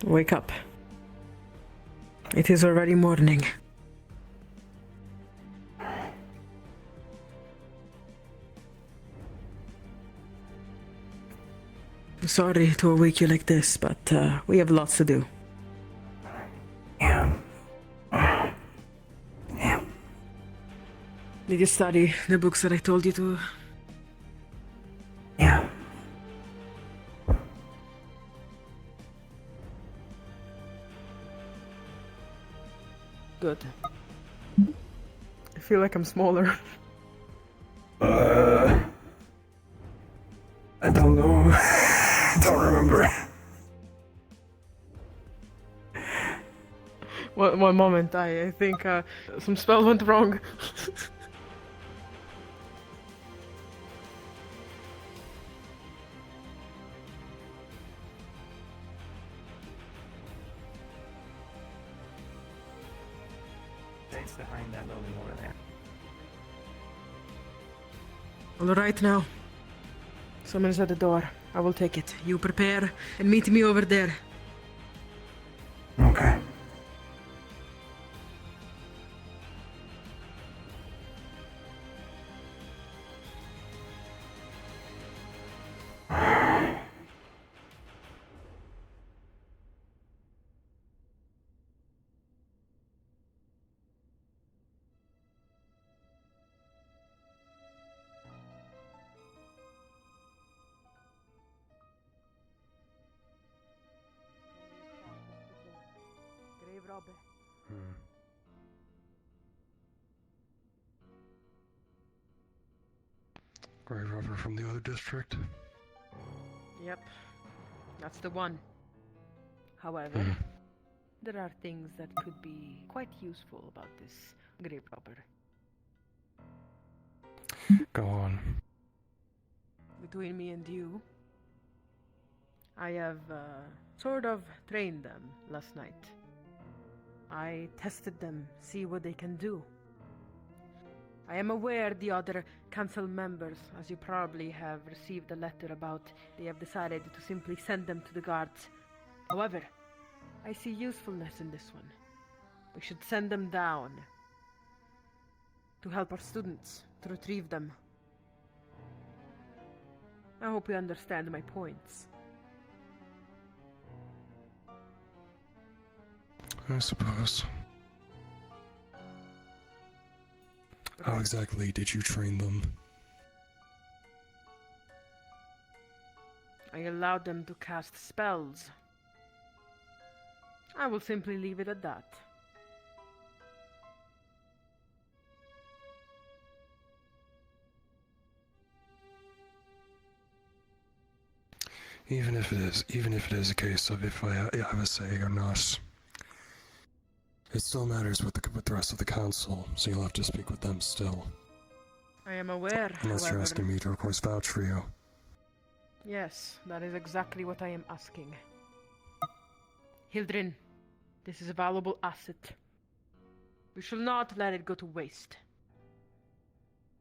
Wake up. It is already morning. Sorry to awake you like this, but we have lots to do. Yeah. Did you study the books that I told you to? Yeah. Good. I feel like I'm smaller. I don't know. Don't remember. One moment, I think some spell went wrong. It's behind that building over there. All right now. Someone's at the door. I will take it. You prepare and meet me over there. Okay. Grave robber. Grave robber from the other district. Yep. That's the one. However, there are things that could be quite useful about this grave robber. Go on. Between me and you, I have sort of trained them last night. I tested them, see what they can do. I am aware the other council members, as you probably have received a letter about, they have decided to simply send them to the guards. However, I see usefulness in this one. We should send them down to help our students to retrieve them. I hope you understand my points. I suppose. How exactly did you train them? I allowed them to cast spells. I will simply leave it at that. Even if it is a case of if I have a say or not, it still matters with the rest of the council, so you'll have to speak with them still. I am aware, Unless however... you're asking me to, of course, vouch for you. Yes, that is exactly what I am asking. Hildrin, this is a valuable asset. We shall not let it go to waste.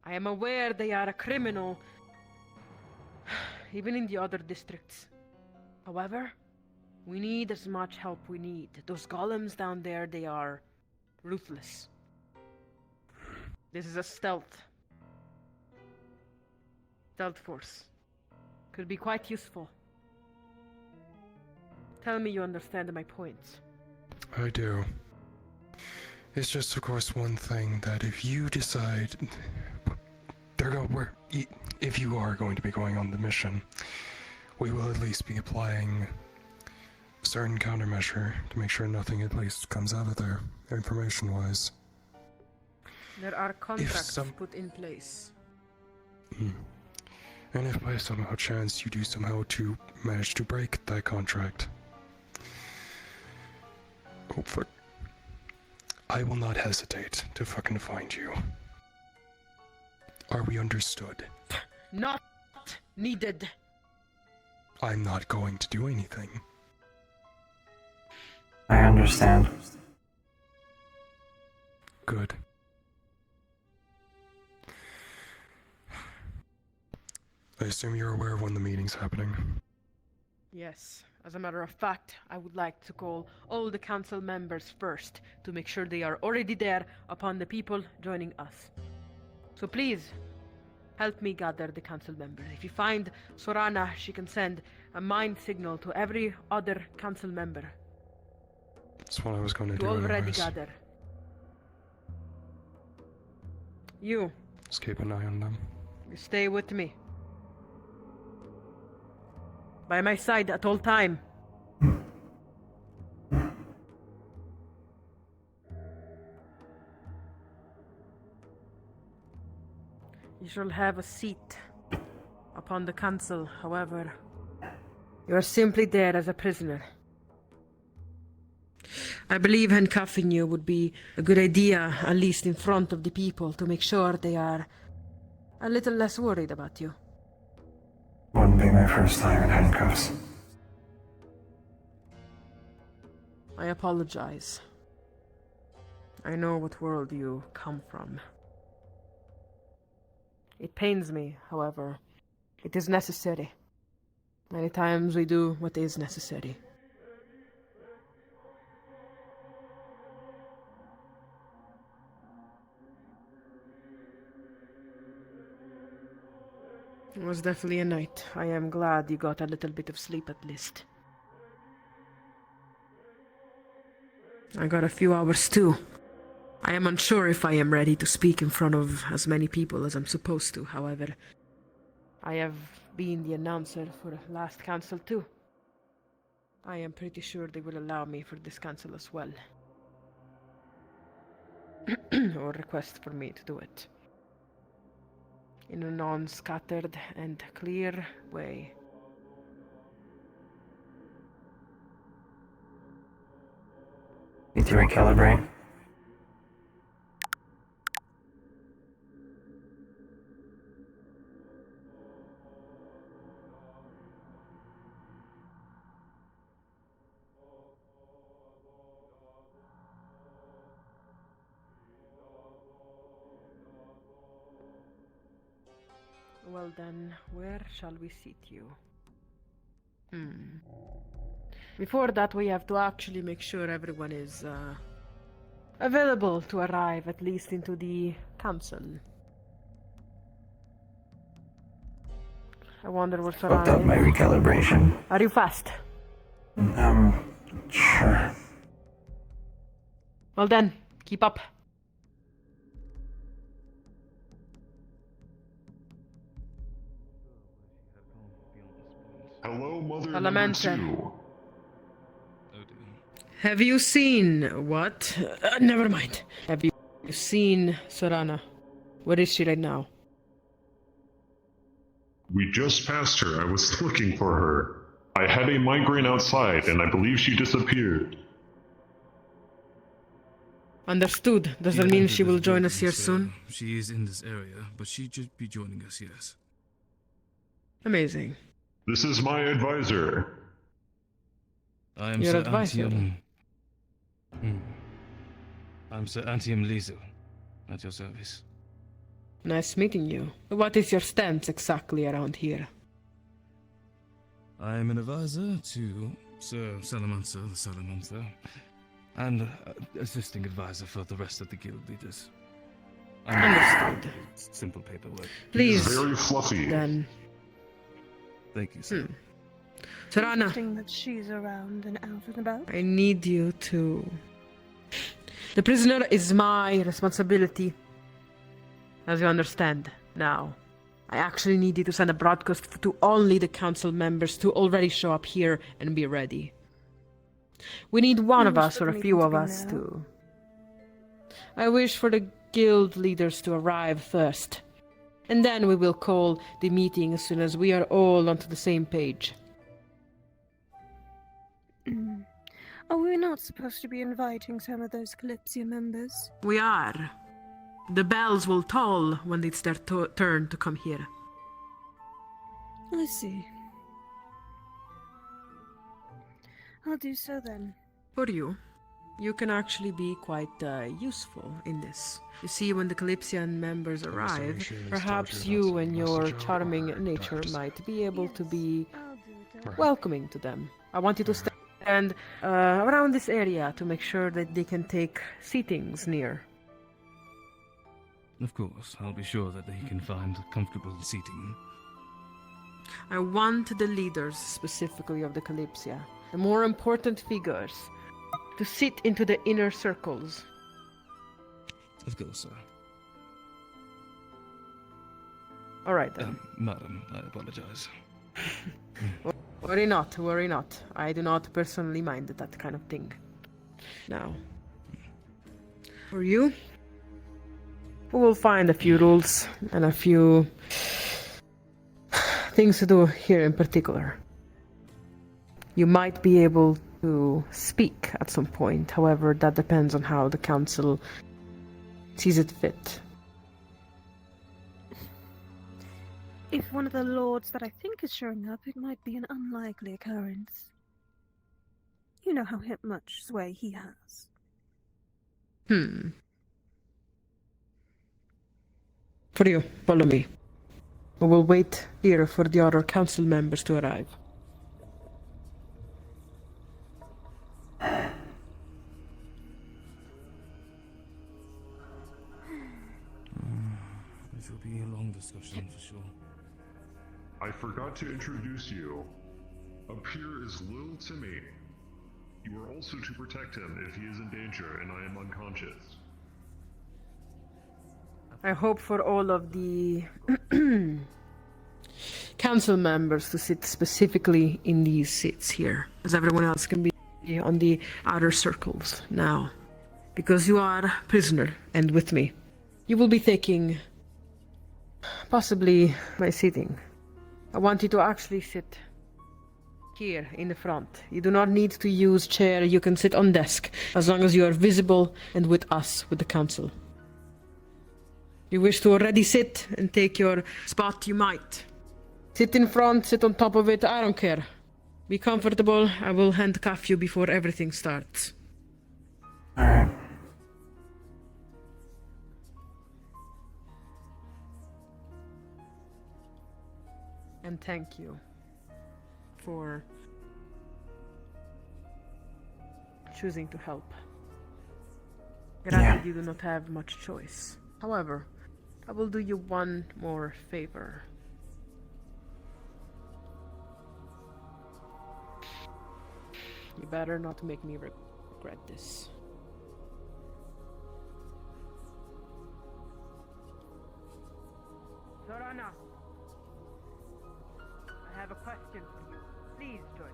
I am aware they are a criminal, even in the other districts. However, we need as much help we need. Those golems down there, they are ruthless. This is a stealth force. Could be quite useful. Tell me you understand my points. I do. It's just, of course, one thing that if you decide if you are going to be going on the mission, we will at least be applying a certain countermeasure to make sure nothing at least comes out of there, information-wise. There are contracts put in place. And if by somehow chance you do somehow to manage to break that contract, oh fuck, I will not hesitate to fucking find you. Are we understood? Not needed. I'm not going to do anything. I understand. Good. I assume you're aware of when the meeting's happening. Yes. As a matter of fact, I would like to call all the council members first to make sure they are already there upon the people joining us. So please, help me gather the council members. If you find Sorana, she can send a mind signal to every other council member That's what I was going to to do already anyways. gather. You Just keep an eye on them. stay with me. By my side at all time. You shall have a seat upon the council, however. You are simply there as a prisoner. I believe handcuffing you would be a good idea, at least in front of the people, to make sure they are a little less worried about you. Wouldn't be my first time in handcuffs. I apologize. I know what world you come from. It pains me, however. It is necessary. Many times we do what is necessary. It was definitely a night. I am glad you got a little bit of sleep at least. I got a few hours too. I am unsure if I am ready to speak in front of as many people as I'm supposed to, however. I have been the announcer for last council too. I am pretty sure they will allow me for this council as well. Or request for me to do it. In a non-scattered and clear way. Need to recalibrate. Well then, where shall we seat you? Before that, we have to actually make sure everyone is available to arrive at least into the council. I wonder where Fucked up my Soraya is. recalibration. Are you fast? Sure. Well then, keep up. Hello, Mother Salamandra. number 2. Have you seen what? Never mind. Have you seen Sorana? Where is she right now? We just passed her. I was looking for her. I had a migraine outside, and I believe she disappeared. Understood. Does that mean she will join us here soon? She is in this area, but she should be joining us, yes. Amazing. This is my advisor. I am Your Sir advisor? Antium. I'm Sir Antium Liesel, at your service. Nice meeting you. What is your stance exactly around here? I am an advisor to Sir Salamander the Salamander, and assisting advisor for the rest of the guild leaders. Understood. Simple paperwork. Please, Very fluffy. then. Thank you, sir. Sorana, Interesting that she's around and out and about. I need you to... The prisoner is my responsibility. As you understand, now. I actually need you to send a broadcast to only the council members to already show up here and be ready. We need one of us or a few of us to... I wish for the guild leaders to arrive first. And then we will call the meeting as soon as we are all onto the same page. Are we not supposed to be inviting some of those Kalypsia members? We are. The bells will toll when it's their turn to come here. I see. I'll do so then. For you, you can actually be quite useful in this. You see, when the Kalypsian members arrive, perhaps you and your charming nature might be able to be I'll do it. Right. welcoming to them. I want you to stand around this area to make sure that they can take seatings near. Of course, I'll be sure that they can find comfortable seating. I want the leaders, specifically of the Kalypsia, the more important figures, to sit into the inner circles. Of course, sir. All right then. Madam, I apologize. Worry not, worry not. I do not personally mind that kind of thing. Now, for you, we will find a few rules and a few things to do here in particular. You might be able to speak at some point, however, that depends on how the council sees it fit. If one of the lords that I think is showing up, it might be an unlikely occurrence. You know how much sway he has. For you, follow me. We will wait here for the other council members to arrive. This will be a long discussion for sure. I forgot to introduce you. Appear is Lil to me. You are also to protect him if he is in danger and I am unconscious. I hope for all of the council members to sit specifically in these seats here, as everyone else can be on the outer circles now. Because you are a prisoner, and with me. You will be taking possibly my seating. I want you to actually sit here in the front. You do not need to use chair, you can sit on desk, as long as you are visible and with us, with the council. You wish to already sit and take your spot, you might. Sit in front, sit on top of it, I don't care. Be comfortable, I will handcuff you before everything starts. Alright. And thank you for choosing to help. Granted, you do not have much choice. However, I will do you one more favor. You better not make me regret this. Zorana, I have a question for you. Please join me.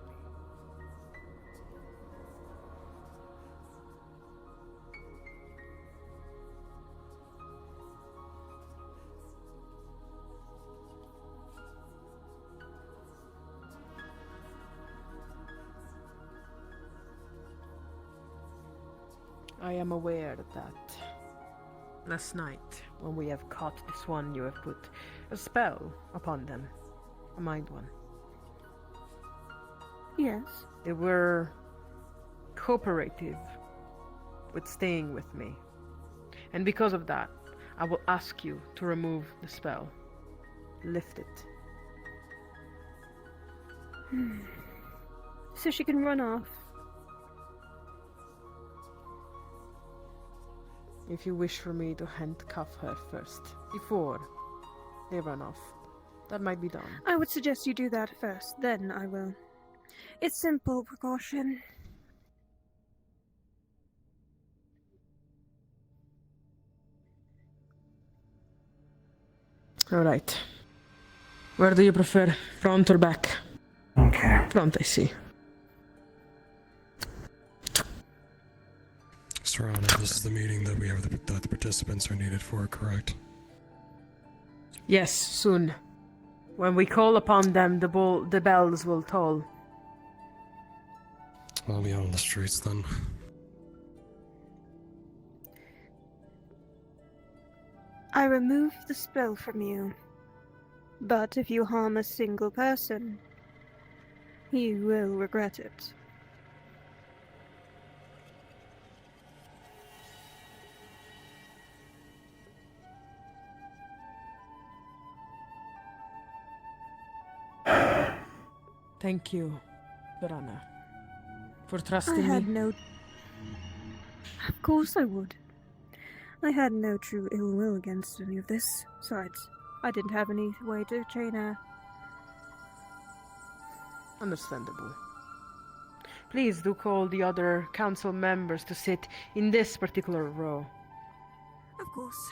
I am aware that last night, when we have caught this one, you have put a spell upon them. A mind one. Yes. They were cooperative with staying with me. And because of that, I will ask you to remove the spell. Lift it. So she can run off. If you wish for me to handcuff her first, before they run off, that might be done. I would suggest you do that first, then I will. It's simple precaution. Alright. Where do you prefer? Front or back? Okay. Front, I see. Serrano, this is the meeting that we have that the participants are needed for, correct? Yes, soon. When we call upon them, the bells will toll. I'll be out on the streets then. I remove the spell from you. But if you harm a single person, you will regret it. Thank you, Serana, for I trusting had me. no. Of course I would. I had no true ill will against any of this. Besides, I didn't have any way to chain her. Understandable. Please do call the other council members to sit in this particular row. Of course.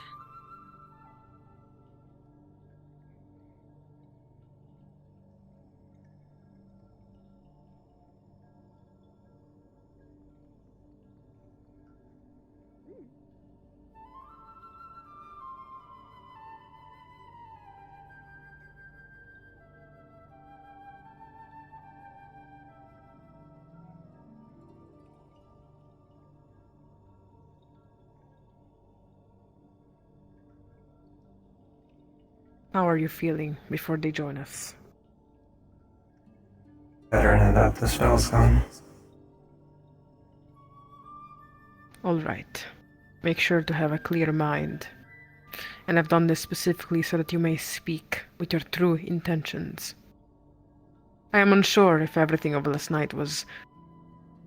How are you feeling before they join us? Better now that the spell's gone. All right. Make sure to have a clear mind. And I've done this specifically so that you may speak with your true intentions. I am unsure if everything of last night was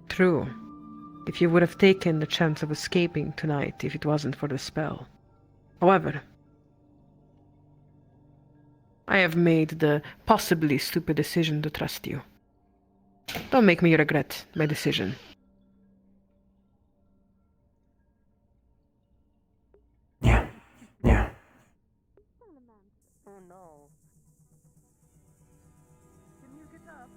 true. If you would have taken the chance of escaping tonight if it wasn't for the spell. However, I have made the possibly stupid decision to trust you. Don't make me regret my decision. Yeah. Yeah. Oh no. Can you get up?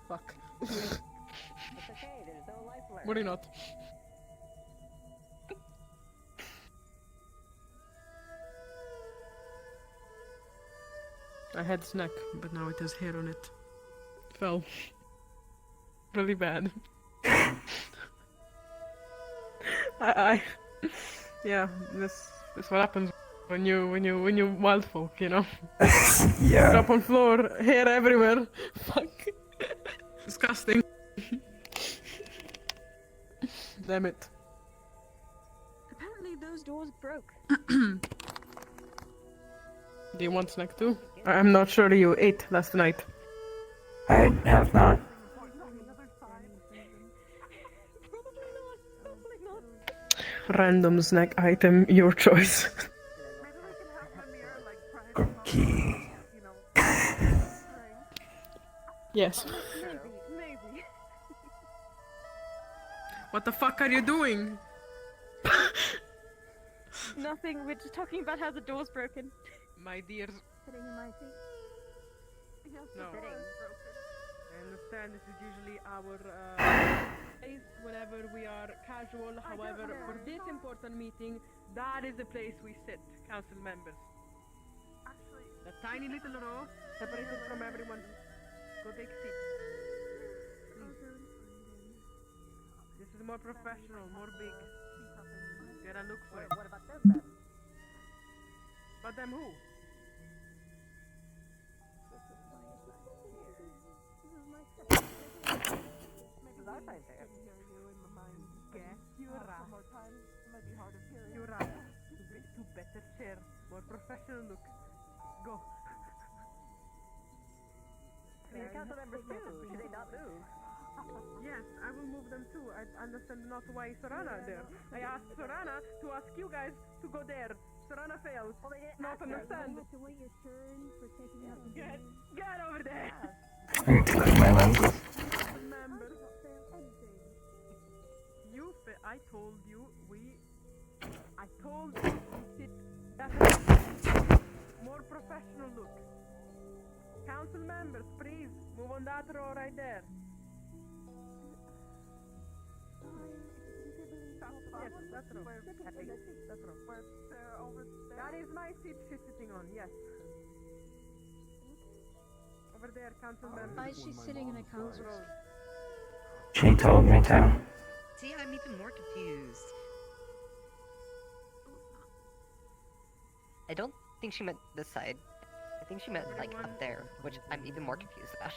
Fuck. It's okay, there's no life left. Worry not. I had snack, but now it has hair on it. Fell. Really bad. Yeah, this what happens when you wild folk, you know. Yeah. Drop on floor, hair everywhere. Fuck. Disgusting. Damn it. Apparently those doors broke. Do you want snack too? I'm not sure you ate last night. I have not. Random snack item, your choice. Cookie. Yes. Maybe. What the fuck are you doing? Nothing, we're just talking about how the door's broken. My dears, Sitting in my seat. no. I understand this is usually our place whenever we are casual. However, for this important meeting, that is the place we sit, council members. Actually, The tiny little row, separated from everyone. Go take a seat. Please. This is more professional, more big. Gotta look for it. What about them then? But them who? Because I find there. Get your ass to better chair. More professional look. Go. The council members too. Should they not move? Yes, I will move them too. I understand not why Sorana there. I asked Sorana to ask you guys to go there. Sorana failed. Well, they didn't Not ask us. understand. to wait your turn for taking out the Get over there. I need to clean my lenses. Remember, I told you sit better. More professional look. Council members, please move on that row right there. Yes, that row. That row. That is my seat she's sitting on, yes. Over there, council members. Why is she sitting in a council? She told me to. See, I'm even more confused. I don't think she meant this side. I think she meant like up there, which I'm even more confused about.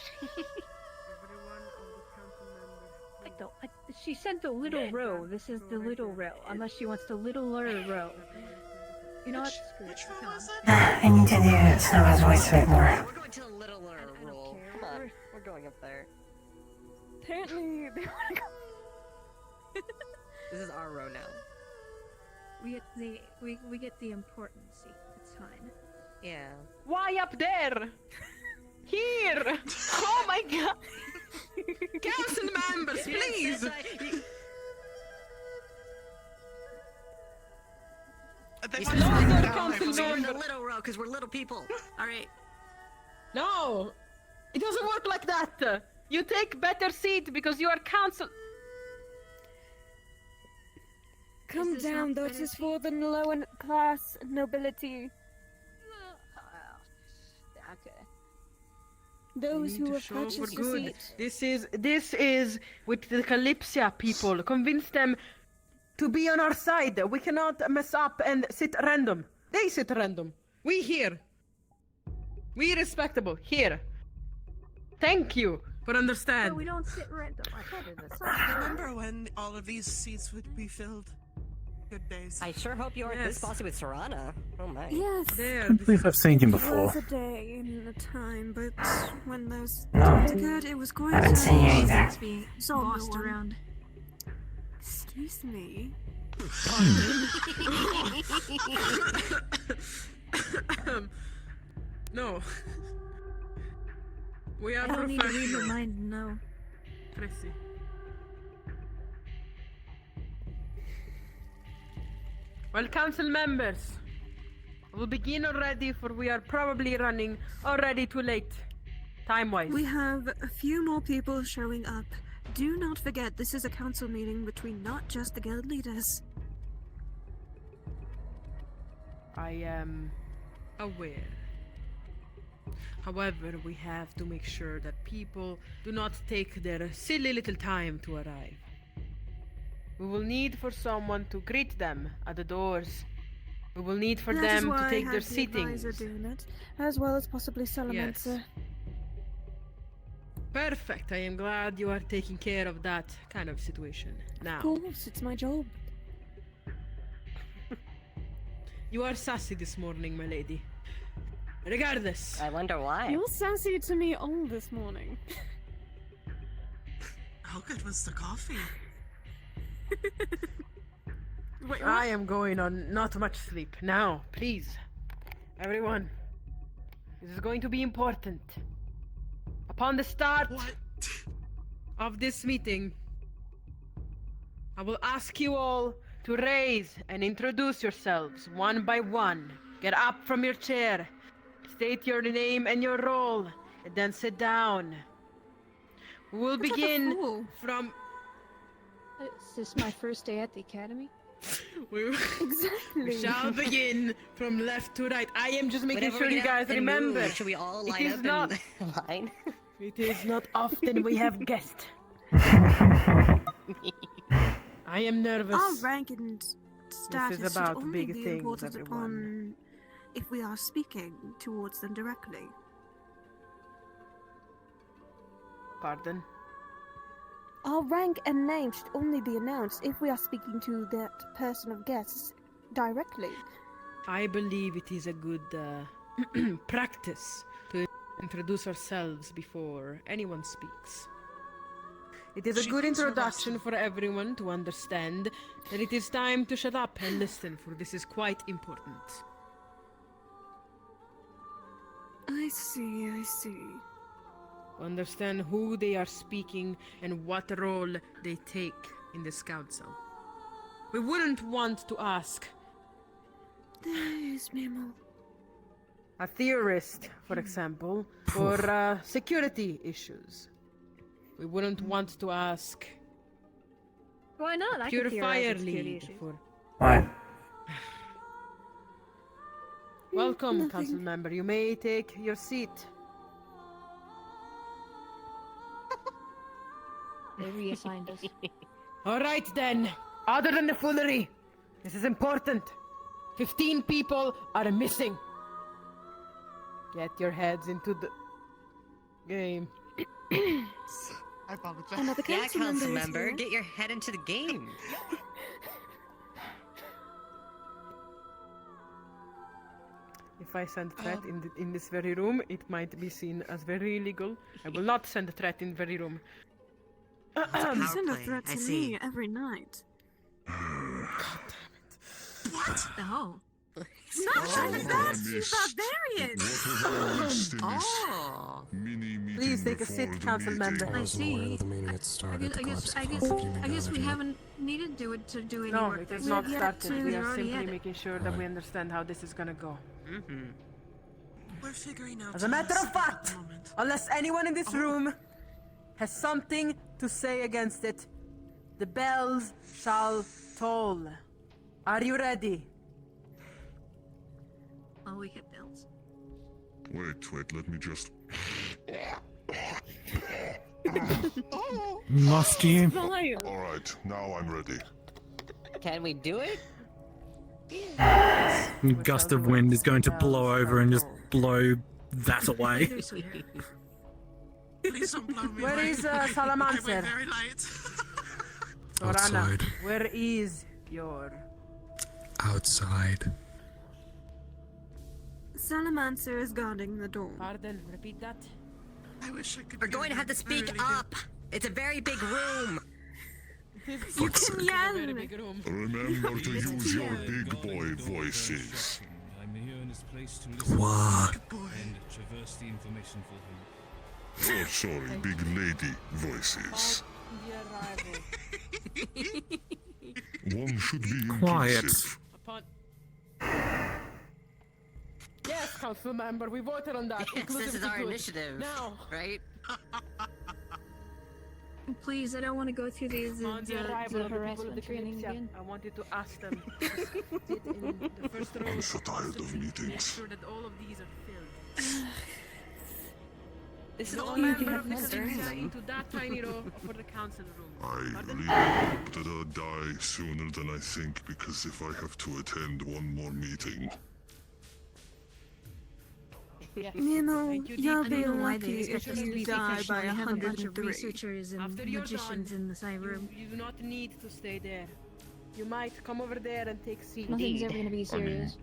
She said the little row. This is the little row. Unless she wants the littler row. You know what? Screw it. Which row was it? I need to hear Snowa's voice a bit more. We're going to the littler roll. Come on, we're going up there. Apparently, they want to go. This is our row now. We get the important seat. It's fine. Yeah. Why up there? Here! Oh my god! Council members, please! They No, said no, down no, there council for some- We're in the member. little row because we're little people. All right. No! It doesn't work like that! You take better seat because you are council. Come this down, not this is for the lower class nobility. Okay. Those who have We're purchased a good. seat. This is with the Kalypsia people. Convince them to be on our side. We cannot mess up and sit random. They sit random. We here. We respectable here. Thank you for No, understand. we don't sit random. I thought it was. Remember when all of these seats would be filled? Good days. I sure hope you aren't this Yes. bossy with Serana. Oh my. Yes, There. I believe I've seen you it before. was a day and a time, but when those No. times occurred, it was quite Haven't seen you either. It's being So no bossed one- around. Excuse me. No. We are I don't need to read your professional. mind, no. Tracy. Well, council members, we'll begin already, for we are probably running already too late, time-wise. We have a few more people showing up. Do not forget, this is a council meeting between not just the guild leaders. I am aware. However, we have to make sure that people do not take their silly little time to arrive. We will need for someone to greet them at the doors. We will need for That is them why to I take had their the advisor seatings. doing it, as well as possibly Salamanca. Perfect. I am glad you are taking care of that kind of situation. Now, Of course, it's my job. you are sassy this morning, my lady. Regardless, I wonder why. You're sassy to me all this morning. How good was the coffee? Wait, I am going on not much sleep. Now, please, everyone, this is going to be important. Upon the start What? of this meeting, I will ask you all to raise and introduce yourselves one by one. Get up from your chair, state your name and your role, and then sit down. We will Such a begin fool. from. Is this my first day at the academy? We Exactly. shall begin from left to right. I am just making Whenever sure we you get up guys and remember. move, should we all It line is up not. and Line. It is not often we have guests. I am nervous. Our rank and status should about only big be things, important everyone. upon if we are speaking towards them directly. Pardon? Our rank and name should only be announced if we are speaking to that person of guests directly. I believe it is a good practice to introduce ourselves before anyone speaks. It is a She good thinks we're introduction rusty. for everyone to understand that it is time to shut up and listen, for this is quite important. I see, I see. Understand who they are speaking and what role they take in this council. We wouldn't want to ask There is Memo. a theorist, for example, for security issues. We wouldn't want to ask Why not? I pure can theorize fire on security lead issues. for. What? Welcome, Nothing. council member. You may take your seat. They reassigned us. All right then. Other than the foolery, this is important. 15 people are missing. Get your heads into the game. I apologize. Another Yeah, council council member is member, here. get your head into the game. If I send threat in this very room, it might be seen as very illegal. I will not send a threat in very room. You Power send a play, threat I to see. me every night. What? Oh. Not even that, you barbarian! Oh. Please take a seat, council member. I wasn't aware the meeting had started. I guess we haven't needed to do any No, work. it has We've not yet started. to- We are already simply had it. making sure that we understand how this is gonna go. Mm-hmm. We're figuring out. As a matter this of at the fact, moment. unless anyone in this room has something to say against it, the bells shall toll. Are you ready? Oh, we get bills. Wait, let me just. Must you? Alright, now I'm ready. Can we do it? A gust of wind is going to blow over and just blow that away. Very sweet. Please don't blow me Where away. is I weigh Salamancer? very light. Sorana, Outside. where is your... Outside. Salamander is guarding the door. Pardon, repeat that. I wish I could. We're going to have to speak up. It's a very big room. You can yell! Remember to use your big boy voices. I'm here in this place to listen What? and traverse the information for him. Oh, sorry, big lady voices. One should be Quiet. inclusive. Upon... Yes, council member, we voted on that. Yes, this is Inclusivity our good. initiative. Now, Right? Please, I don't want to go through these on the arrival the of the people of the harassment training Kalypsia, again. I want you to ask them to sit in the first row. I'm so tired of Make meetings. sure that all of these are filled. This is No all you member can of the concern Kalypsia them. into that tiny row for the council room. I Pardon? really hope that I'll die sooner than I think, because if I have to attend one more meeting, Yes. You know, Thank you, you'll I be don't know why they lucky expect if us to you be die professional. by We have a bunch of 103. researchers and After you're magicians done, in the same room. You do not need to stay there. You might come over there and take a seat. Nothing's ever going to be I mean, serious.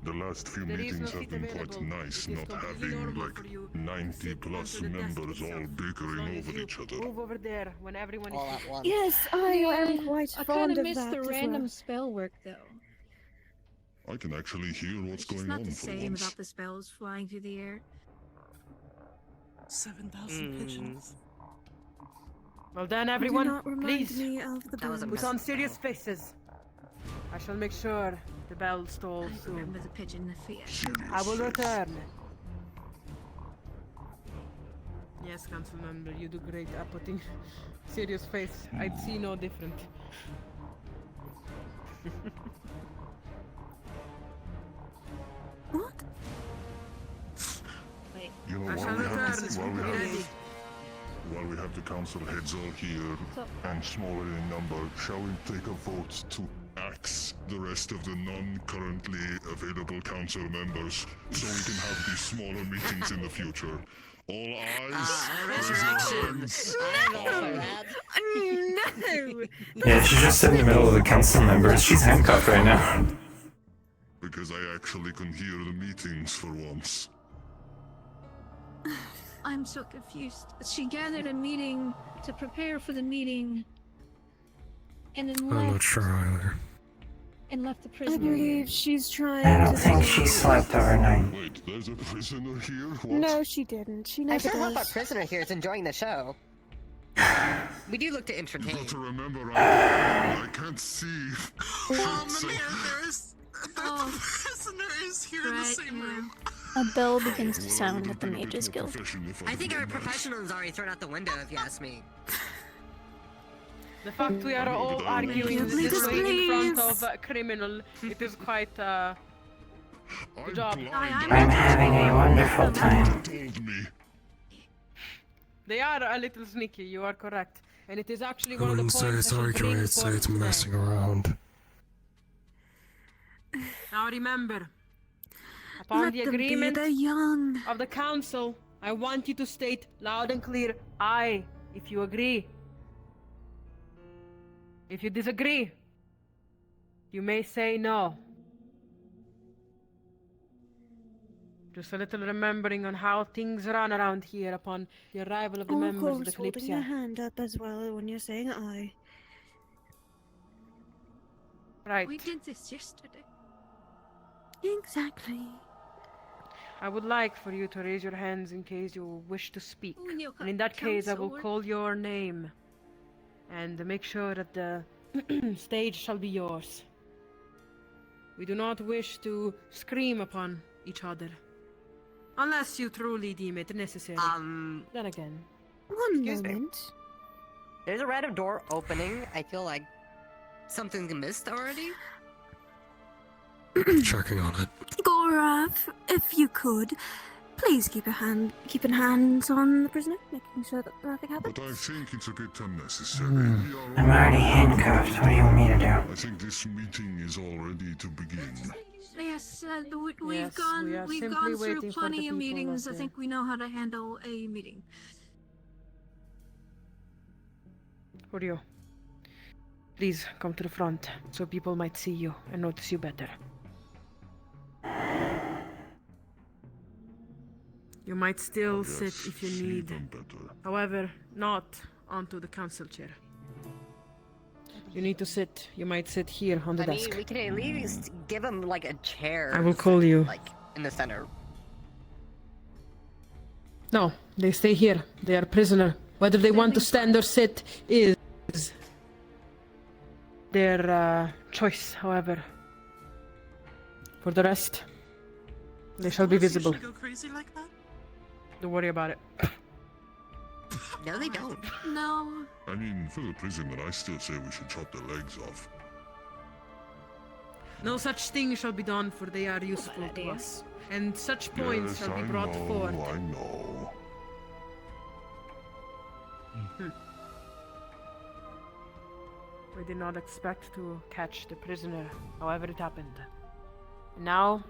the last few There is no meetings have seat been available. quite nice, It is not completely having normal like for you 90 sit plus onto the desk members all itself, as bickering long as over you each other. Move over there when everyone All is at once. Yes, I am quite I kind fond of of miss that the as random well. spell work, though. I can actually hear what's It's just going not on the for same once. without the spells flying through the air. 7,000 pigeons. Well then, Do everyone, not remind please me of the That was a birds. put on serious faces. I shall make sure the bell tolls I soon. remember the pigeon fear. I will return. Yes, council member, you do great at putting serious face. I'd see no different. What? Wait, You know, I shall return. while we have the council heads all here So- and smaller in number, shall we take a vote to axe the rest of the non-currently available council members so we can have these smaller meetings in the future? All eyes, Resurrection. No! Yeah, she's just in the middle of the council members. She's handcuffed right now. because I actually can hear the meetings for once. I'm so confused. She gathered a meeting to prepare for the meeting, and then I'm not left sure either. and left the I prisoner. believe she's trying I don't to... think she slept overnight. Wait, there's a prisoner here? What? No, she didn't. She I never sure hope our does. prisoner here is enjoying the show. We do look to You entertain. got to remember, I can't see. Oh So- man, there is. Oh. The prisoner is here in the Right, same yeah. room. A bell begins to Well, I sound would at the have been a bit Mages more Guild. professional if I think had our done that. professionalism's already thrown out the window, if you ask me. The fact we are all arguing Please, this way in front please. of a criminal, it is quite I'm Good job. blind. I'm having a wonderful time. Told me. They are a little sneaky, you are correct. And it is actually one of the Wouldn't points say I it's shall arguing, bring I'd say forth it's today. messing around. Now remember, Upon Let the them be, agreement they're young. of the council, I want you to state loud and clear, aye, if you agree. If you disagree, you may say no. Just a little remembering on how things run around here upon the arrival of the Or, of members of course, the holding your Kalypsia. hand up as well when you're saying aye. Right. We did this yesterday. Exactly. I would like for you to raise your hands in case you wish to speak. Oh, you And in that case, I will counsel. call your name. And make sure that the stage shall be yours. We do not wish to scream upon each other. Unless you truly deem it necessary. Then again. One Excuse me. moment. There's a random door opening. I feel like something's missed already. Checking on it. Gorav, if you could, please keeping hands on the prisoner, making sure that nothing happens. But I think it's a bit unnecessary. I'm already handcuffed. What do you want me to do? I think this meeting is all ready to begin. Yes, we've Yes, gone we are we've simply gone through waiting for the plenty of people meetings. of I the- think we know how to handle a meeting. Horio, please come to the front so people might see you and notice you better. You might still sit Yes, if you need. even better. However, not onto the council chair. You need to sit. You might sit here on the I desk. mean, we can at least give him like a chair. I will call you. Like in the center. No, they stay here. They are prisoner. Whether they want to stand or sit is their choice, however. For the rest, they shall be Police visible. usually go crazy like that? Don't worry about it. No, they don't. No, I mean, for the prisoner, I still say we should chop their legs off. No such thing shall be done, for they are useful to us. And such points Yes, shall be I brought know, forth. I know. We did not expect to catch the prisoner, however it happened. And now,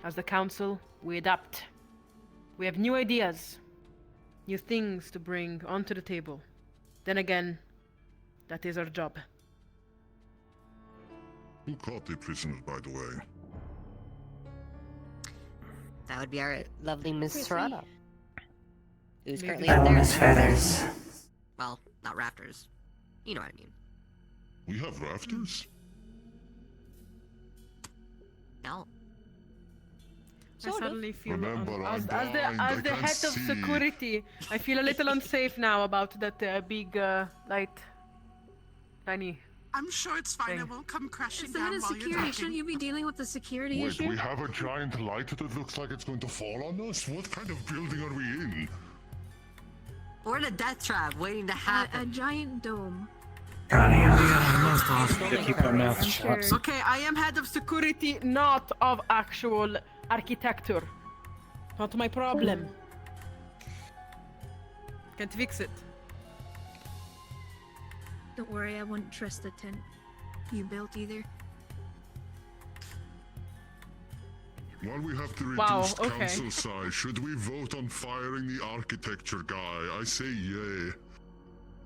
as the council, we adapt. We have new ideas, new things to bring onto the table. Then again, that is our job. Who caught the prisoners, by the way? That would be our lovely Miss Chrissy. Serrano. Who's Maybe. currently up Oh, there. Miss Feathers. Well, not rafters. You know what I mean. We have rafters? No. I suddenly feel, Remember, as I'm the blind, I as the can't head of see. security, I feel a little unsafe now about that big light, tiny. I'm sure it's fine. Thing. It won't come crashing as the head down of while you're security, talking. shouldn't you be dealing with the security Wait, issue? we have a giant light that looks like it's going to fall on us? What kind of building are we in? We're in a death trap waiting to A happen. giant dome. Connie, Most awesome to keep our mouths shut. Okay, I am head of security, not of actual architecture. Not my problem. Can't fix it. Don't worry, I wouldn't trust the tent you built either. While we have to Wow, reduce okay. council size, should we vote on firing the architecture guy? I say yay.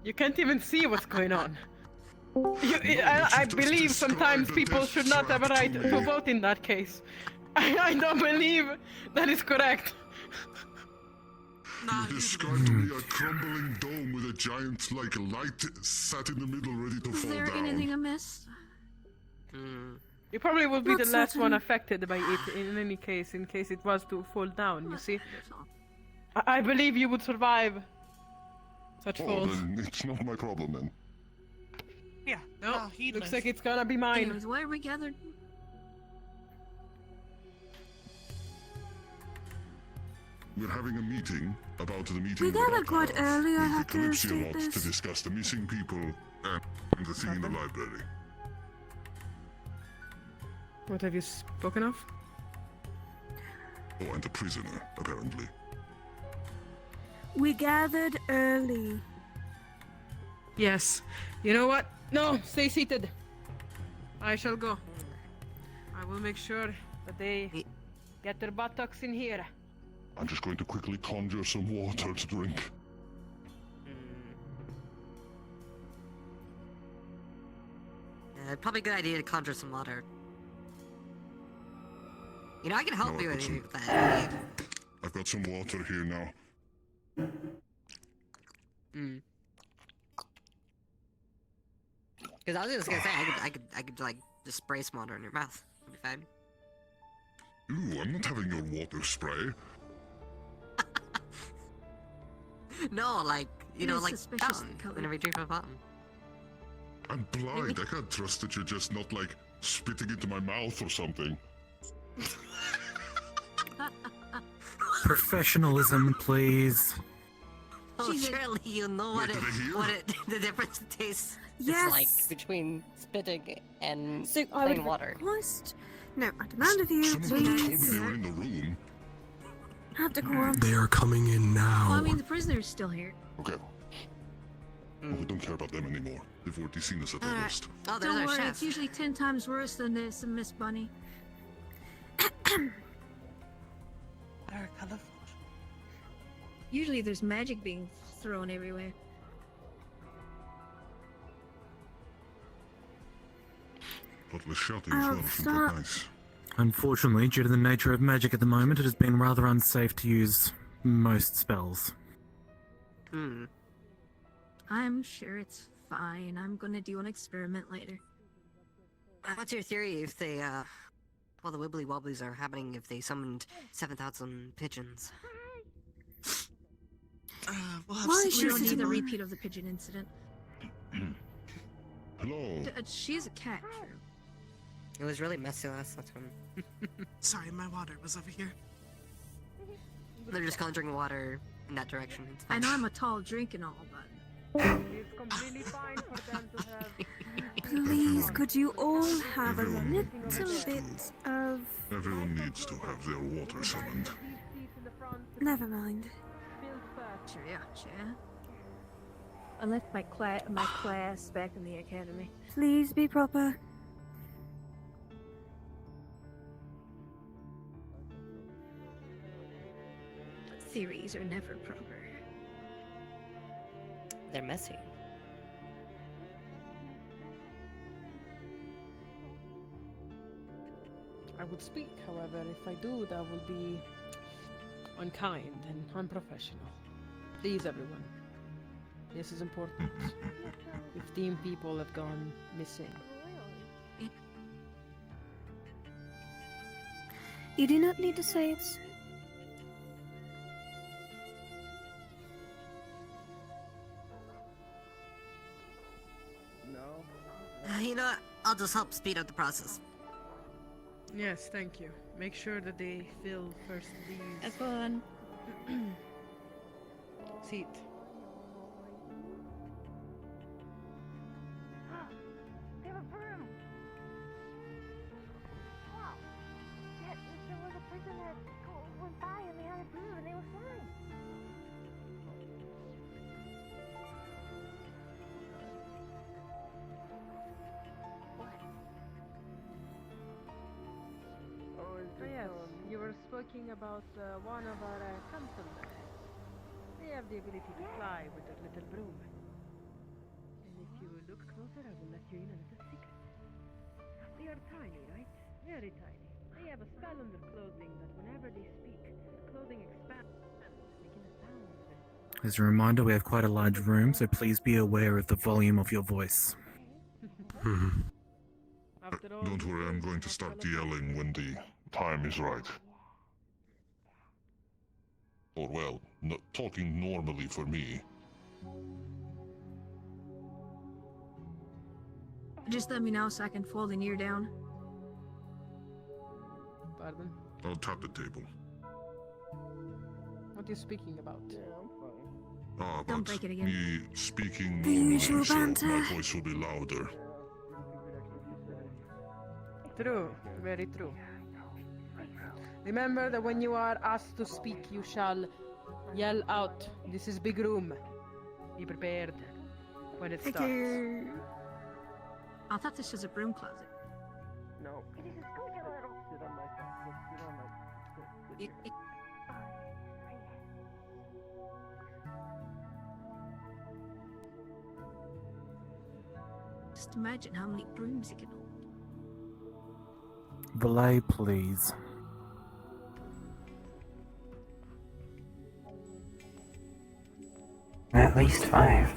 You can't even see what's going on. but I you just believe sometimes described the people death should not have a trap right to to me. vote in that case. I don't believe that is correct. Nah, You you- described to me a crumbling dome with a giant, like, light sat in the middle ready to Is fall there down. anything amiss? You probably will be Not the last one certain. affected by it in any case, in case it was to fall down, you see. That's all. I believe you would survive such Oh, falls. then it's not my problem then. Yeah. No, no, he looks knows. like it's gonna be mine. Anyways, why are we gathered? We're having a meeting about the meeting We we're gathered about quite to have early, I with have the to Kalypsia state lot to this. discuss the missing people and the thing in the library. What have you spoken of? Oh, and the prisoner, apparently. We gathered early. Yes. You know what? No, stay seated. I shall go. I will make sure that they Get their buttocks in here. I'm just going to quickly conjure some water to drink. Probably a good idea to conjure some water. You know, I can help No, you I've with got with that. I've got some water here now. Because I was just gonna say, I could like just spray some water in your mouth. It'd be fine. Ooh, I'm not having your water spray. No, like, you know, is like suspicious, fountain. Kalypsia. Whenever you drink from a fountain. I'm blind. I can't trust that you're just not like spitting into my mouth or something. Professionalism, please. Oh, Jesus. surely you know Wait, did I hear? the difference it tastes Yes. is like between spitting and So I plain would water. request. No, I demand of you, Someone told me please. they were in the room. Have decorum. They are coming in now. Well, I mean, the prisoner's still here. Okay. Well, we don't care about them anymore. They've already seen us at our Alright. worst. Oh, there's Don't our worry, chef. it's usually 10 times worse than this, Miss Bunny. Very colorful. Usually there's magic being thrown everywhere. But less shouting as Oh, well isn't stop. that nice. Unfortunately, due to the nature of magic at the moment, it has been rather unsafe to use most spells. I'm sure it's fine. I'm gonna do an experiment later. What's your theory if they, while the wibbly wobblies are happening, if they summoned 7,000 pigeons? We'll have Why to is We she don't such need a a boy? repeat of the pigeon incident. Hello. She is a cat, true. It was really messy last time. Sorry, my water was over here. They're just conjuring water in that direction. It's I fine. know I'm a tall drink and all, but It's completely fine for them to have. Please, could you all have a Everyone little needs bit of... Everyone needs to have their water summoned. Never mind. sure, yeah, sure. I left my class back in the academy. Please be proper. Theories are never proper. They're messy. I would speak, however, if I do, that will be unkind and unprofessional. Please, everyone. This is important. 15 people have gone missing. You do not need to say it. You know what? I'll just help speed up the process. Yes, thank you. Make sure that they fill first these. Have fun. Seat. They have a broom! Wow. Yeah, there was a person that went by and they had a broom and they were fine. Oh, yes, you were speaking about one of our council members. They have the ability to fly with their little broom. And if you look closer, I will let you in a little secret. They are tiny, right? Very tiny. They have a spell on their clothing that whenever they speak, the clothing expands, making a sound. As a reminder, we have quite a large room, so please be aware of the volume of your voice. After all, Don't worry, I'm going to start yelling when the time is right. Or well, talking normally for me. Just let me know so I can fold an ear down. Pardon? I'll tap the table. What are you speaking about? Ah, Don't but break it again. me speaking The normally, usual so banter. my voice will be louder. True, very true. Remember that when you are asked to speak, you shall yell out. This is big room. Be prepared when it Thank starts. you. I thought this was a broom closet. No. Could you just scoot a little? Just imagine how many brooms it can hold. Valet, please. At least 5.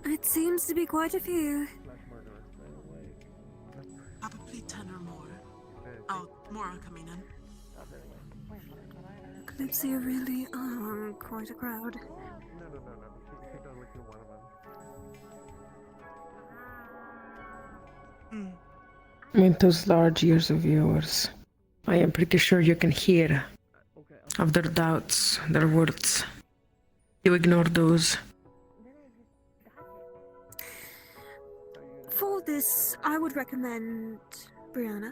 It seems to be quite a few. Probably 10 or more. Oh, more are coming in. Kalypsia really are quite a crowd. With those large ears of yours, I am pretty sure you can hear of their doubts, their words. You ignore those. For this, I would recommend, Brianna,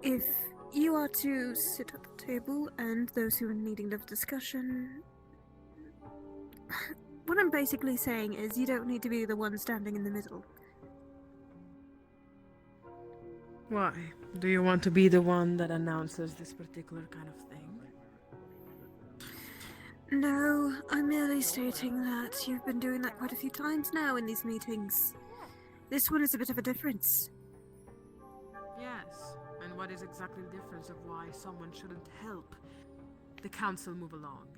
if you are to sit at the table and those who are needing of discussion. What I'm basically saying is you don't need to be the one standing in the middle. Why? Do you want to be the one that announces this particular kind of thing? No, I'm merely stating that you've been doing that quite a few times now in these meetings. This one is a bit of a difference. Yes, and what is exactly the difference of why someone shouldn't help the council move along?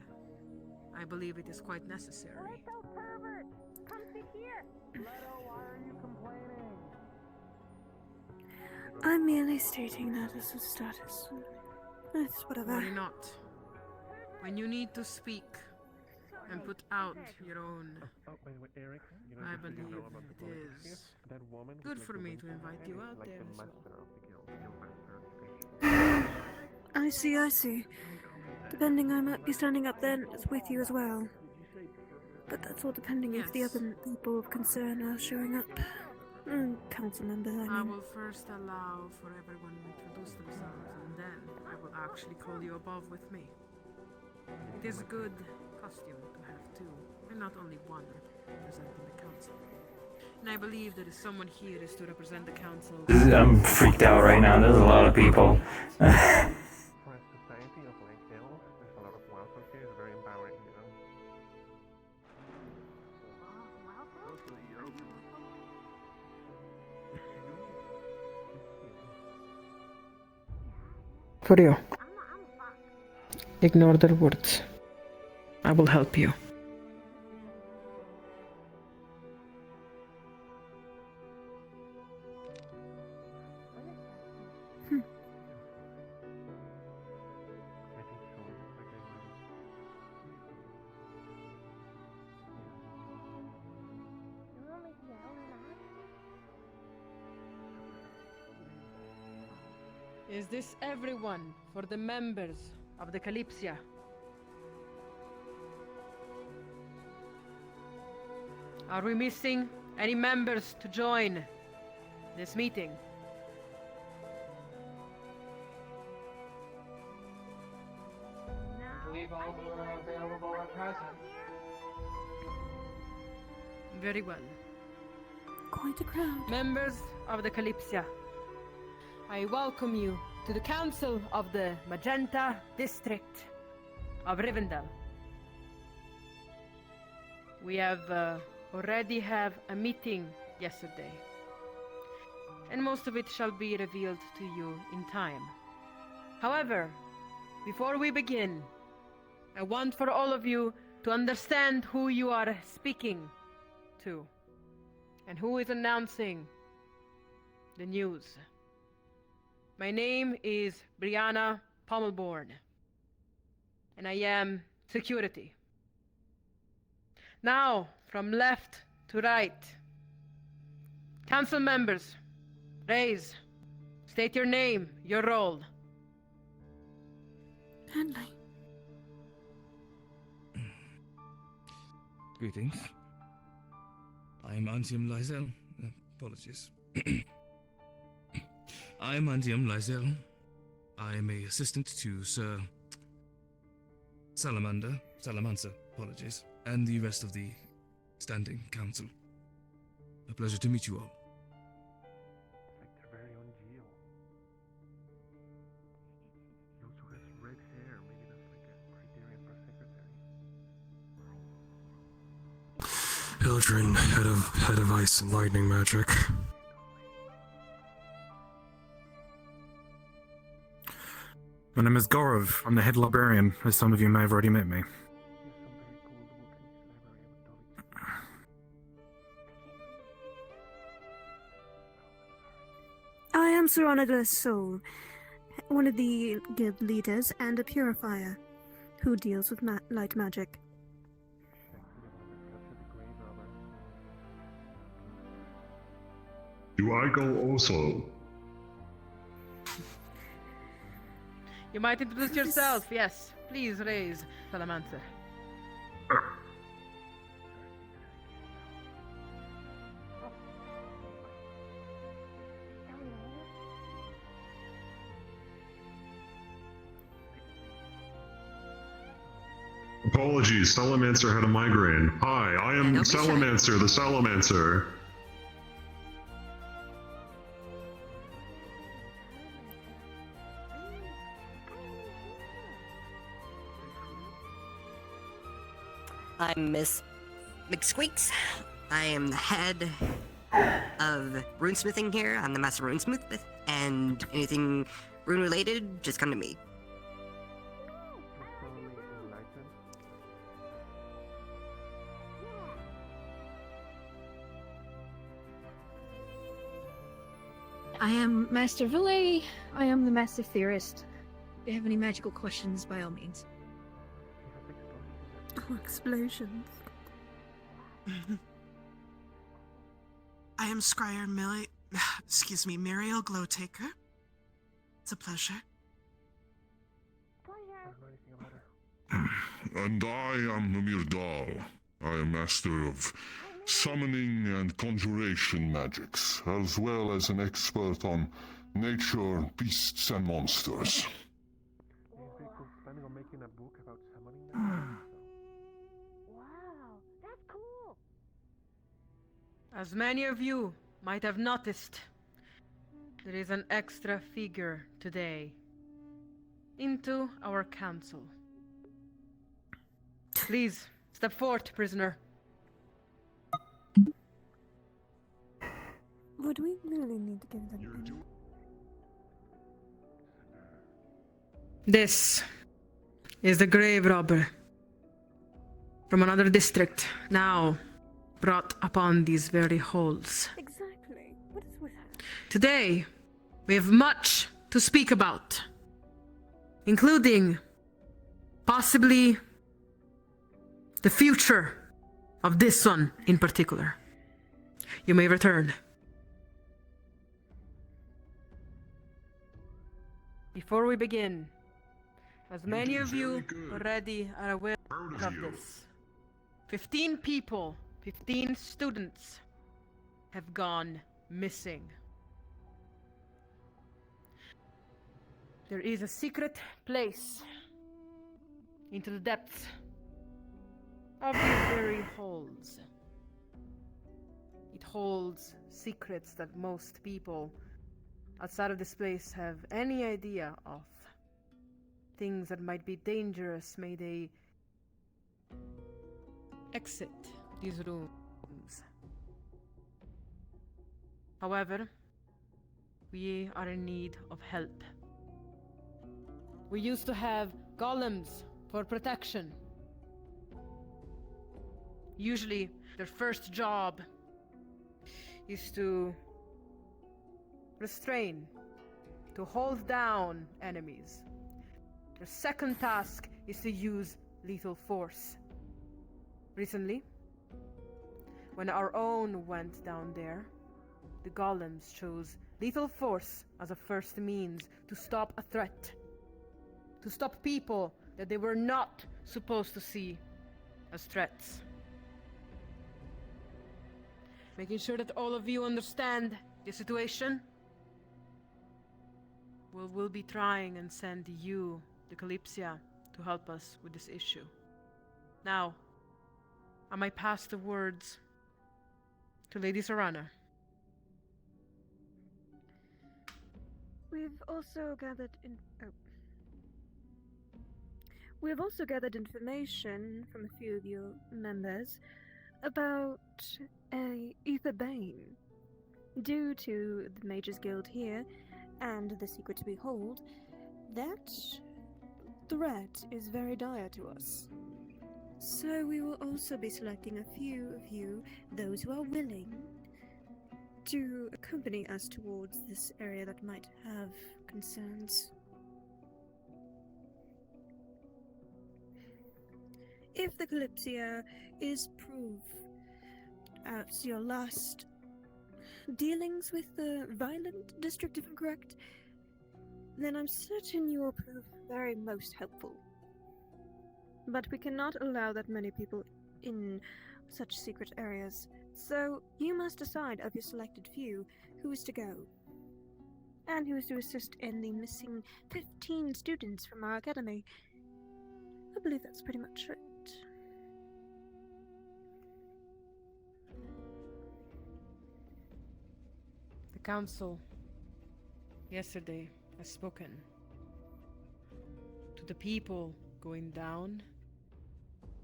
I believe it is quite necessary. Little pervert! Come sit here! Leto, why are you complaining? I'm merely stating that as a status. That's whatever. Why not? When you need to speak and put out your own, I believe it is good for me to invite you out there as well. I see. Depending, I might be standing up then with you as well. But that's all depending if the other people of concern are showing up. Council members, I mean. I will first allow for everyone to introduce themselves, and then I will actually call you above with me. It is a good costume to have two, and not only one representing the council. And I believe that if someone here is to represent the council... I'm freaked out right now. There's a lot of people. For you. Ignore their words. I will help you. Is this everyone for the members of the Kalypsia? Are we missing any members to join this meeting? I believe all who are available are present. Very well. Quite a crowd. Members of the Kalypsia, I welcome you to the Council of the Magenta District of Rivendell. We have already have a meeting yesterday, and most of it shall be revealed to you in time. However, before we begin, I want for all of you to understand who you are speaking to, and who is announcing the news. My name is Brianna Pommelborn, and I am security. Now, from left to right, council members, raise, state your name, your role. Henley. Greetings. I'm Antium Lysel. Apologies. I'm Antium Lysel. I am a assistant to Sir Salamancer, apologies, and the rest of the standing council. A pleasure to meet you all. Like their very own Geo. He also has red hair. Maybe that's like a criterion for secretary. Ildrin, head of ice and lightning magic. My name is Gorov. I'm the head librarian, as some of you may have already met me. I am Serenadus Soul, one of the guild leaders and a purifier who deals with light magic. Do I go also? You might introduce yourself, yes. Please raise, Salamancer. Apologies, Salamancer had a migraine. Hi, I am Salamancer, the Salamancer. I'm Miss McSqueaks. I am the head of runesmithing here. I'm the master runesmith, and anything rune related, just come to me. I am Master Valet. I am the Master Theorist. If you have any magical questions, by all means. Oh, explosions. I am Scryer Muriel Glowtaker. It's a pleasure. And I am Amir Dal. I am master of summoning and conjuration magics, as well as an expert on nature, beasts, and monsters. Planning on making a book about summoning them? Wow, that's cool. As many of you might have noticed, there is an extra figure today into our council. Please, step forward, prisoner. Would we really need to give them... This is the grave robber from another district, now brought upon these very halls. Exactly. What is with her? Today, we have much to speak about, including possibly the future of this one in particular. You may return. Before we begin, as many of you already are aware of this, 15 people, 15 students have gone missing. There is a secret place into the depths of these very halls. It holds secrets that most people outside of this place have any idea of. Things that might be dangerous, may they exit these rooms. However, we are in need of help. We used to have golems for protection. Usually, their first job is to restrain, to hold down enemies. Their second task is to use lethal force. Recently, when our own went down there, the golems chose lethal force as a first means to stop a threat. To stop people that they were not supposed to see as threats. Making sure that all of you understand the situation. We'll be trying and send you, the Kalypsia, to help us with this issue. Now, I might pass the words To Lady Serana. We've also gathered We've also gathered information from a few of your members about Ether Bane. Due to the Mages Guild here and the secrets we hold, that threat is very dire to us. So we will also be selecting a few of you, those who are willing, to accompany us towards this area that might have concerns. If the Kalypsia is proof as your last dealings with the violent district, if I'm correct, then I'm certain you will prove very most helpful. But we cannot allow that many people in such secret areas, so you must decide of your selected few who is to go, and who is to assist in the missing 15 students from our academy. I believe that's pretty much it. The council yesterday has spoken to the people going down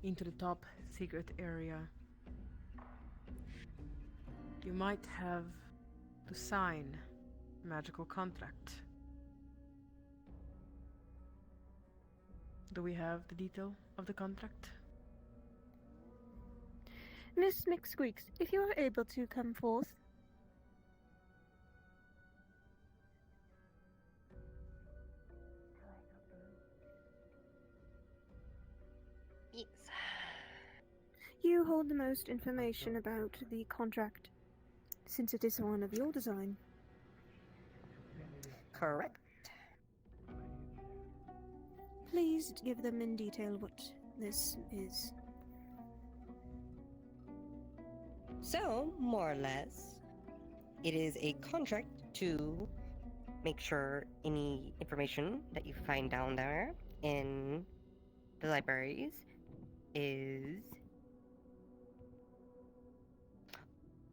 into the top secret area. You might have to sign a magical contract. Do we have the detail of the contract? Miss McSqueaks, if you are able to come forth. Yes. You hold the most information about the contract, since it is one of your design. Correct. Please give them in detail what this is. So, more or less, it is a contract to make sure any information that you find down there in the libraries is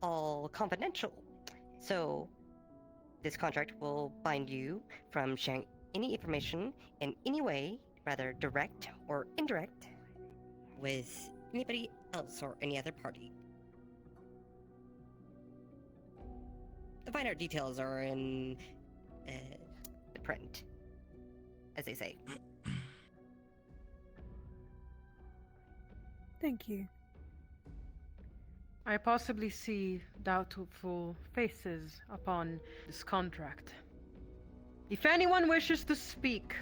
all confidential. So, this contract will bind you from sharing any information in any way, rather direct or indirect, with anybody else or any other party. The finer details are in the print, as they say. Thank you. I possibly see doubtful faces upon this contract. If anyone wishes to speak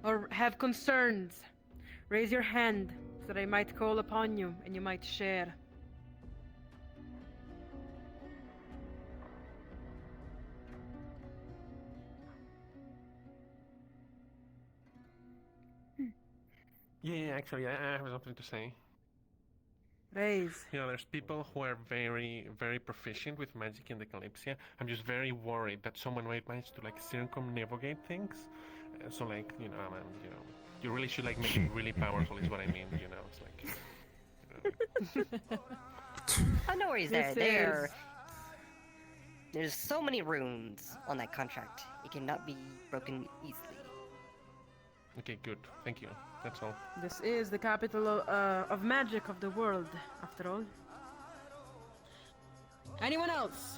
or have concerns, raise your hand so that I might call upon you and you might share. Yeah, actually, I have something to say. Raise. You know, there's people who are very, very proficient with magic in the Kalypsia. I'm just very worried that someone might manage to like circumnavigate things. So like, you know, you really should like make it really powerful. Is what I mean. You know, it's like. Oh, no worries there. There's so many runes on that contract. It cannot be broken easily. Okay, good. Thank you. That's all. This is the capital of magic of the world, after all. Anyone else?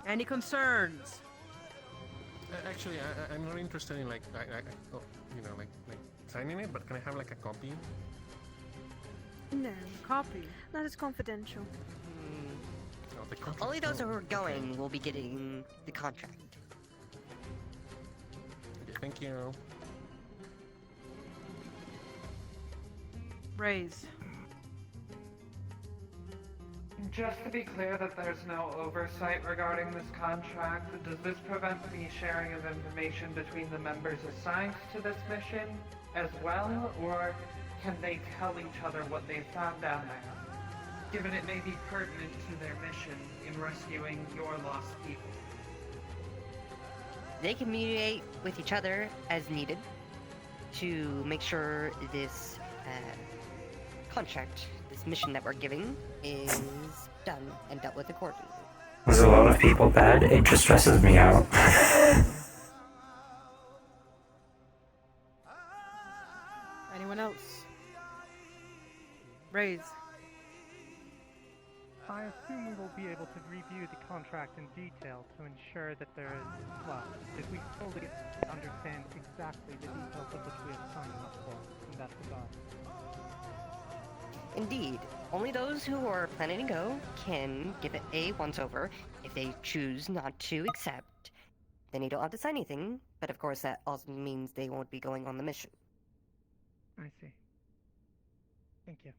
Any concerns? Actually, I'm not interested in like, you know, like signing it. But can I have like a copy? No. Copy? That is confidential. No, the contract. Only those who are going okay. will be getting the contract. Okay, thank you. Raise. Just to be clear that there's no oversight regarding this contract, does this prevent the sharing of information between the members assigned to this mission as well, or can they tell each other what they found down there, given it may be pertinent to their mission in rescuing your lost people? They communicate with each other as needed to make sure this contract, this mission that we're giving, is done and dealt with accordingly. Was a lot of people bad? It just stresses me out. Anyone else? Raise. I assume we will be able to review the contract in detail to ensure that there is, well, that we fully understand exactly the details of which we are signing up for in that regard. Indeed, only those who are planning to go can give it a once-over. If they choose not to accept, then you don't have to sign anything, but of course that also means they won't be going on the mission. I see. Thank you.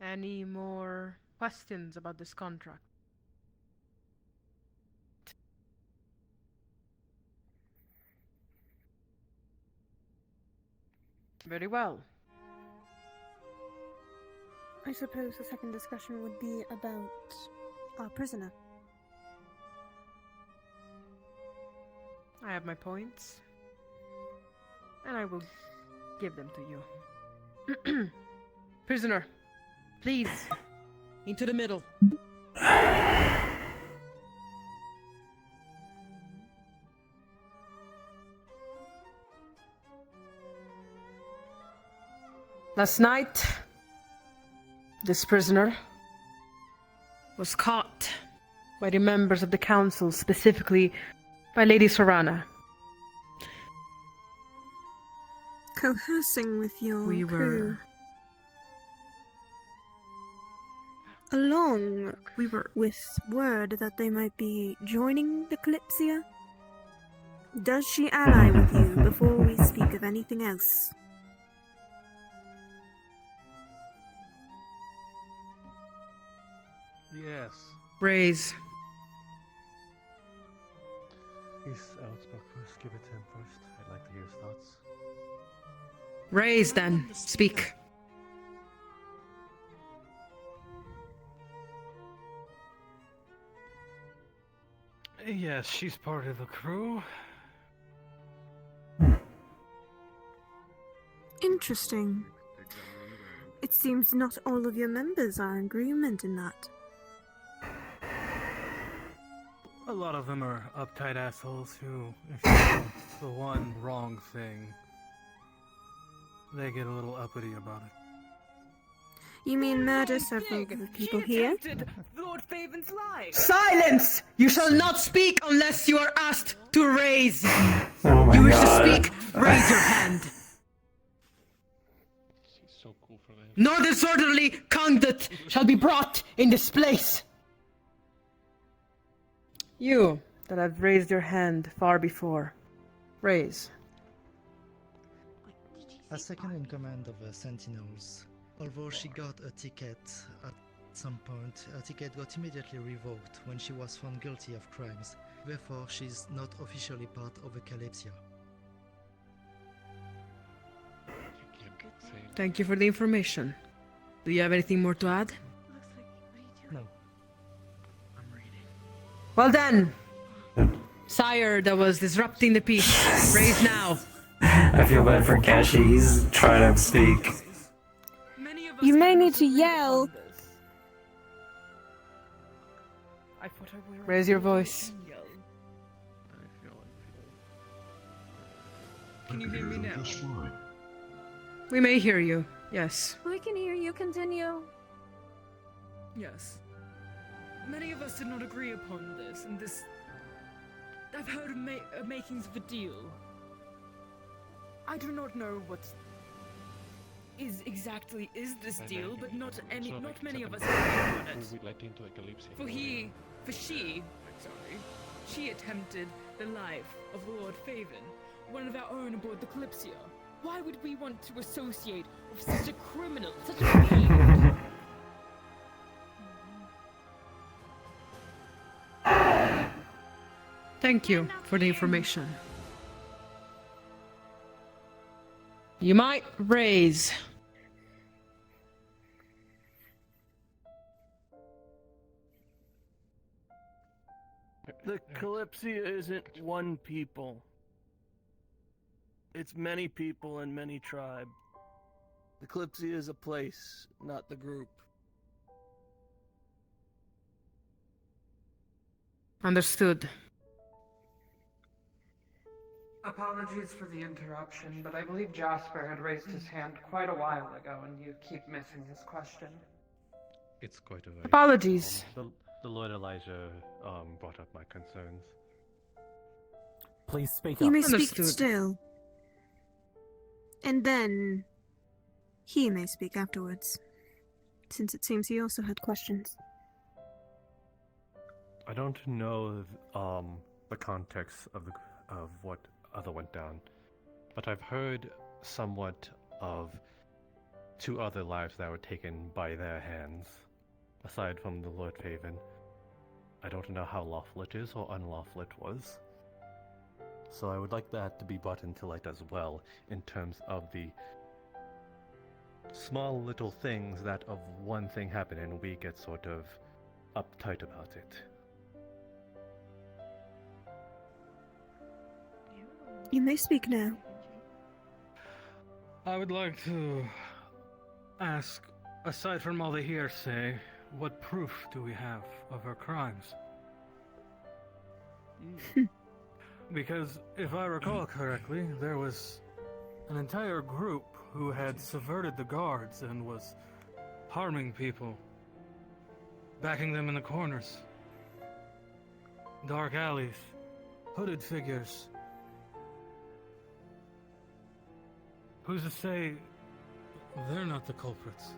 Any more questions about this contract? Very well. I suppose the second discussion would be about our prisoner. I have my points, and I will give them to you. Prisoner, please, into the middle. Last night, this prisoner was caught by the members of the council, specifically by Lady Sorana. Coercing with your We crew. were Along with word that they might be joining the Kalypsia? Does she ally with you before we speak of anything else? Yes. Raise. He's outspoken. Give it to him first. I'd like to hear his thoughts. Raise then. Speak. Yes, she's part of the crew. Interesting. It seems not all of your members are in agreement in that. A lot of them are uptight assholes who, if you do the one wrong thing, they get a little uppity about it. You mean murder several of the people here? Lord Faven's life. Silence! You shall not speak unless you are asked to raise. Oh my You wish god. to speak? Raise your hand. She's so cool for that. No disorderly conduct shall be brought in this place. You that have raised your hand far before, raise. As second in command of the Sentinels, although she got a ticket at some point, her ticket got immediately revoked when she was found guilty of crimes. Therefore, she's not officially part of the Kalypsia. Thank you for the information. Do you have anything more to add? No. Well then, sire that was disrupting the peace, raise now. I feel bad for Kashi. He's trying to speak. You may need to yell. Raise your voice. Can you hear me now? We may hear you, yes. We can hear you. Continue. Yes. Many of us did not agree upon this, and this... I've heard of makings of a deal. I do not know what exactly is this deal, but not many of us agree on it. We let into the Kalypsia. She attempted the life of Lord Faven, one of our own aboard the Kalypsia. Why would we want to associate with such a criminal, such a fiend? Thank you for the information. You might raise. The Kalypsia isn't one people. It's many people and many tribes. The Kalypsia is a place, not the group. Understood. Apologies for the interruption, but I believe Jasper had raised his hand quite a while ago, and you keep missing his question. It's quite alright. Apologies. The Lord Elijah brought up my concerns. Please speak You up. may speak Understood. still. And then he may speak afterwards, since it seems he also had questions. I don't know the context of what other went down, but I've heard somewhat of 2 other lives that were taken by their hands, aside from the Lord Faven. I don't know how lawful it is or unlawful it was. So I would like that to be brought into light as well, in terms of the small little things that of one thing happen and we get sort of uptight about it. You may speak now. I would like to ask, aside from all the hearsay, what proof do we have of her crimes? Because if I recall correctly, there was an entire group who had subverted the guards and was harming people, backing them in the corners, dark alleys, hooded figures. Who's to say they're not the culprits?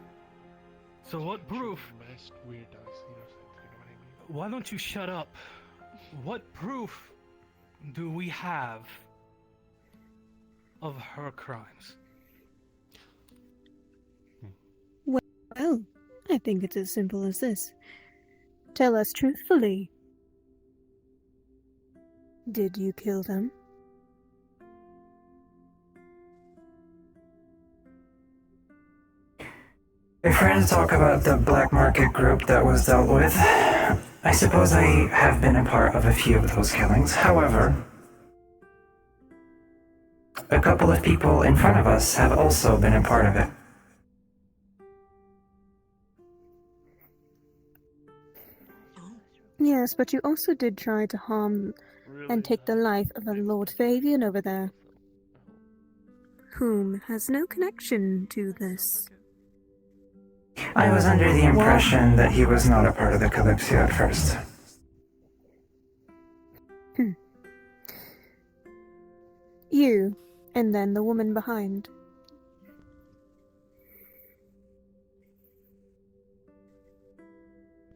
So what proof? Why don't you shut up? What proof do we have of her crimes? Well, I think it's as simple as this. Tell us truthfully. Did you kill them? If we're to talk about the black market group that was dealt with, I suppose I have been a part of a few of those killings. However, a couple of people in front of us have also been a part of it. Yes, but you also did try to harm and take the life of a Lord Fabian over there, whom has no connection to this. I was under the impression that he was not a part of the Kalypsia at first. You, and then the woman behind.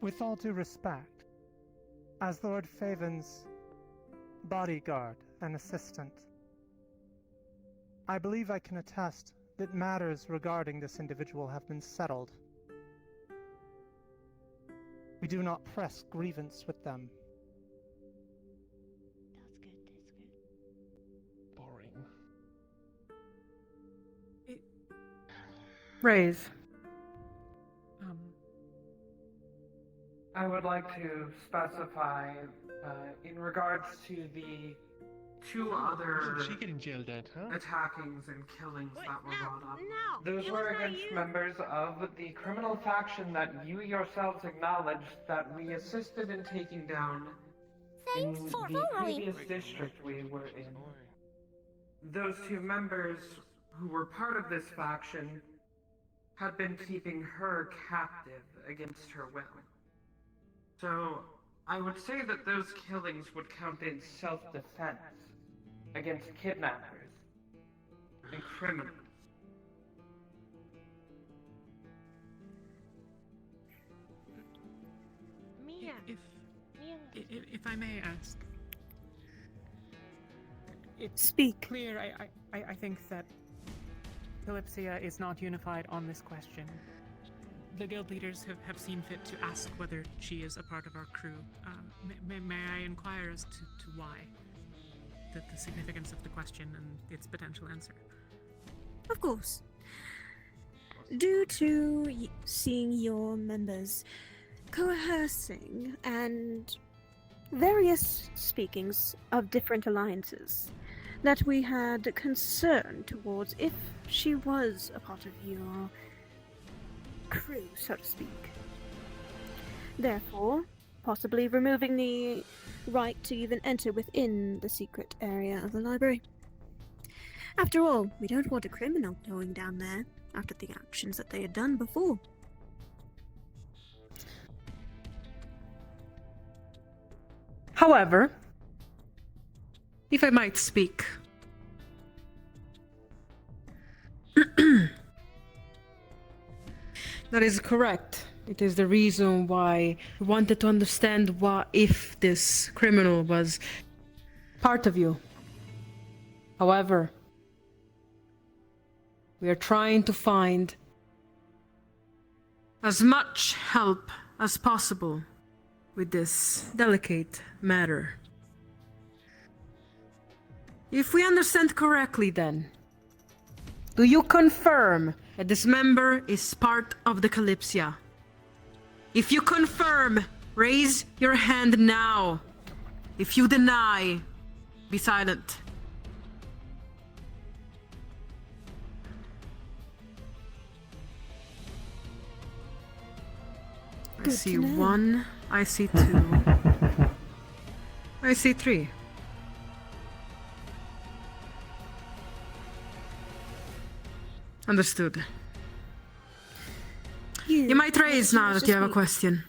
With all due respect, as Lord Faven's bodyguard and assistant, I believe I can attest that matters regarding this individual have been settled. We do not press grievance with them. Boring. Raise. I would like to specify, in regards to the 2 other Isn't she getting jailed at, huh? attackings and killings that were brought up. No, Those it were was not against you. members of the criminal faction that you yourselves acknowledged that we assisted in taking down in Thanks for the following. previous district we were in. Those 2 members who were part of this faction had been keeping her captive against her will. So, I would say that those killings would count in self-defense against kidnappers and criminals. Mia. If I may ask, it's Speak. clear. I think that Kalypsia is not unified on this question. The guild leaders have seen fit to ask whether she is a part of our crew. May I inquire as to why? The significance of the question and its potential answer. Of course. Due to seeing your members coercing and various speakings of different alliances, that we had concern towards if she was a part of your crew, so to speak. Therefore, possibly removing the right to even enter within the secret area of the library. After all, we don't want a criminal going down there after the actions that they had done before. However, if I might speak, that is correct. It is the reason why we wanted to understand what if this criminal was part of you. However, we are trying to find as much help as possible with this delicate matter. If we understand correctly then, do you confirm that this member is part of the Kalypsia? If you confirm, raise your hand now. If you deny, be silent. I see 1, I see 2, I see 3. Understood. You might raise now that you have a question.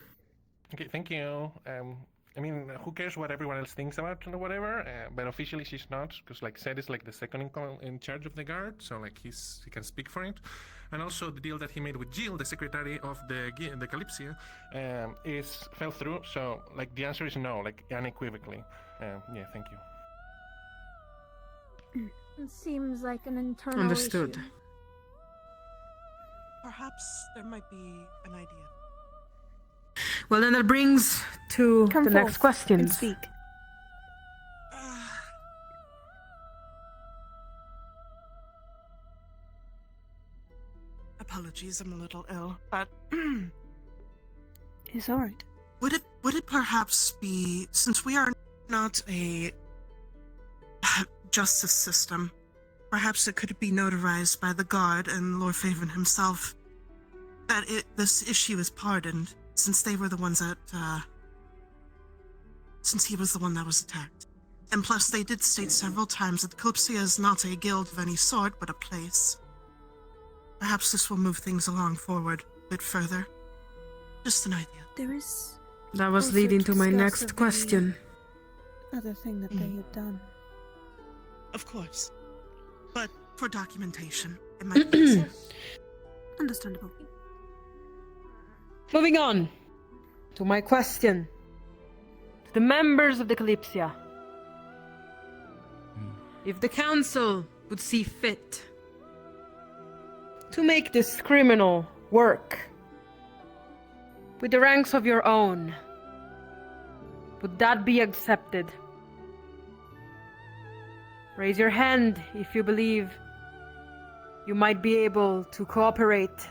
Okay, thank you. I mean, who cares what everyone else thinks about or whatever? But officially, she's not, because like Seth is like the second in charge of the guard, so like he can speak for it. And also the deal that he made with Jill, the secretary of the Kalypsia, fell through. So like the answer is no, like unequivocally. Yeah, thank you. It seems like an internal Understood. issue. Perhaps there might be an idea. Well, then that brings to Come the forth next questions. and speak. Apologies, I'm a little ill, but It's alright. would it perhaps be, since we are not a justice system, perhaps it could be notarized by the guard and Lord Faven himself that this issue is pardoned, since they were the ones that, since he was the one that was attacked. And plus, they did state several times that Kalypsia is not a guild of any sort, but a place. Perhaps this will move things along forward a bit further. Just an idea. There is. That was also leading to my discuss next of the question. Other thing that they had done. Of course. But for documentation, it might be easier. Understandable. Moving on to my question. To the members of the Kalypsia. If the council would see fit to make this criminal work with the ranks of your own, would that be accepted? Raise your hand if you believe you might be able to cooperate.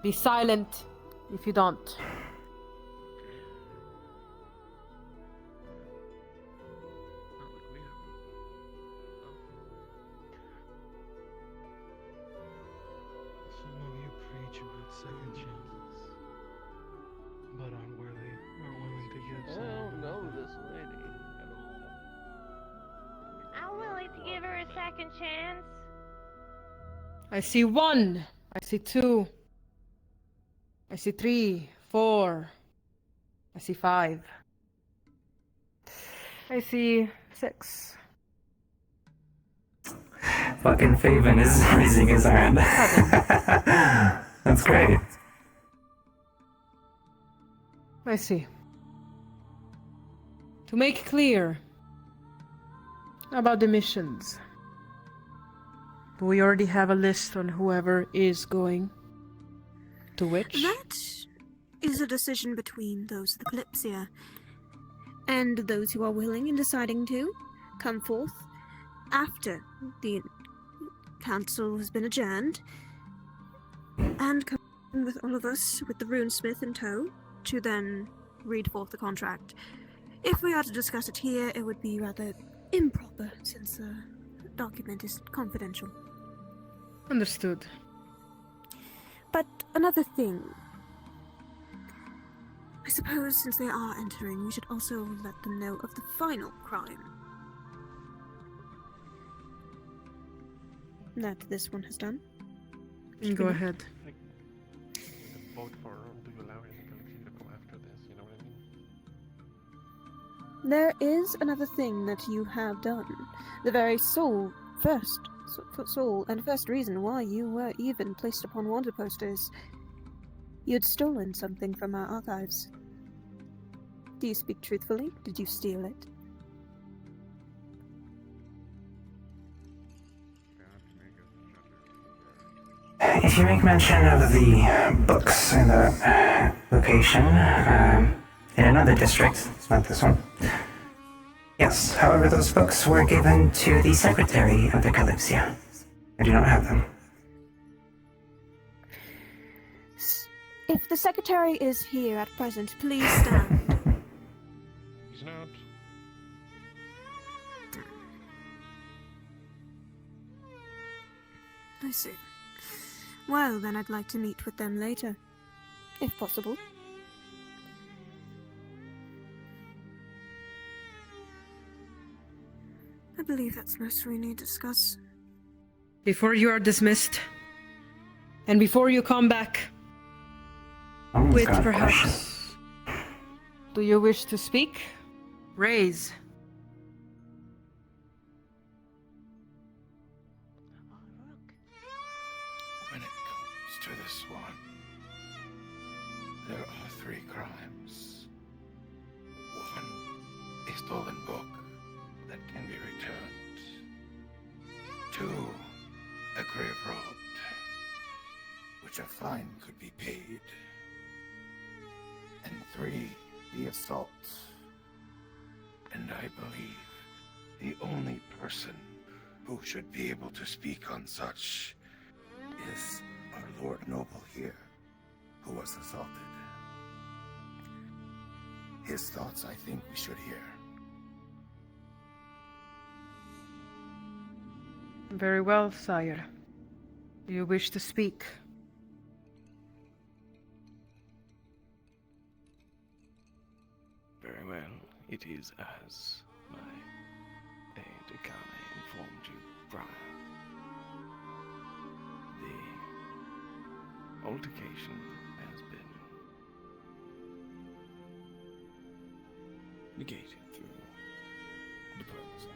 Be silent if you don't. Some of you preach about second chances, but aren't willing to give I don't know this lady at all. I'm willing to give her a second chance. I see 1. I see 2. I see 3, 4. I see 5. I see 6. Fucking Faven is raising his hand. That's great. I see. To make clear about the missions, do we already have a list on whoever is going to which? That is a decision between those of the Kalypsia and those who are willing and deciding to come forth after the council has been adjourned and come with all of us with the runesmith in tow to then read forth the contract. If we are to discuss it here, it would be rather improper since the document is confidential. Understood. But another thing. I suppose since they are entering, we should also let them know of the final crime. That this one has done. Go ahead. Like, vote for, do you allow Kalypsia to come after this? You know what I mean? There is another thing that you have done. The very sole and first reason why you were even placed upon wanted posters. You'd stolen something from our archives. Do you speak truthfully? Did you steal it? If you make mention of the books in the location, in another district, not this one. Yes, however, those books were given to the secretary of the Kalypsia. I do not have them. If the secretary is here at present, please stand. He's not. I see. Well, then I'd like to meet with them later, if possible. I believe that's most we need to discuss. Before you are dismissed, and before you come back, with perhaps... Do you wish to speak? Raise. When it comes to this one, there are 3 crimes. One, a stolen book that can be returned. 2, a grave robbed, which a fine could be paid. And 3, the assault. And I believe the only person who should be able to speak on such is our Lord Noble here, who was assaulted. His thoughts, I think, we should hear. Very well, sire. Do you wish to speak? Very well. It is as my aide-de-camp informed you prior. The altercation has been negated through diplomacy.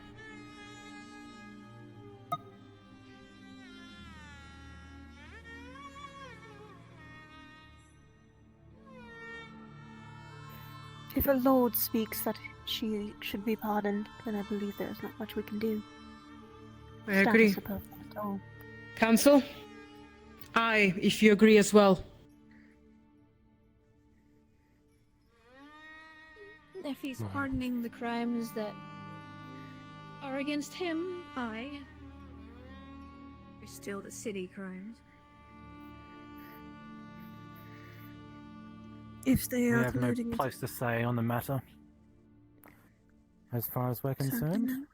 If a lord speaks that she should be pardoned, then I believe there is not much we can do. I agree. Status above that at all. Council? Aye, if you agree as well. If he's pardoning the crimes that are against him, aye. They're still the city crimes. If they We are have no colluding with... place to say on the matter, as far as we're concerned.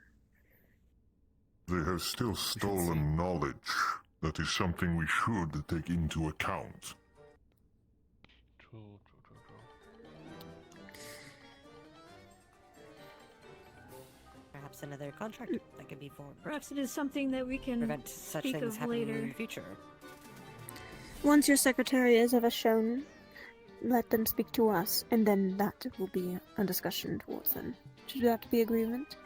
They have still stolen knowledge. That is something we should take into account. True. Perhaps another contract that could be formed. Perhaps it is something that we can prevent such speak things of happening later. in the future. Once your secretary is ever shown, let them speak to us, and then that will be a discussion towards them. Should that be agreement?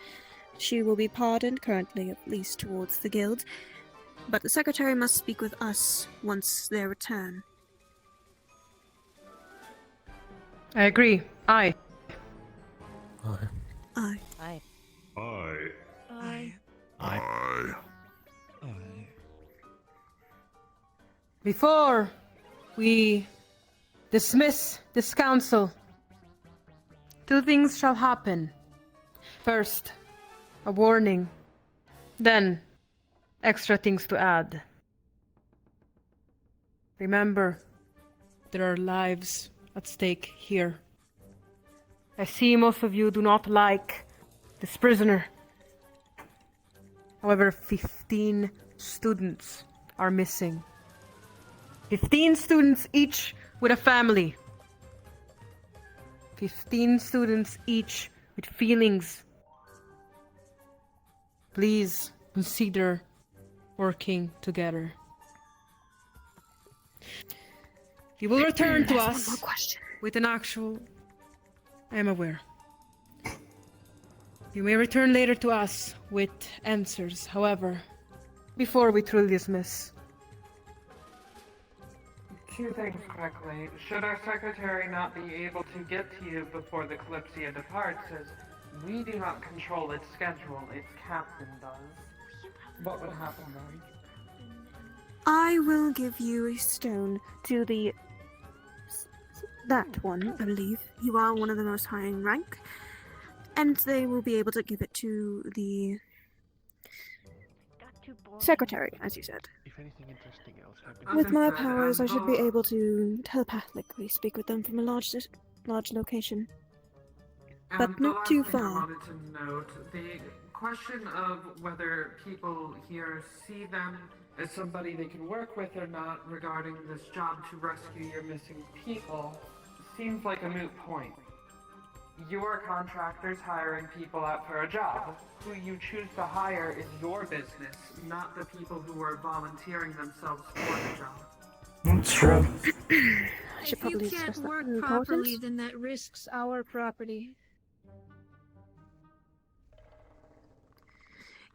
She will be pardoned, currently at least towards the guild, but the secretary must speak with us once their return. I agree. Aye. Aye. Aye. Aye. Aye. Aye. Aye. Before we dismiss this council, 2 things shall happen. First, a warning. Then, extra things to add. Remember, there are lives at stake here. I see most of you do not like this prisoner. However, 15 students are missing. 15 students each with a family. 15 students each with feelings. Please consider working together. You will return to There's one us more question. with an actual... I am aware. You may return later to us with answers, however, before we truly dismiss. Two things quickly. Should our secretary not be able to get to you before the Kalypsia departs, as we do not control its schedule, its captain does, what would happen then? I will give you a stone to that one, I believe. You are one of the most high in rank, and they will be able to give it to the secretary, as you said. If anything interesting else happens... With my powers, I should be able to telepathically speak with them from a large location. But And the not last too thing far. I wanted to note, the question of whether people here see them as somebody they can work with or not regarding this job to rescue your missing people seems like a moot point. You are contractors hiring people out for a job. Who you choose to hire is your business, not the people who are volunteering themselves for the job. That's true. I should If you probably can't discuss that work in properly, importance. then that risks our property.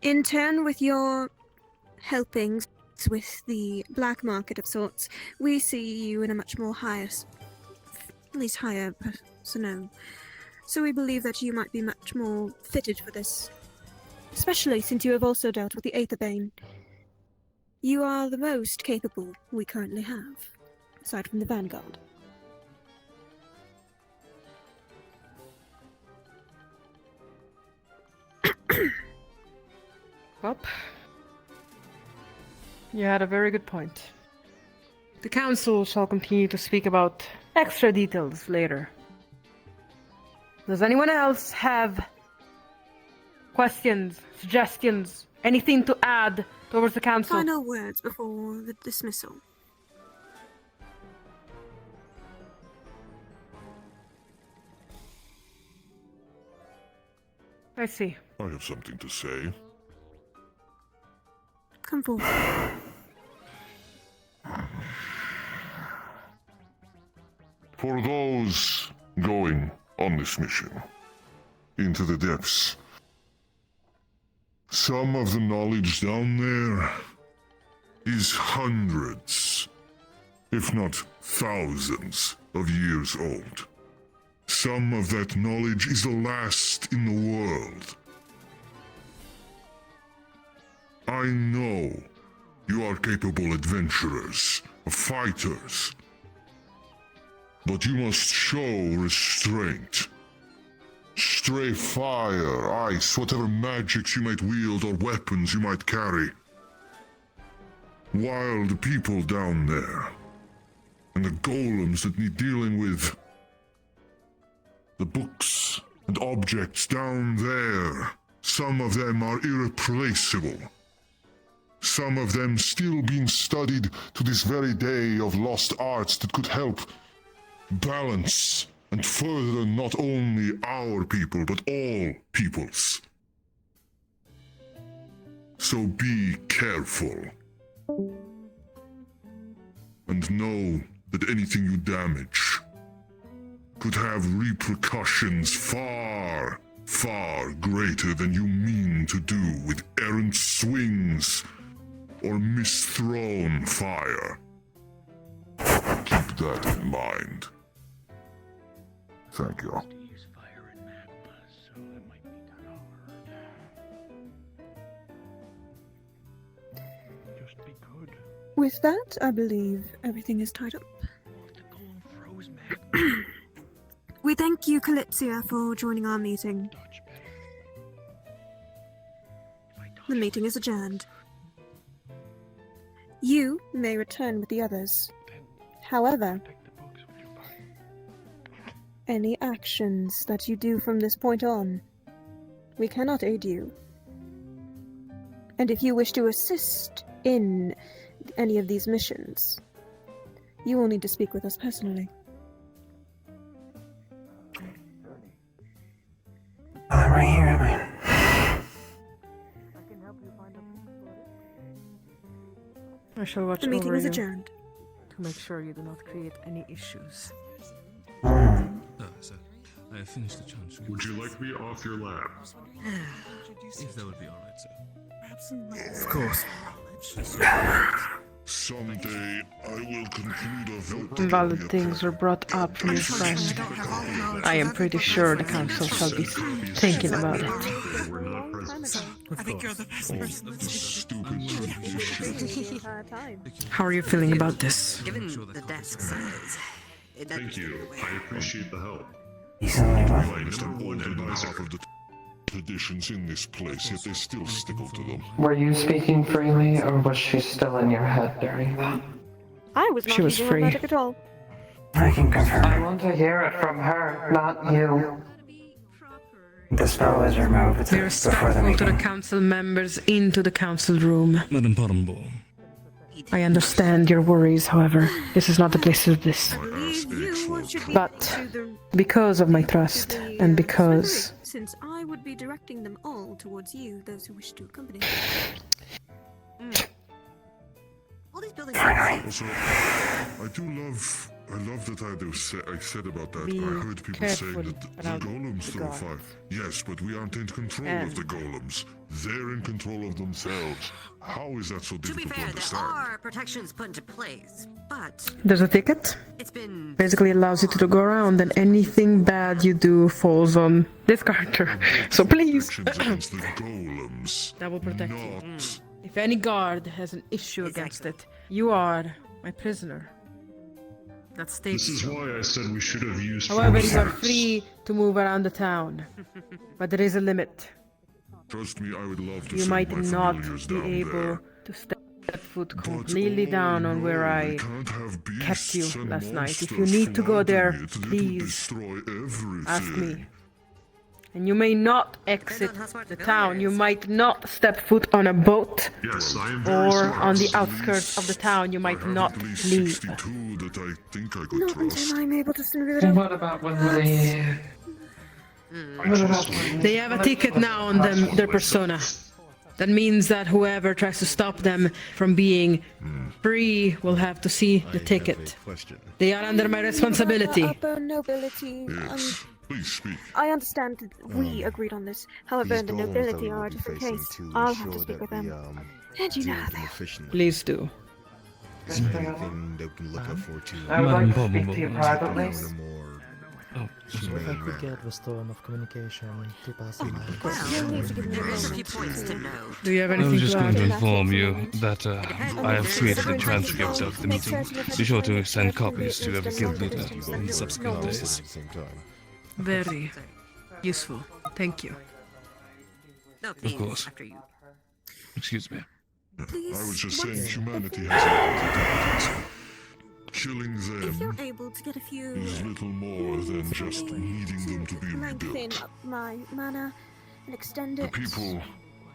In turn, with your helpings with the black market of sorts, we see you in a much more higher, at least higher personnel. So we believe that you might be much more fitted for this, especially since you have also dealt with the Aetherbane. You are the most capable we currently have, aside from the Vanguard. Well, you had a very good point. The council shall continue to speak about extra details later. Does anyone else have questions, suggestions, anything to add towards the council? Final words before the dismissal. I see. I have something to say. Come forward. For those going on this mission into the depths, some of the knowledge down there is hundreds, if not thousands, of years old. Some of that knowledge is the last in the world. I know you are capable adventurers, fighters, but you must show restraint. Stray fire, ice, whatever magics you might wield or weapons you might carry. Wild people down there, and the golems that need dealing with. The books and objects down there, some of them are irreplaceable. Some of them still being studied to this very day of lost arts that could help balance and further not only our people, but all peoples. So be careful. And know that anything you damage could have repercussions far, far greater than you mean to do with errant swings or misthrown fire. Keep that in mind. Thank you. Just be good. With that, I believe everything is tied up. We thank you, Kalypsia, for joining our meeting. The meeting is adjourned. You may return with the others. However, any actions that you do from this point on, we cannot aid you. And if you wish to assist in any of these missions, you will need to speak with us personally. I'm right here, am I? I shall watch The meeting over is you adjourned. to make sure you do not create any issues. Sir, I have finished the transcript. Would you like me off your lap? If that would be alright, sir. Of course. Someday I will conclude a vote. Valid things were brought up from your friend. I am pretty sure the council shall be thinking about it. I think you're the best person to Stupid. How are you feeling about this? Given the desk size, Thank you. I appreciate the help. Decently I well. understand all the half of the traditions in this place, yet they still stickle to them. Were you speaking freely, or was she still in your head during that? I was not She was using free. magic at all. I can confirm. I want to hear it from her, not you. The spell was removed Be before the respectful to the meeting. council members into the council room. Madam Pottenball. I understand your worries, however. This is not the place to do this. But because of my trust, and because Since I would be directing them all towards you, those who wish to accompany. all these buildings Also, I love that I said about that. Be I heard people saying careful that the around golems the throw guards. fire. Yes, but we aren't in control of the golems. They're in control of themselves. How is that so To be difficult to fair, there understand? are protections put into place, but there's a ticket. it's been Basically allows you to go around, and anything bad you do falls on this character. So please, Protections against the golems. that will protect you. Not If any guard has an issue against it, you are my prisoner. That states This is so. why I said we should have used However, you are force. free to move around the town, but there is a limit. Trust me, I would love to You send might my not familiars be down able there. to step foot completely down on where I kept you and last night. If you monsters need to go there, flooding it, it'll please destroy everything. ask me. And you may not exit the town. You might not step foot on a boat, Yes, I am very or smart. on the At outskirts of the town. You might not at least leave. 62 that I think I could Not trust. until I'm able to send it And out. what about when we... What about when They have a ticket now on them, their persona. That means that whoever tries to stop them from being free will have to see the ticket. They are under my responsibility. Upper nobility. Yes, please speak. I understand that we agreed on this. However, the nobility are a different case. I'll have to speak with them. And you know how they are. Please do. Anything they can look out for to I would like to speak to you privately. If I could get the storm of communication to pass on my there is a few points to know. Do you have I anything was just to going add? to inform you that I have created a transcript of the meeting. Be sure to send copies to every guild leader in subsequent days. Very useful. Thank you. No, Of please, course. after you. Excuse me. I was just saying humanity has an killing If you're them able to get a few is little more than just needing them to be lengthen rebuilt. up my mana and extend The it people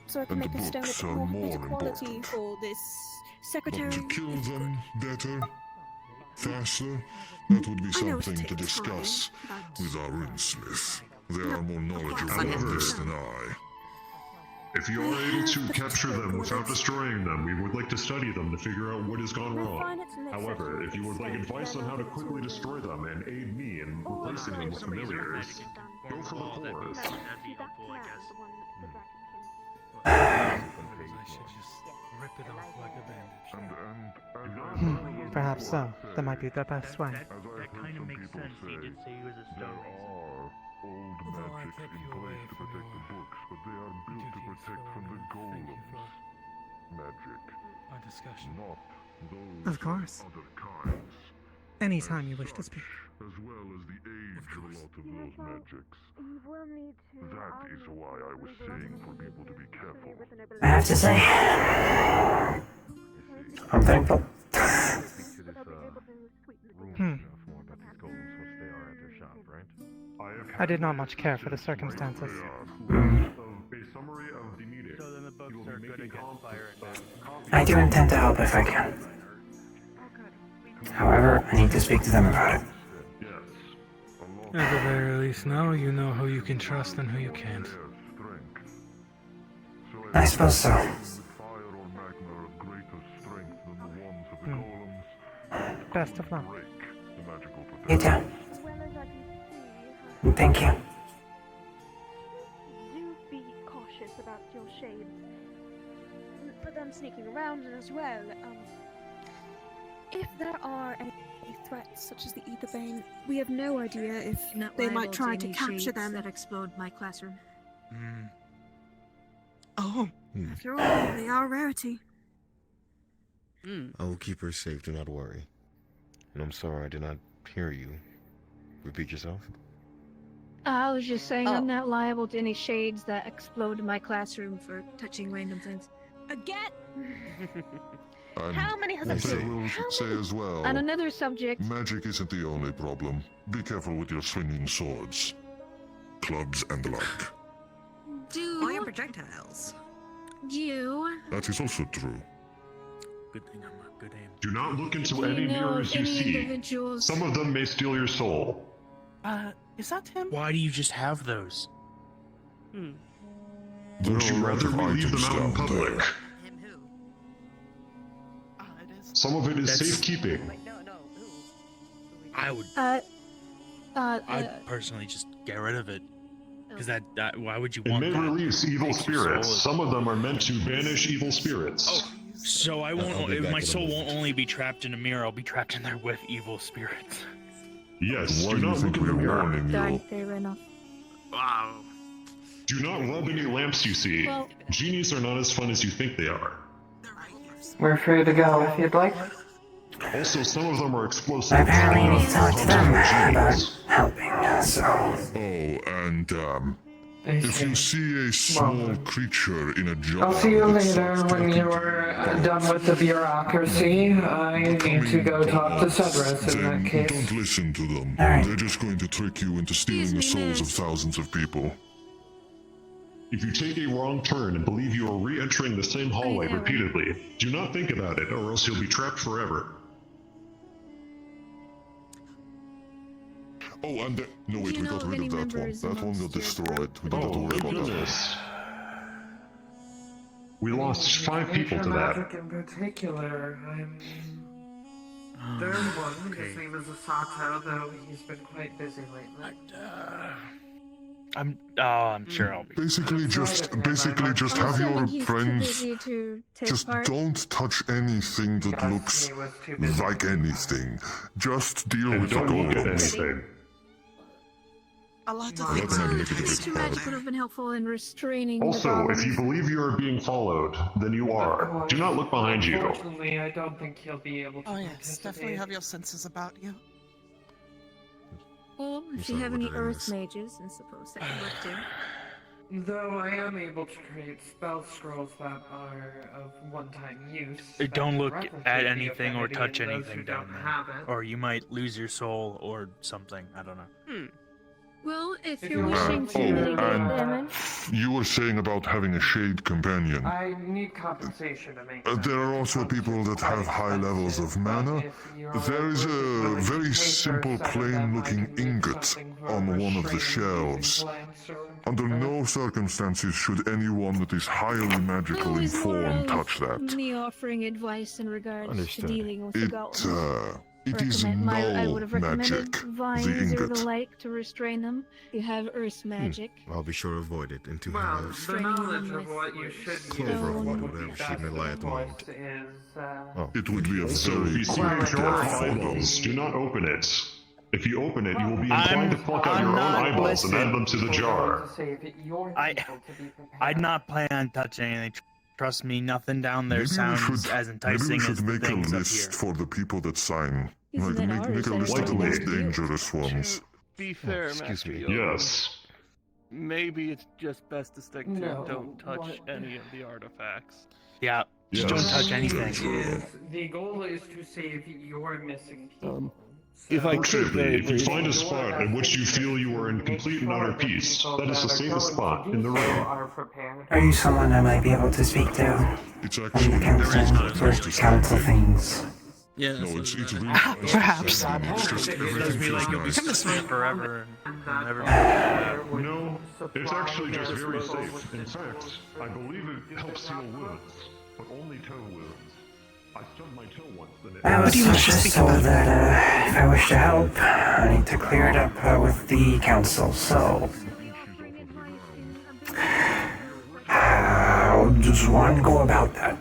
so I can and the make the stone books a are more more better quality important. for this But secretary. to kill them better, faster, that would be I know it something to takes discuss time, with our runesmith. They are more knowledgeable of this than I. If you are able to capture them without destroying them, we would like to study them to figure out what has gone wrong. However, if you would like advice on how to quickly destroy them and aid me in replacing them with familiars, go for the cores. Perhaps so. That might be the best way. That kind of makes sense. He did say he was a stone. Old magics in place to protect the books, but they are built to protect from the golems. Magic. Our discussion. Not those Of course. other kinds. Anytime you wish to speak. As well as the age of a lot of those magics. That is why I was saying for people to be careful. I have to say, I'm thankful. I did not much care for the circumstances. A summary of the meeting. You will be making I do intend to help if I can. However, I need to speak to them about it. At the very least, now you know who you can trust and who you can't. I suppose so. Best of luck. You too. Thank you. Do be cautious about your shades. For them sneaking around as well. If there are any threats such as the Aetherbane, we have no idea if they might try to capture them. That explode my classroom. Oh. After all, they are a rarity. I will keep her safe, do not worry. And I'm sorry I did not hear you. Repeat yourself. I was just saying I'm not liable to any shades that explode my classroom for touching random things. Again! And How many I will say as well, On another subject, magic isn't the only problem. Be careful with your swinging swords, clubs, and the like. Or your projectiles. That is also true. Good thing I'm a good aim. Do not look into Do you any know mirrors you any see. individuals- Some of them may steal your soul. Is that him? Why do you just have those? Would you rather we leave them items out in down public? there. Some of it is That's- safekeeping. I would. I'd personally just get rid of it. Because that why would you It want may that? release evil Takes your spirits. soul. Some of them are meant to banish evil spirits. Oh, so I I'll won't. be back My in a soul moment. won't only be trapped in a mirror. I'll be trapped in there with evil spirits. Yes, Why do do you not think look in the we're mirror. warning darn, you? fair enough. Wow. Do not rub any lamps you see. Well- Genies are not as fun as you think they are. We're free to go if you'd like. Also, some of them are explosive. Apparently you need to Do talk not to them contact about genies. helping, so... Oh, and if you see a small creature in a jar, I'll see you that later starts when talking you're done with the bureaucracy. I need to go talk to Cedrus in then that case. don't listen to them. Alright. They're just going to trick you into stealing the souls of thousands of people. If you take a wrong turn and believe you are re-entering the same hallway repeatedly, do not think about it, or else you'll be trapped forever. Oh, and no, wait, you we know got of rid any of that one. members That one will amongst your destroy it. We don't have to Oh, worry about that one. goodness. We lost 5 people to that. Magic in particular, There's one, his name is Asato, though he's been quite busy lately. I'm sure I'll be. Basically, just have your friends. Just don't touch anything that looks like anything. Just deal And with the don't look at golems. anything. A lot of Well, things that's not are make it a bit Mr. Magic would have been helpful in restraining the Also, if goblins. you believe you are being followed, then you are. Do not look behind you. Unfortunately, I don't think he'll be able to Oh yes, participate. definitely have your senses about you. Well, if sorry, you have what any did I earth miss? mages, I suppose that could work too. Though I am able to create spell scrolls that are of one-time use. that Don't can look replicate at the anything or affinity touch in those anything who down don't there. have it. Or you might lose your soul or something. I don't know. Well, if If you're you wishing want to to, mitigate damage, You were saying about having a shade companion. I need compensation to make There are also people that have high levels of mana. There is a very simple, plain-looking ingot on one of the shelves. Under no circumstances should anyone that is highly magical in form touch that. me offering advice in regards to Understood. dealing with the goblins. It is I no would have recommended magic, vines the or the ingot. like to restrain them. You have earth magic. I'll be sure to avoid it and to Well, have the knowledge of what you should Clover use, on what would whatever be she best, may lie at of the course, moment. is, It would be a So if very you see a quick jar of death for eyeballs, them. do not open it. If you open it, you will be inclined to pluck out I'm your own not- eyeballs and add them to the to jar. save your I- people to be prepared. I'd not plan on touching anything. Trust me, nothing down there Maybe we sounds should, as maybe enticing we as should the make a things up list here. for the people that sign. Isn't Like, it make ours a that list of the likely? most dangerous ones. Be fair, excuse Master me. Yoda, Yes. maybe it's just best to stick to No, don't touch what- any of the artifacts. Yeah, just don't Yes. touch anything. The goal is to save your missing people. If I could, Fortunately, if you please. find a spot in which you feel you are in complete and utter peace, that is the safest spot in the room. Are you someone I might be able to speak to? It's On actually the council for council things. Yeah, No, it's really Perhaps. It's just everything feels nice. forever and never. No, it's actually just very safe. In fact, I believe it helps heal wounds, but only toe wounds. I stubbed my toe once and it... I was just told that if I wish to help, I need to clear it up with the council, so... How does one go about that?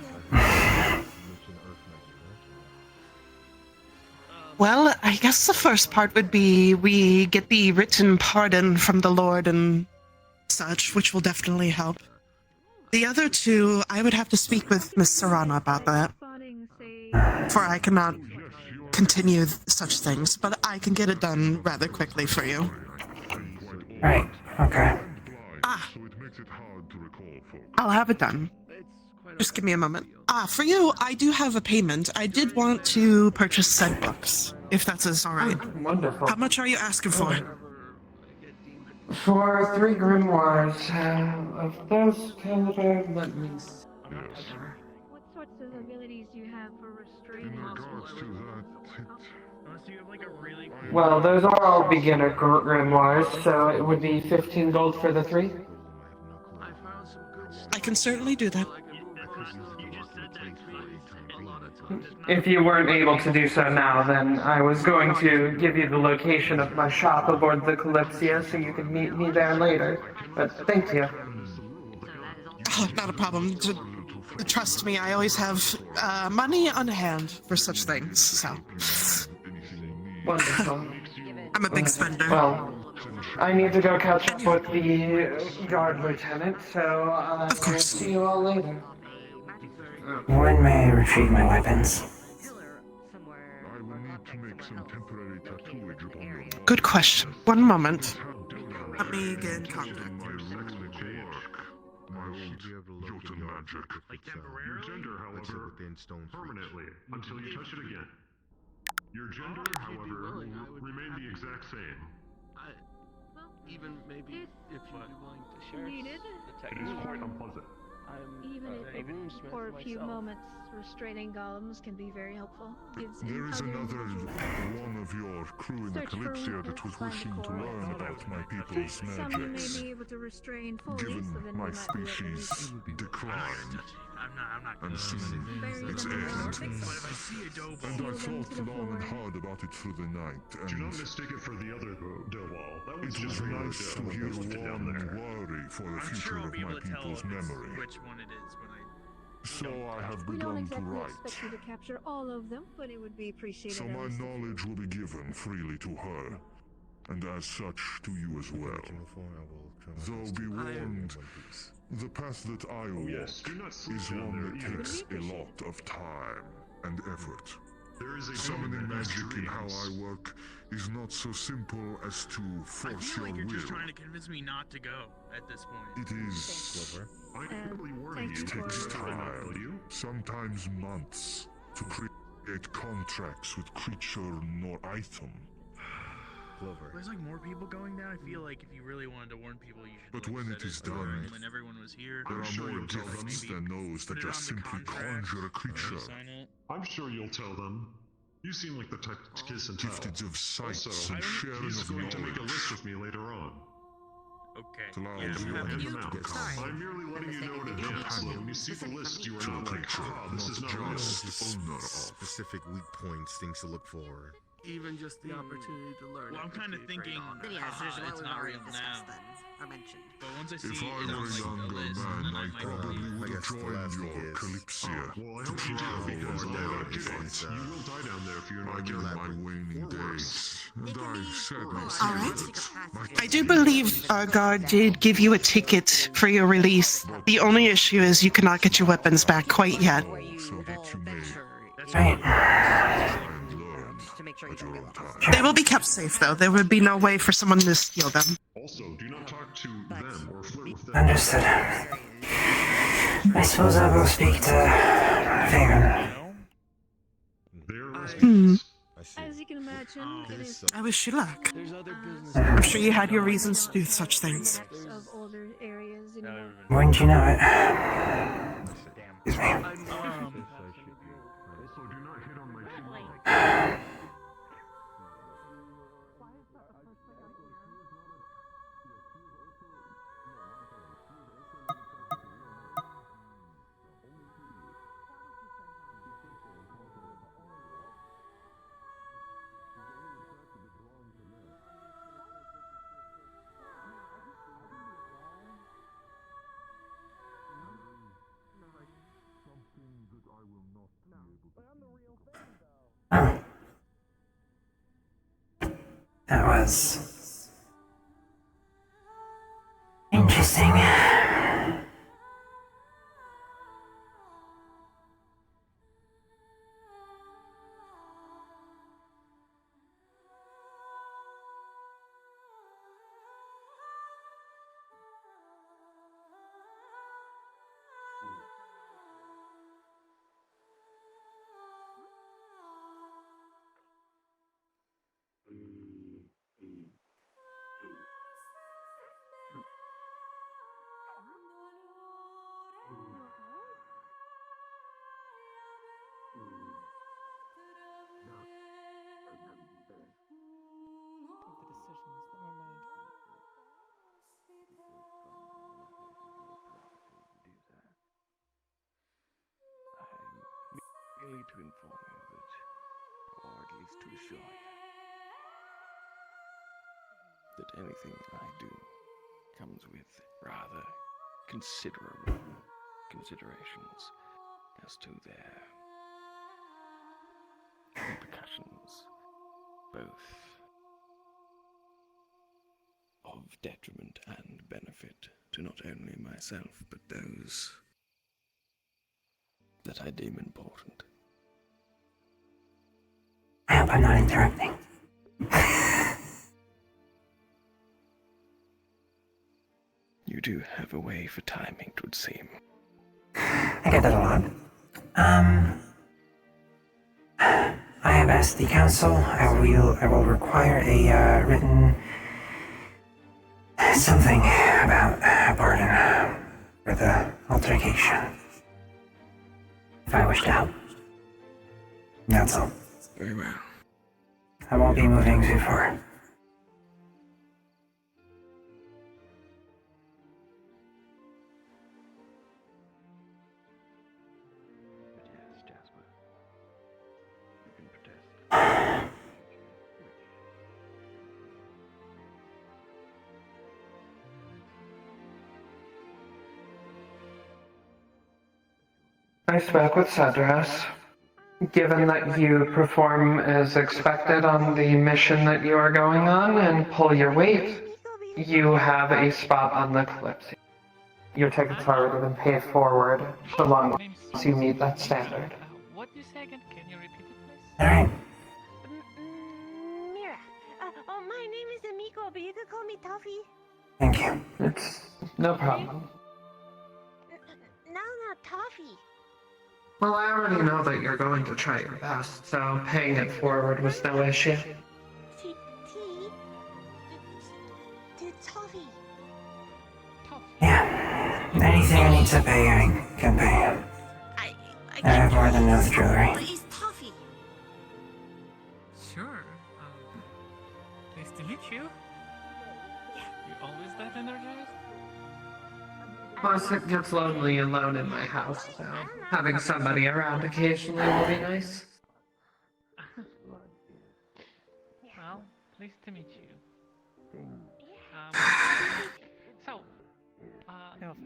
Well, I guess the first part would be we get the written pardon from the Lord and such, which will definitely help. The other two, I would have to speak with Miss Serrano about that. For I cannot continue such things, but I can get it done rather quickly for you. Right, okay. I'll have it done. Just give me a moment. For you, I do have a payment. I did want to purchase said books, if that's all right. Wonderful. How much are you asking for? For 3 grimoires, of those caliber, let me see. What sorts of abilities do you have for restraining? Well, those are all beginner grimoires, so it would be 15 gold for the 3. I can certainly do that. If you weren't able to do so now, then I was going to give you the location of my shop aboard the Kalypsia so you could meet me there later. But thank you. Oh, not a problem. Trust me, I always have money on hand for such things, so... Wonderful. I'm a big spender. Well, I need to go catch up with the guard lieutenant, so I will see you all later. When may I retrieve my weapons? Good question. One moment. Let me get in contact. Jotun magic. Your gender, however, permanently, until you touch it again. Your gender, however, will remain the exact same. Even maybe if you'd be willing to share Needed. It is quite unpleasant. Even if for a few moments, restraining golems can be very helpful. Gives There is another one of your crew in the Kalypsia that was wishing to learn about my people's Some you may magics. be able to restrain fully, Given so then my we might be able to species declined and seen its end. And I thought long and hard about it through the night, Do not and mistake it for the other Delwall. That was it was just nice to hear down one there. worry for the future of my people's memory. one it is when I So I have We don't begun to exactly write. expect you to capture all of them, but it would be appreciated. So at my least. knowledge will be given freely to her, and as such to you as well. Though be warned, the path that I walk is one that takes a lot of time and effort. There is a Summoning magic in how I work is not so simple as to I force feel your like you're just will. trying to convince me not to go at this point. It is. It takes time, sometimes months, to create contracts with creature nor item. There's like more people going down. I feel like if you really wanted to warn people, you should. But like, when set it is before done, when everyone was here. there are more gifts than those that just simply conjure a creature. I'm sure you'll tell them. You seem like the type to kiss and tell. Gifted of sights Also, and sharing he's of going to make a knowledge. list with me later on. Okay. Allows you to become I'm merely letting you know in advance. When you see the list, you are to a not like, creature, ah, this is not not real. just owner of specific weak points, things to look for. Even just the opportunity to learn. Well, I'm kind of thinking. It's not real now. But once I see If I it were on a like younger the list, man, then I might probably be- would have joined your Kalypsia Well, I to hope you do, travel because more there are lands. kids. You will die down there if you're not I'm in careful. my waning days, and I sadly All see right. that I do believe our guard did give you a ticket for your release. The only issue is you cannot get your weapons back quite yet. so that you may Right. and learn at your own time. They will be kept safe, though. There would be no way for someone to steal them. Also, do not talk to them or flirt with them. Understood. I suppose I'll go speak to Faven. Hmm. As you can imagine, it is I wish you luck. There's other businesses. I'm sure you had your reasons to do such things. of older areas anymore. Wouldn't you know it? Excuse me. Oh. That was interesting. Merely to inform you that, or at least to assure you, that anything I do comes with rather considerable considerations as to their repercussions, both of detriment and benefit to not only myself, but those that I deem important. I hope I'm not interrupting. You do have a way for timing, 'twould seem. I get that a lot. I have asked the council. I will require a written something about a pardon for the altercation. If I wish to help. That's all. Very well. I won't be moving too far. Yes, Jasper. You can protest. I spoke with Cedras. Given that you perform as expected on the mission that you are going on and pull your weight, you have a spot on the Kalypsia. Your ticket's already been paid forward, so long as you meet that standard. What did you say again? Can you repeat it, please? Alright. Mira. Oh, my name is Amiko, but you could call me Toffee. Thank you. It's no problem. No, not Toffee. Well, I already know that you're going to try your best, so paying it forward was no issue. Toffee. Yeah. Anything I need to pay, I can pay. I have more than enough jewelry. He's Toffee. Sure. Nice to meet you. You always that energized? Plus, it gets lonely alone in my house, so having somebody around occasionally will be nice. Well, pleased to meet you. So,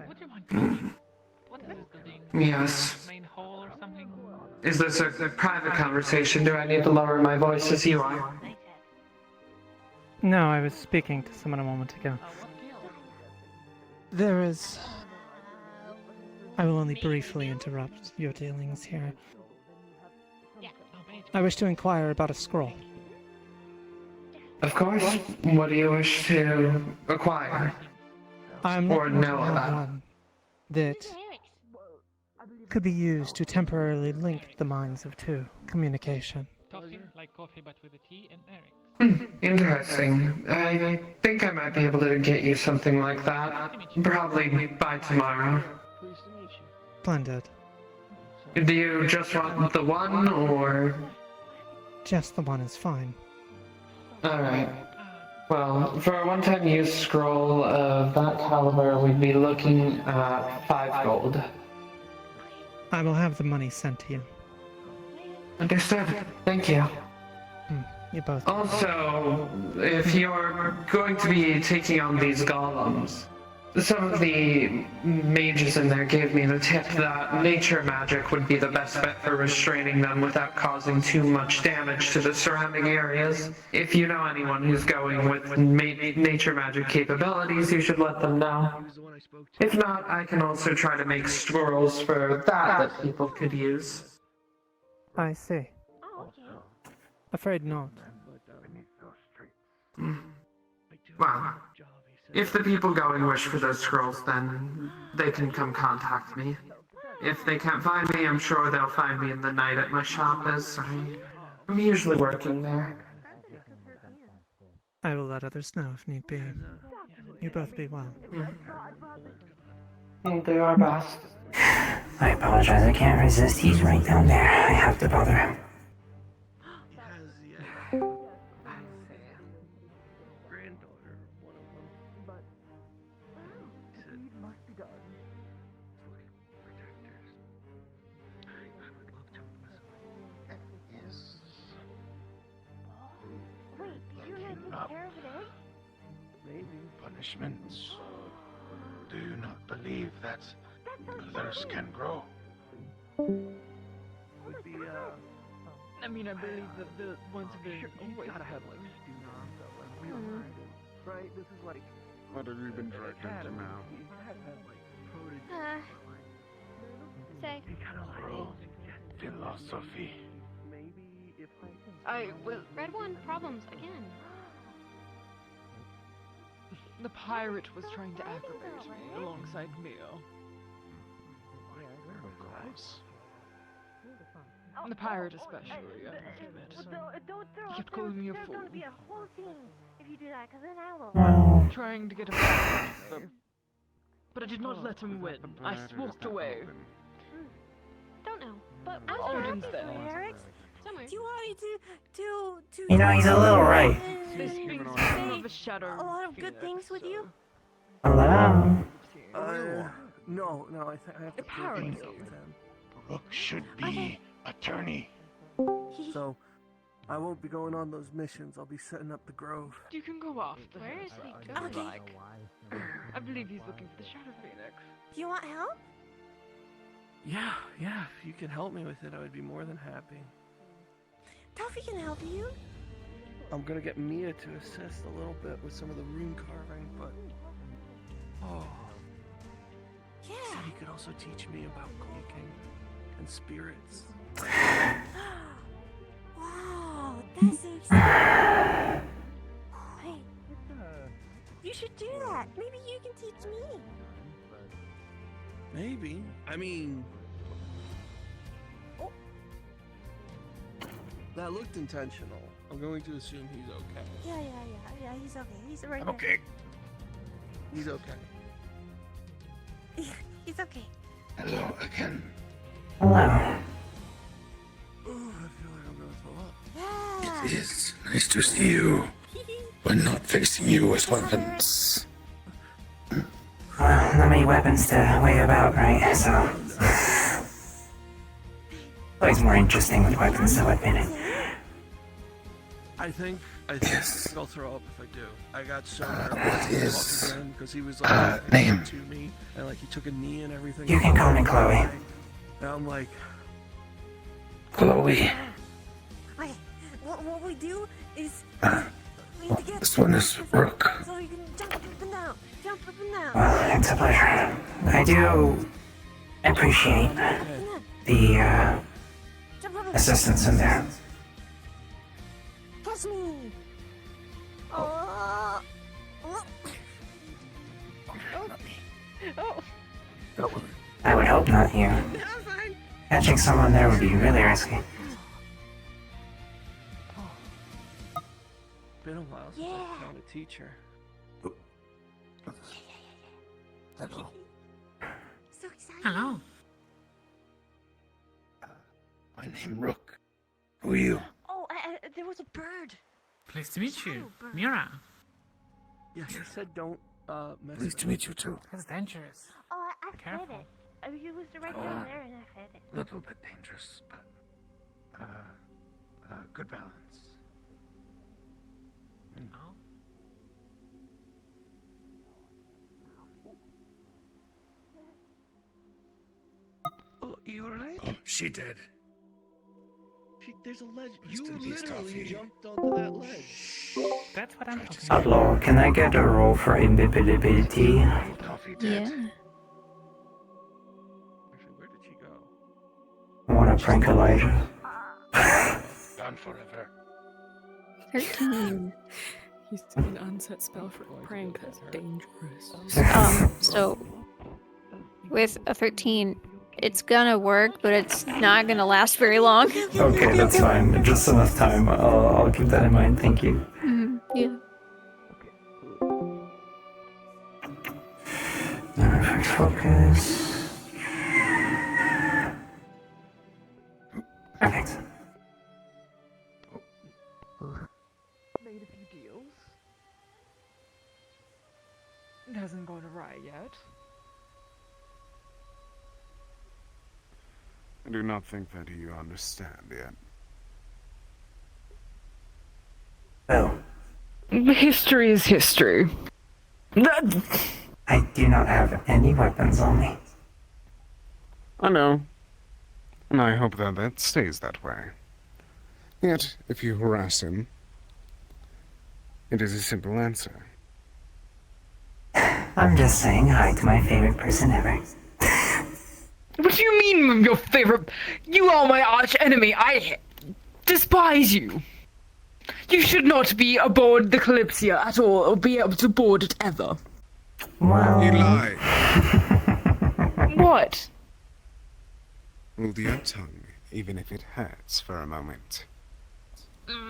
would you mind telling me what is this building? Yes. Main hall or something? Is this a private conversation? Do I need to lower my voice as you are? No, I was speaking to someone a moment ago. There is... I will only briefly interrupt your dealings here. I wish to inquire about a scroll. Of course. What do you wish to acquire? I'm or looking to know have about? one that could be used to temporarily link the minds of two. Communication. like coffee but with a T and Eric. Interesting. I think I might be able to get you something like that. Probably by tomorrow. Pleased to meet you. Splendid. Do you just want the one, or...? Just the one is fine. Alright. Well, for a one-time use scroll of that caliber, we'd be looking at 5 gold. I will have the money sent to you. Understood. Thank you. You both. Also, if you're going to be taking on these golems, some of the mages in there gave me the tip that nature magic would be the best bet for restraining them without causing too much damage to the surrounding areas. If you know anyone who's going with nature magic capabilities, you should let them know. If not, I can also try to make scrolls for that people could use. I see. Afraid not. Well, if the people going wish for those scrolls, then they can come contact me. If they can't find me, I'm sure they'll find me in the night at my shop, as I'm usually working there. I will let others know if need be. You both be well. They are best. I apologize, I can't resist. He's right down there. I have to bother him. Punishments. Do you not believe that others can grow? Would be, I mean, I believe that the ones who always gotta have like right? This is like. What have you been dragged into now? Say. Philosophy. Maybe if I will. Red one problems again. The pirate was trying to aggravate me alongside Mio. Of course. The pirate especially, I have to admit. He kept calling me a fool. There's gonna be a whole scene if you do that, because then I will. Trying to get a fight out of me. But I did not let him win. I walked away. Don't know, but I'm Odin's happy there. for you, Eric. Somewhere. Do you want me to You know, he's a little right. This being say of a shadow. a lot of good things with you? Hello? No, I have to prove myself to him. Rook should be attorney. So, I won't be going on those missions. I'll be setting up the grove. You can go after him. Where is he going? Like. I believe he's looking for the Shadow Phoenix. Do you want help? Yeah, if you could help me with it, I would be more than happy. Tuffy can help you. I'm gonna get Mia to assist a little bit with some of the rune carving, but... Oh... Yeah. So he could also teach me about cloaking and spirits. Wow, that's so exciting. Hey, you should do that. Maybe you can teach me. Maybe. I mean... That looked intentional. I'm going to assume he's okay. Yeah, he's okay. He's right I'm there. okay. He's okay. He's okay. Hello again. Hello. Oh, I feel like I'm gonna throw up. Yeah. It is nice to see you, but not facing you as weapons. Well, not many weapons to wave about, right? So... always more interesting with weapons, so admit it. I think I'll throw up if I do. I got so nervous because he was like name. to me and like he took a knee and everything. You can call me Chloe. And I'm like, Chloe. Okay, what we do is we need to get This one is Rook. so you can jump up and down, jump up and down. Well, it's a pleasure. I do appreciate the assistance in there. Catch me! Oh. I would hope not you. Catching someone there would be really risky. been a while since I've found a teacher. Hello. So excited. Hello. My name Rook. Who are you? Oh, there was a bird. Pleased to meet you, Mira. Yeah, he said don't mess Pleased to meet you too. It's dangerous. Oh, I fed Careful. it. You was right down there and I fed it. A little bit dangerous, but good balance. Oh, you alright? Oh, she did. There's a ledge. Rest You in peace, literally Toffee. jumped onto that ledge. That's what I'm talking about. Outlaw, can I get a roll for invisibility? Toffee did. Yeah. Actually, where did she go? I want to prank Elijah. Gone forever. 13. He's an unset spell for a prank. That's dangerous. So with a 13, it's gonna work, but it's not gonna last very long. Okay, that's fine. Just enough time. I'll keep that in mind. Thank you. Yeah. Alright, focus. Perfect. Made a few deals. It hasn't gone awry yet. I do not think that you understand yet. Oh. History is history. I do not have any weapons on me. I know. And I hope that that stays that way. Yet, if you harass him, it is a simple answer. I'm just saying hi to my favorite person ever. What do you mean, your favorite? You are my arch enemy. I despise you. You should not be aboard the Kalypsia at all, or be able to board it ever. Well... You lie. What? Hold your tongue, even if it hurts for a moment.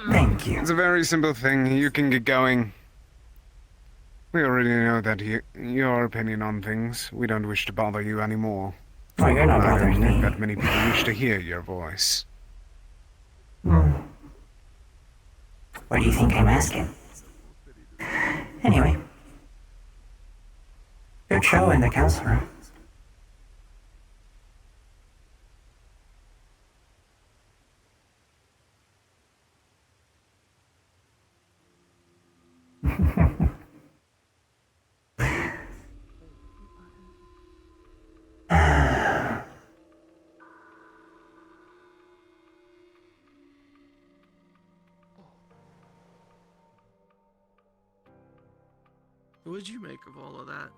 Thank you. It's a very simple thing. You can get going. We already know that your opinion on things. We don't wish to bother you anymore. Oh, you're not I don't bothering think me. that many people wish to hear your voice. What do you think I'm asking? Anyway. Good show in the council room. What did you make of all of that?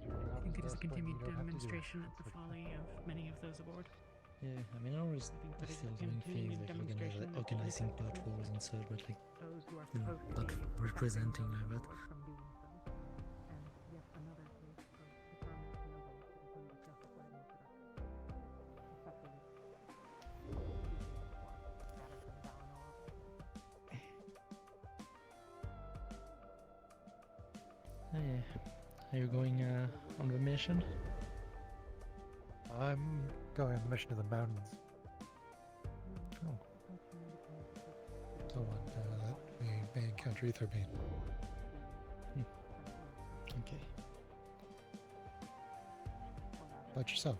I think it is a continued demonstration of the folly of many of those aboard. Yeah, I mean, I was still doing things like organizing patrols and so, but like, not representing like that. Hey, are you going on the mission? I'm going on the mission to the mountains. Oh. So what, we may encounter Etherbeam. Okay. About yourself?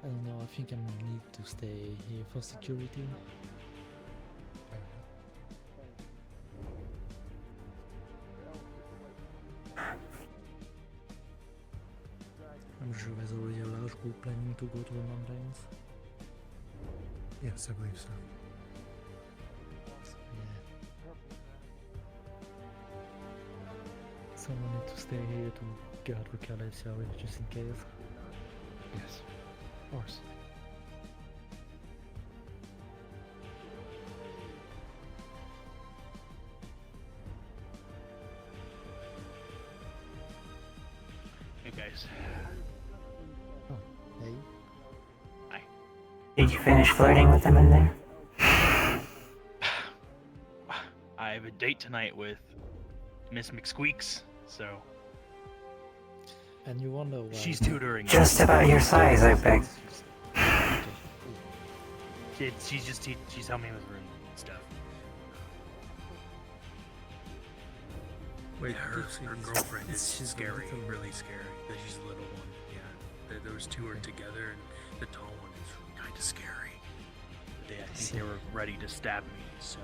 I don't know, I think I need to stay here for security. I'm sure there's already a large group planning to go to the mountains. Yes, I believe so. Someone need to stay here to guard the Kalypsia just in case. Yes, of course. guys. Oh, hey. Hi. Did you finish flirting with them in there? I have a date tonight with Miss McSqueaks, so. And you wonder why. She's tutoring. Just about your size, I bet. She's helping me with room stuff. Wait, her girlfriend is scary, really scary. That she's the little one. Yeah, those two are together, and the tall one is kind of scary. I think they were ready to stab me, so.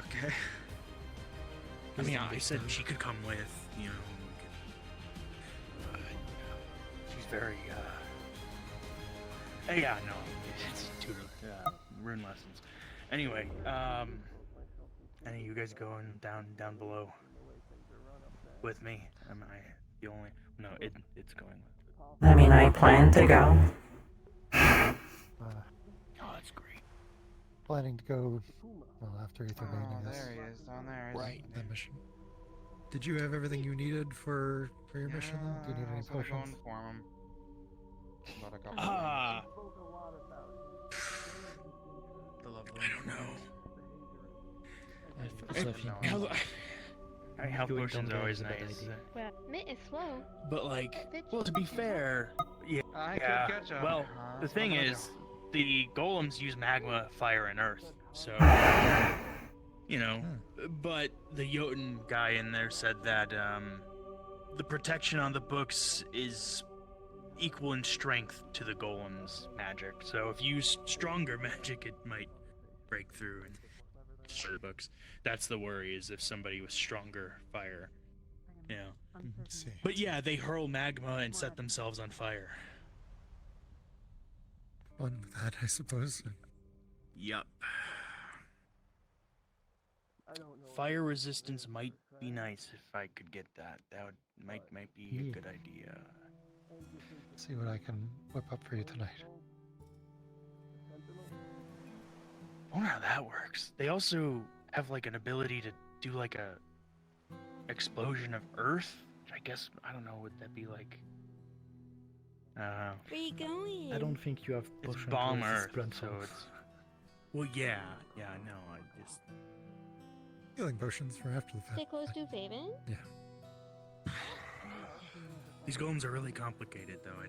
Okay. I mean, I said she could come with, you know. She's very, yeah, no, it's tutor, rune lessons. Anyway, any of you guys going down below with me? Am I the only? No, it's going. I mean, I plan to go. Oh, that's great. Planning to go, well, after Aetherbane, I guess. There he is, down there. Right. That mission. Did you have everything you needed for your mission then? Do you need any potions? Go inform him. About a couple I don't know. Health potions are always nice. Well, Mitt is slow. But like, well, to be fair, I could catch up. Well, the thing is, the golems use magma, fire, and earth. So, you know, but the Jotun guy in there said that the protection on the books is equal in strength to the golem's magic. So if you use stronger magic, it might break through and destroy the books. That's the worry, is if somebody with stronger fire. Yeah. But yeah, they hurl magma and set themselves on fire. Fun with that, I suppose. Yup. Fire resistance might be nice if I could get that. That might be a good idea. See what I can whip up for you tonight. I wonder how that works. They also have like an ability to do like a explosion of earth. Which I guess, I don't know, would that be like? Where you going? I don't think you have It's potion bomb resist earth, brand so off. it's. Well, yeah, I know. I just. Healing potions for after the fact. Stay close to Faven. Yeah. These golems are really complicated, though.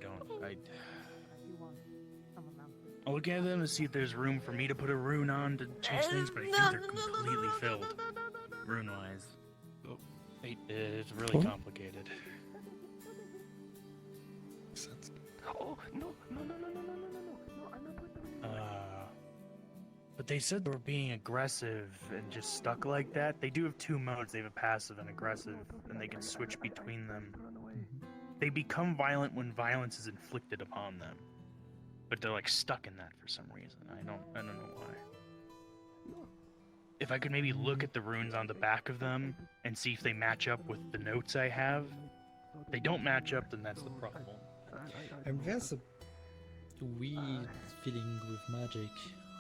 I'll look at them to see if there's room for me to put a rune on to change things, but I think they're completely filled, rune-wise. Oh, it's really complicated. Oh, no, I'm not putting them in. But they said they were being aggressive and just stuck like that. They do have two modes. They have a passive and aggressive, and they can switch between them. They become violent when violence is inflicted upon them. But they're like stuck in that for some reason. I don't know why. If I could maybe look at the runes on the back of them and see if they match up with the notes I have. If they don't match up, then that's the problem. And there's a weird feeling with magic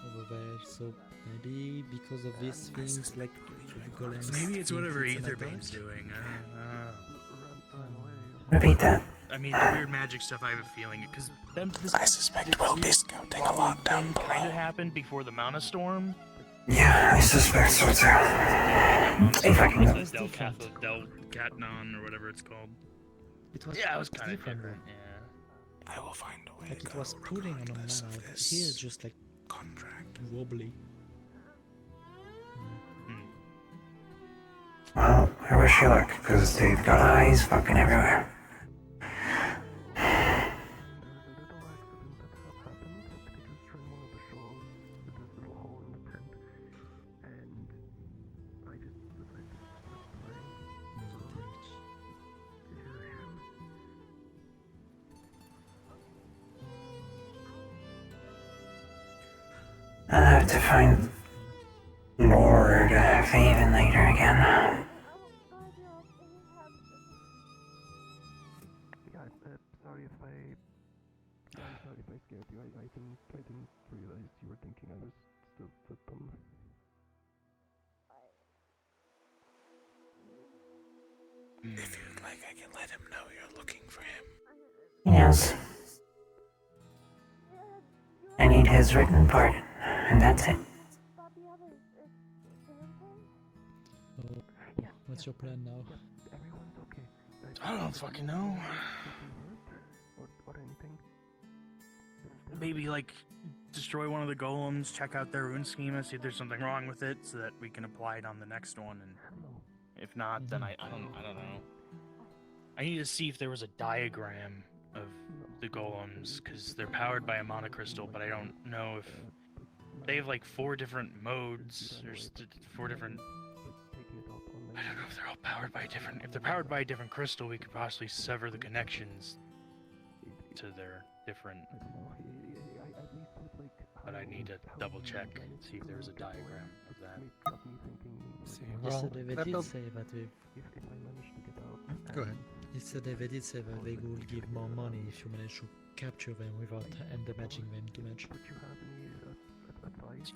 over there, so maybe because of these things, like the golems. Maybe it's whatever think Aetherbane's doing. Repeat that. I mean, the weird magic stuff, I have a feeling, because I suspect we'll be scouting a lot down below. Kind of happened before the Mount of Storm. Yeah, I suspect so too. If I can go. Del Catnon or whatever it's called. It was Yeah, it was kind of different. different. Yeah. I will find a way. Like it was pulling on a mana. Here, it's just like contract wobbly. Well, I wish you luck, because they've got eyes fucking everywhere. I'll have to find Lord Faven later again. Sorry if I scared you. I didn't realize you were thinking I was still with them. If you'd like, you let him know you're looking for him? Yes. I need his written pardon, and that's it. Oh, what's your plan now? Everyone's okay. I don't fucking know. Or anything. Maybe, like, destroy one of the golems, check out their rune schema, see if there's something wrong with it, so that we can apply it on the next one, and if not, then I don't know. I need to see if there was a diagram of the golems, because they're powered by a monocrystal, but I don't know if... They have, like, 4 different modes, there's 4 different... I don't know if they're all powered by a different... If they're powered by a different crystal, we could possibly sever the connections to their different... But I need to double check, see if there's a diagram of that. See, well, they that did build- say that we... Go ahead. They did say that they will give more money if you manage to capture them without damaging them too much.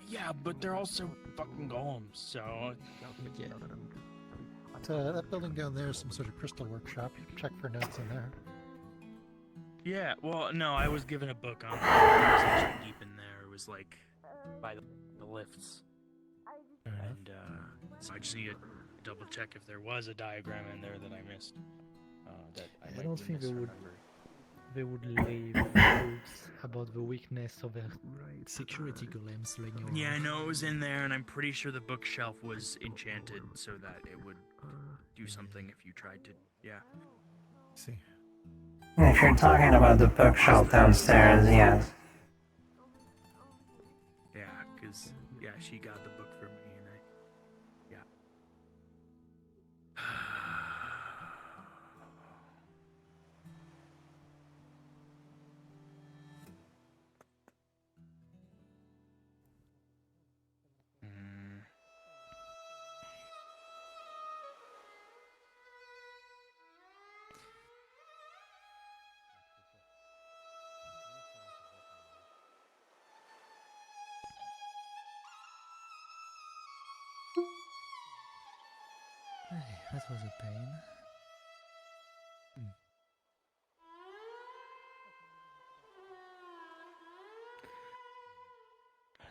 Yeah, but they're also fucking golems, so... Yeah. That building down there is some sort of crystal workshop. You can check for notes in there. Yeah, well, no, I was given a book on it. It was actually deep in there. It was, like, by the lifts. And, so I just need to double check if there was a diagram in there that I missed. That I might don't be think misremembered. they would leave notes about the weakness of their security golems lying around. Yeah, I know it was in there, and I'm pretty sure the bookshelf was enchanted so that it would do something if you tried to, yeah. See. If you're talking about the bookshelf downstairs, yes. Yeah, because, yeah, she got the book for me, and yeah. That was a pain.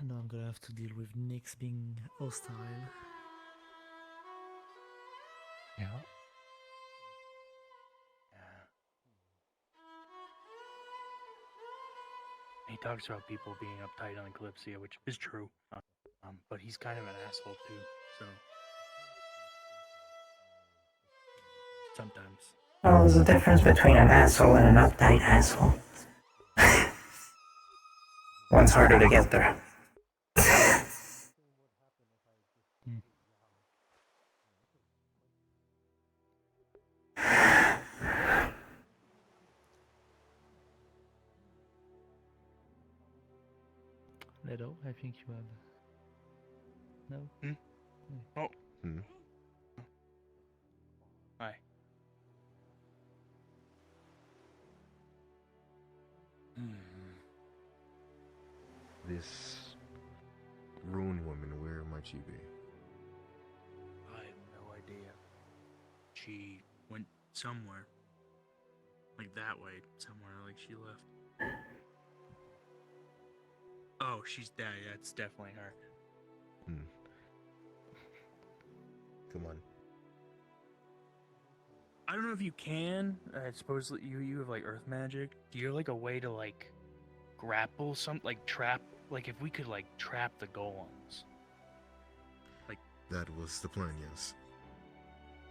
Now I'm gonna have to deal with Nyx being hostile. Yeah. He talks about people being uptight on Kalypsia, which is true. But he's kind of an asshole too, so... Sometimes. Well, there's a difference between an asshole and an uptight asshole. One's harder to get there. Leto, I think you have... No? Oh. Hmm. Hi. This rune woman, where might she be? I have no idea. She went somewhere. Like that way, somewhere, like she left. Oh, she's dead. Yeah, it's definitely her. Come on. I don't know if you can. I suppose you have like earth magic. Do you have like a way to like grapple like trap? Like if we could like trap the golems. Like That was the plan, yes.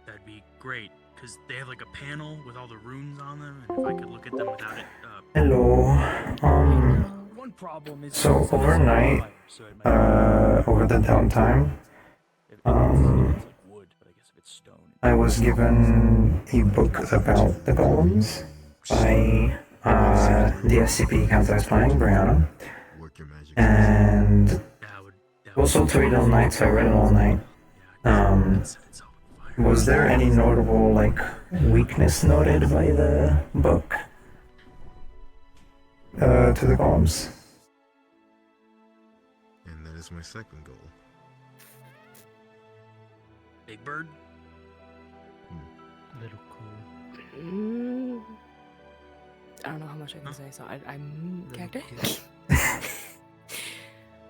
that'd be great because they have like a panel with all the runes on them, and if I could look at them without it. Hello. One problem is So overnight, over the downtime, I was given a book about the golems by the SCP account I was playing, Brianna, and also to read all night, so I read it all night. Was there any notable, like, weakness noted by the book to the golems? And that is my second goal. Big Bird? Little cool. I don't know how much I can say, so I'm character.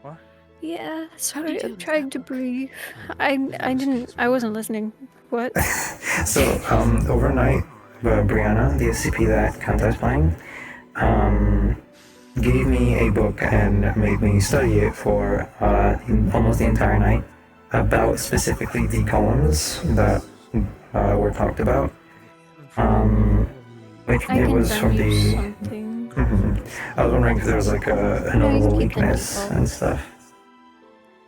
What? Yeah, sorry, I'm trying to breathe. I wasn't listening. What? So, overnight, Brianna, the SCP that Kanta's playing, gave me a book and made me study it for almost the entire night about specifically the columns that were talked about. Which I it can was send from you the. something. I was wondering if there was like a notable weakness and stuff.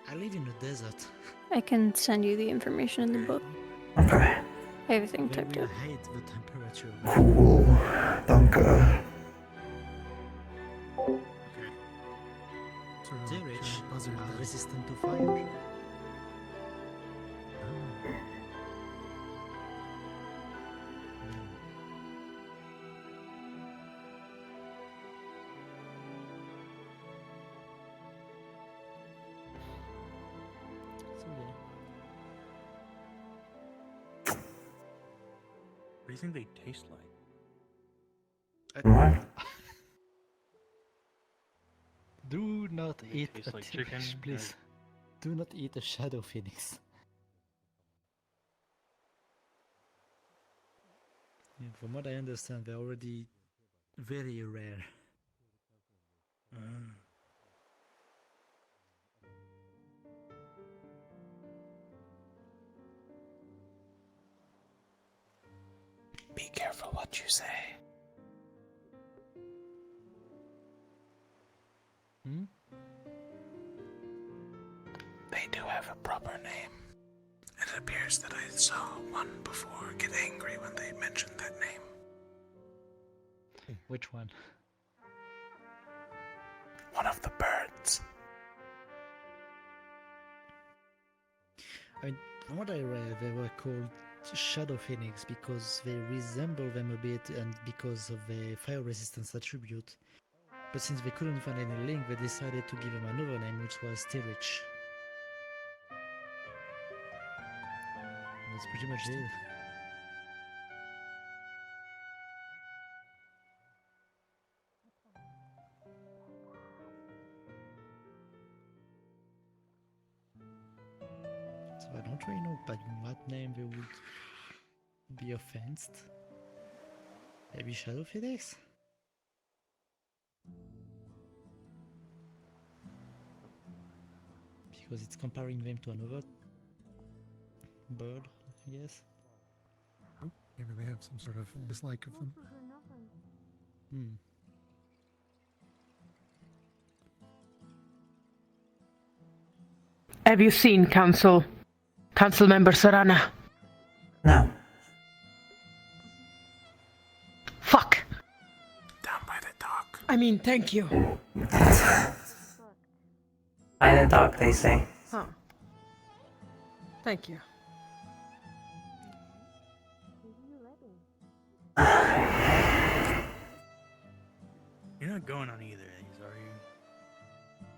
I live in the desert. I can send you the information in the book. Okay. Everything Where typed we up. hate the temperature. Cool. Danke. The rich are resistant to fire. What do you think they taste like? What? Do not eat taste a like T-Rex, chicken, please. Do not eat a shadow phoenix. Yeah, from what I understand, they're already very rare. Be careful what you say. Hmm? They do have a proper name. It appears that I saw one before get angry when they mentioned that name. Which one? One of the birds. I mean, from what I read, they were called shadow phoenix because they resemble them a bit and because of the fire resistance attribute. But since they couldn't find any link, they decided to give them another name, which was Tirich. That's pretty much it. So I don't really know by what name they would be offended. Maybe Shadow Phoenix? Because it's comparing them to another bird, I guess. Maybe they have some sort of dislike of them. Hmm. Have you seen Council Member Sarana? No. Fuck. Down by the dock. I mean, thank you. By the dock, they say. Huh. Thank you. You're not going on either of these, are you?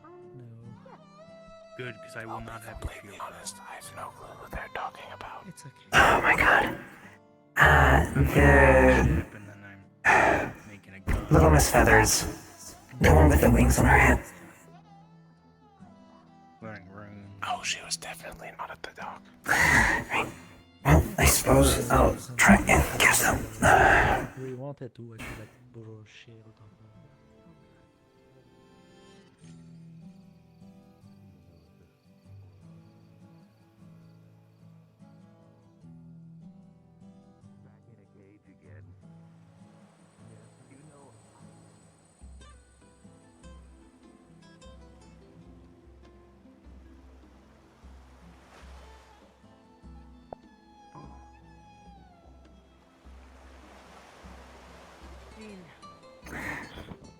No. Good, because I will not have to feel honest. I have no clue what they're talking about. It's okay. Oh my god. The Little Miss Feathers. The one with the wings on her head. Learning runes. Oh, she was definitely not at the dock. Right. Well, I suppose I'll try and catch them. We wanted to, I should like borrow a shield or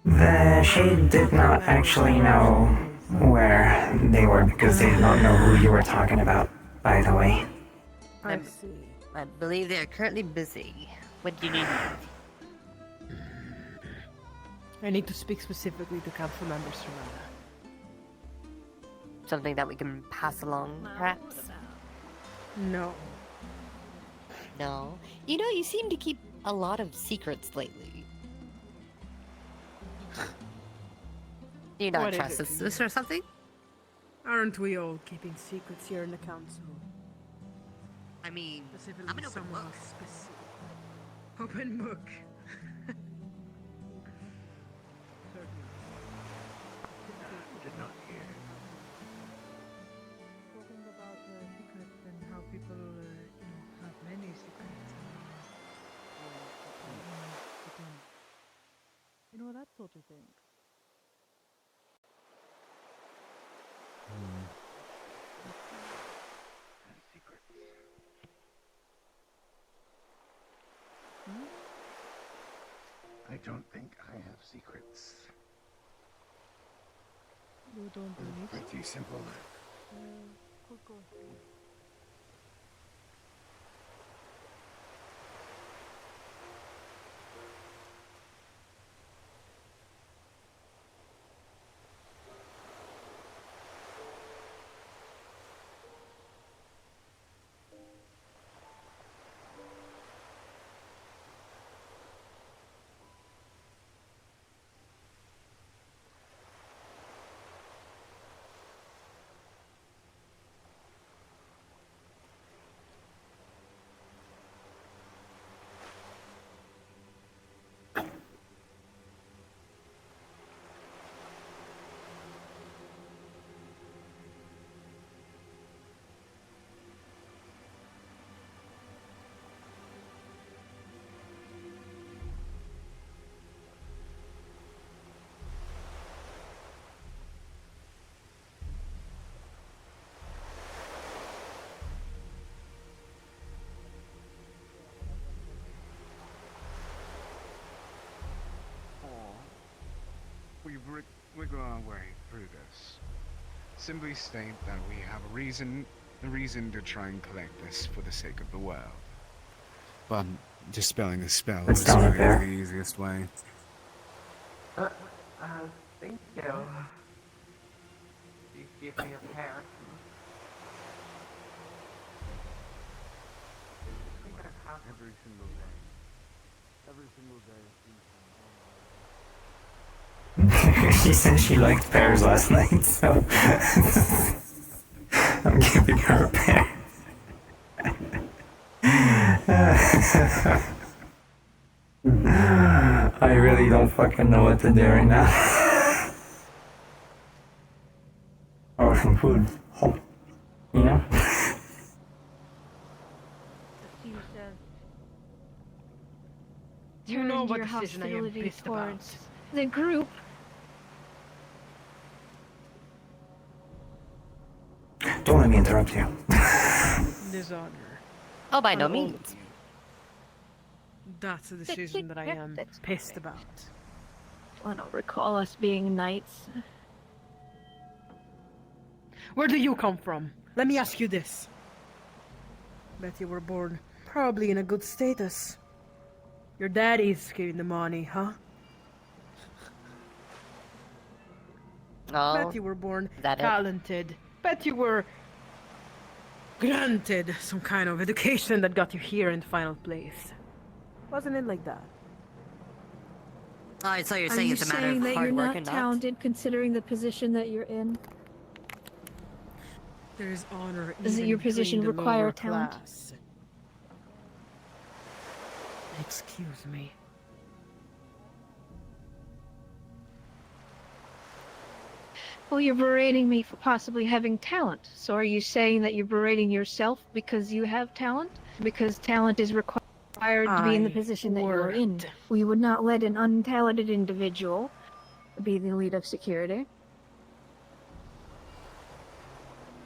The Shade did not actually know where they were because they did not know who you were talking about, by the way. I believe they are currently busy. What do you need? I need to speak specifically to Council Member Serrana. Something that we can pass along, perhaps? No. No. You know, you seem to keep a lot of secrets lately. Do you not What is trust it to this you? or something? Aren't we all keeping secrets here in the council? I mean, Specifically I'm an open someone book. specific. Open book. Did not hear. Talking about secrets and how people have many secrets. You know, that sort of thing. And secrets. I don't think I have secrets. You don't believe it? Pretty simple. Could go through. We wiggle our way through this. Simply state that we have a reason to try and collect this for the sake of the world. But dispelling the spell It's is down really there. the easiest way. Thank you. You give me a pair. Every single day. Every single day. She said she liked pears last night, so I'm giving her a pear. I really don't fucking know what to do right now. Or some food. You know? You know what decision I am pissed about. The group. Don't let me interrupt you. Dishonor. Oh, by no all of means. you. That's a decision that I am pissed about. I don't recall us being knights. Where do you come from? Let me ask you this. Bet you were born probably in a good status. Your daddy's giving the money, huh? Oh, Bet you were born that it? talented. Bet you were granted some kind of education that got you here in final place. Wasn't it like that? Oh, so you're Are saying you it's a matter saying of that hard you're work not and talented considering the position that you're in? There's honor Does even your position between the require lower talent? class. Excuse me. Well, you're berating me for possibly having talent. So are you saying that you're berating yourself because you have talent? Because talent is required to be in the I position that you're in. worked. We would not let an untalented individual be the lead of security.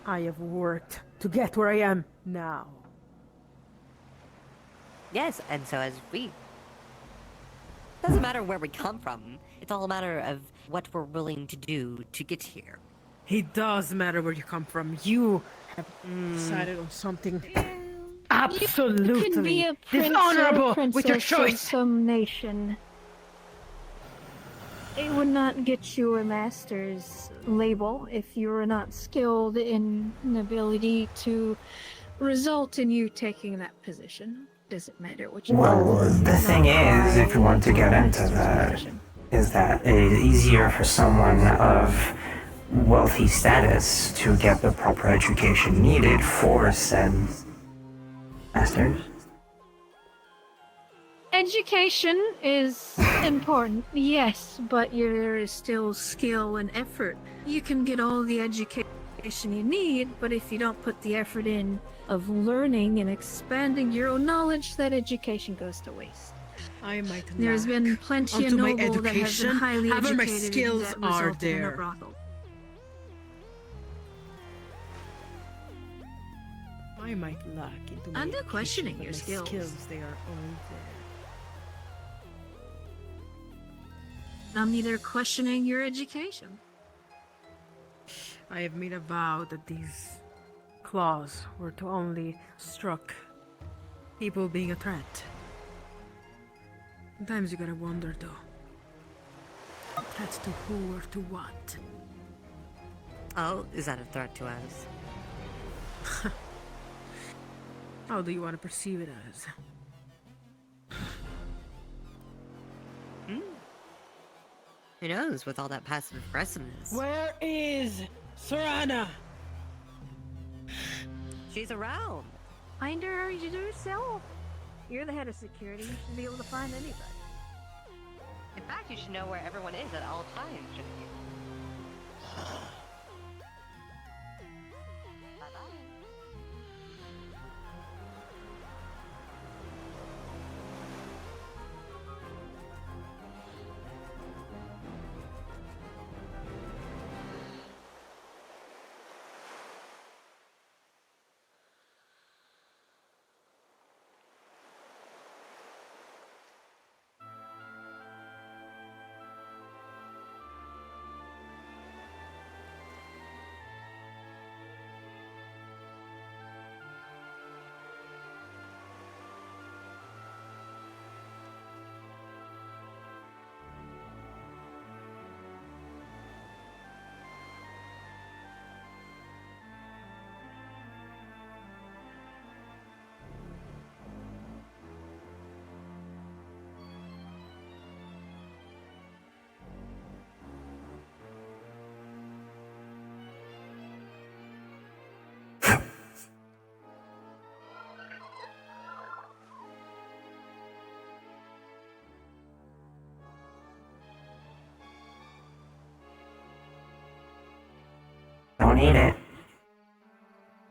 I have worked to get where I am now. Yes, and so has we. Doesn't matter where we come from. It's all a matter of what we're willing to do to get here. It does matter where you come from. You have decided on something absolutely You can be a prince dishonorable or with your princess choice. of some nation. It would not get you a master's label if you were not skilled in an ability to result in you taking that position. does it matter which Well, the thing is, if you want to get into that, is that it is easier for someone of wealthy status to get the proper education needed for said masters. Education is important, yes, but there is still skill and effort. You can get all the education you need, but if you don't put the effort in of learning and expanding your own knowledge, that education goes to waste. I might There's lack been plenty of onto my noble that have been education, highly however my educated skills that are resulted in a there. brothel. I might lack into my I'm not education, questioning but your my skills. They are all there. I'm neither questioning your education. I have made a vow that these claws were to only struck people being a threat. Sometimes you gotta wonder though. Threats to who or to what? Oh, is that a threat to us? How do you want to perceive it as? Who knows, with all that passive aggressiveness. Where is Serana? She's around. Find her yourself. You're the head of security. You should be able to find anybody. In fact, you should know where everyone is at all times, shouldn't you? Don't eat it.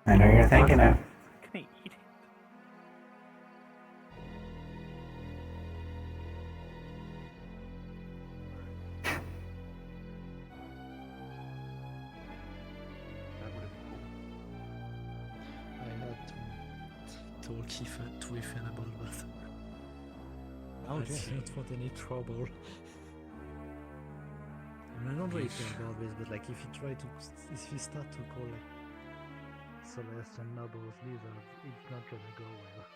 I know you're thinking it. Can I eat it? I had to told Ethan about that. Oh, I dear. don't want any trouble. I mean, I don't really care about this, but like if he start to call like Celeste and Nobles lizards, it's not gonna go well.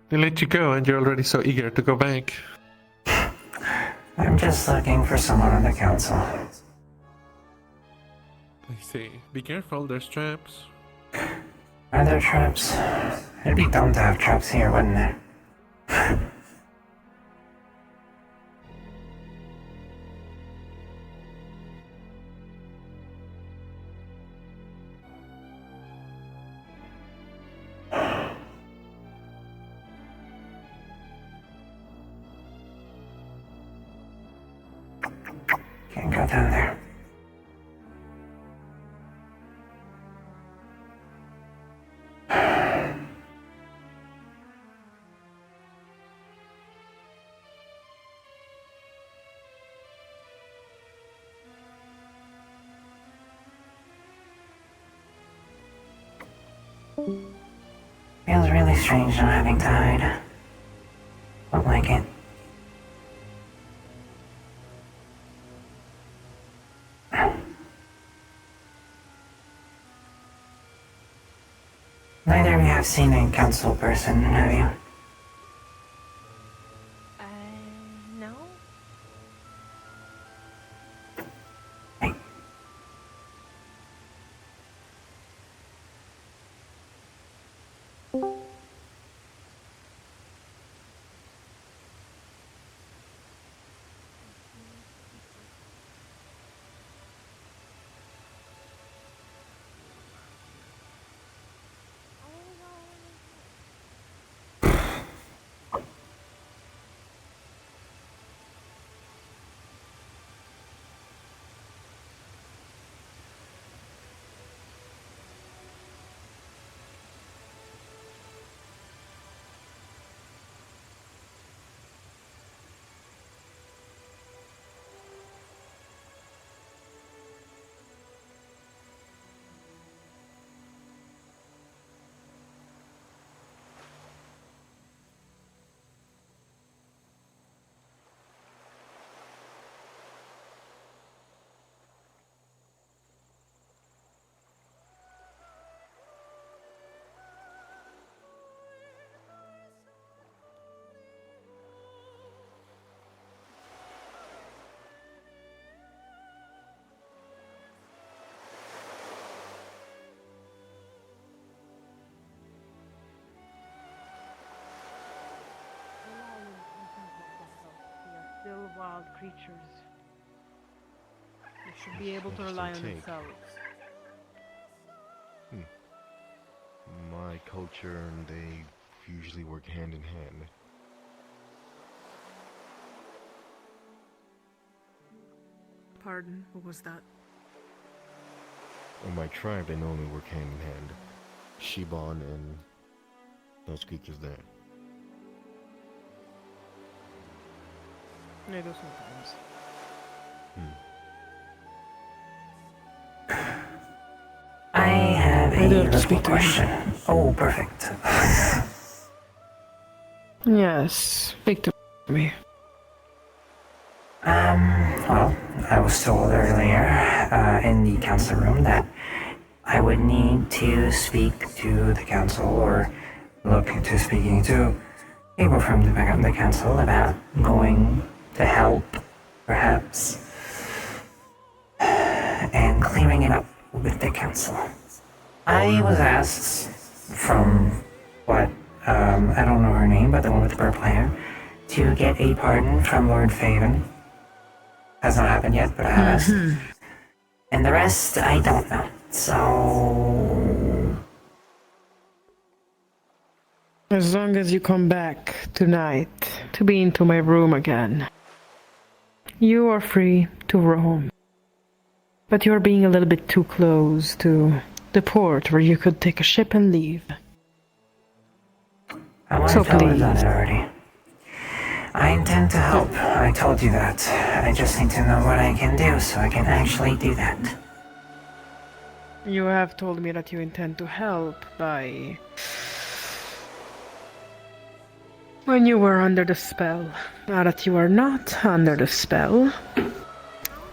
They let you go and you're already so eager to go back. I'm just looking for someone on the council. I see. Be careful, there's traps. Are there traps? It'd be dumb to have traps here, wouldn't it? Can't go down there. Feels really strange not having to hide. Don't like it. Neither of you have seen a council person, have you? No? Still wild creatures. They should be able to rely on Interesting take. themselves. My culture and they usually work hand in hand. Pardon, what was that? In my tribe, they normally work hand in hand. Shiban and those creatures there. They do sometimes. I have a little question. Oh, perfect. Yes, speak to me. Well, I was told earlier in the council room that I would need to speak to the council or look into speaking to people from the council about going to help, perhaps, and clearing it up with the council. I was asked from what, I don't know her name, but the one with the purple hair, to get a pardon from Lord Faven. Has not happened yet, but I have asked. And the rest, I don't know. So... As long as you come back tonight to be into my room again, you are free to roam. But you're being a little bit too close to the port where you could take a ship and leave. So please. Already. I intend to help. I told you that. I just need to know what I can do so I can actually do that. You have told me that you intend to help by... when you were under the spell. Now that you are not under the spell,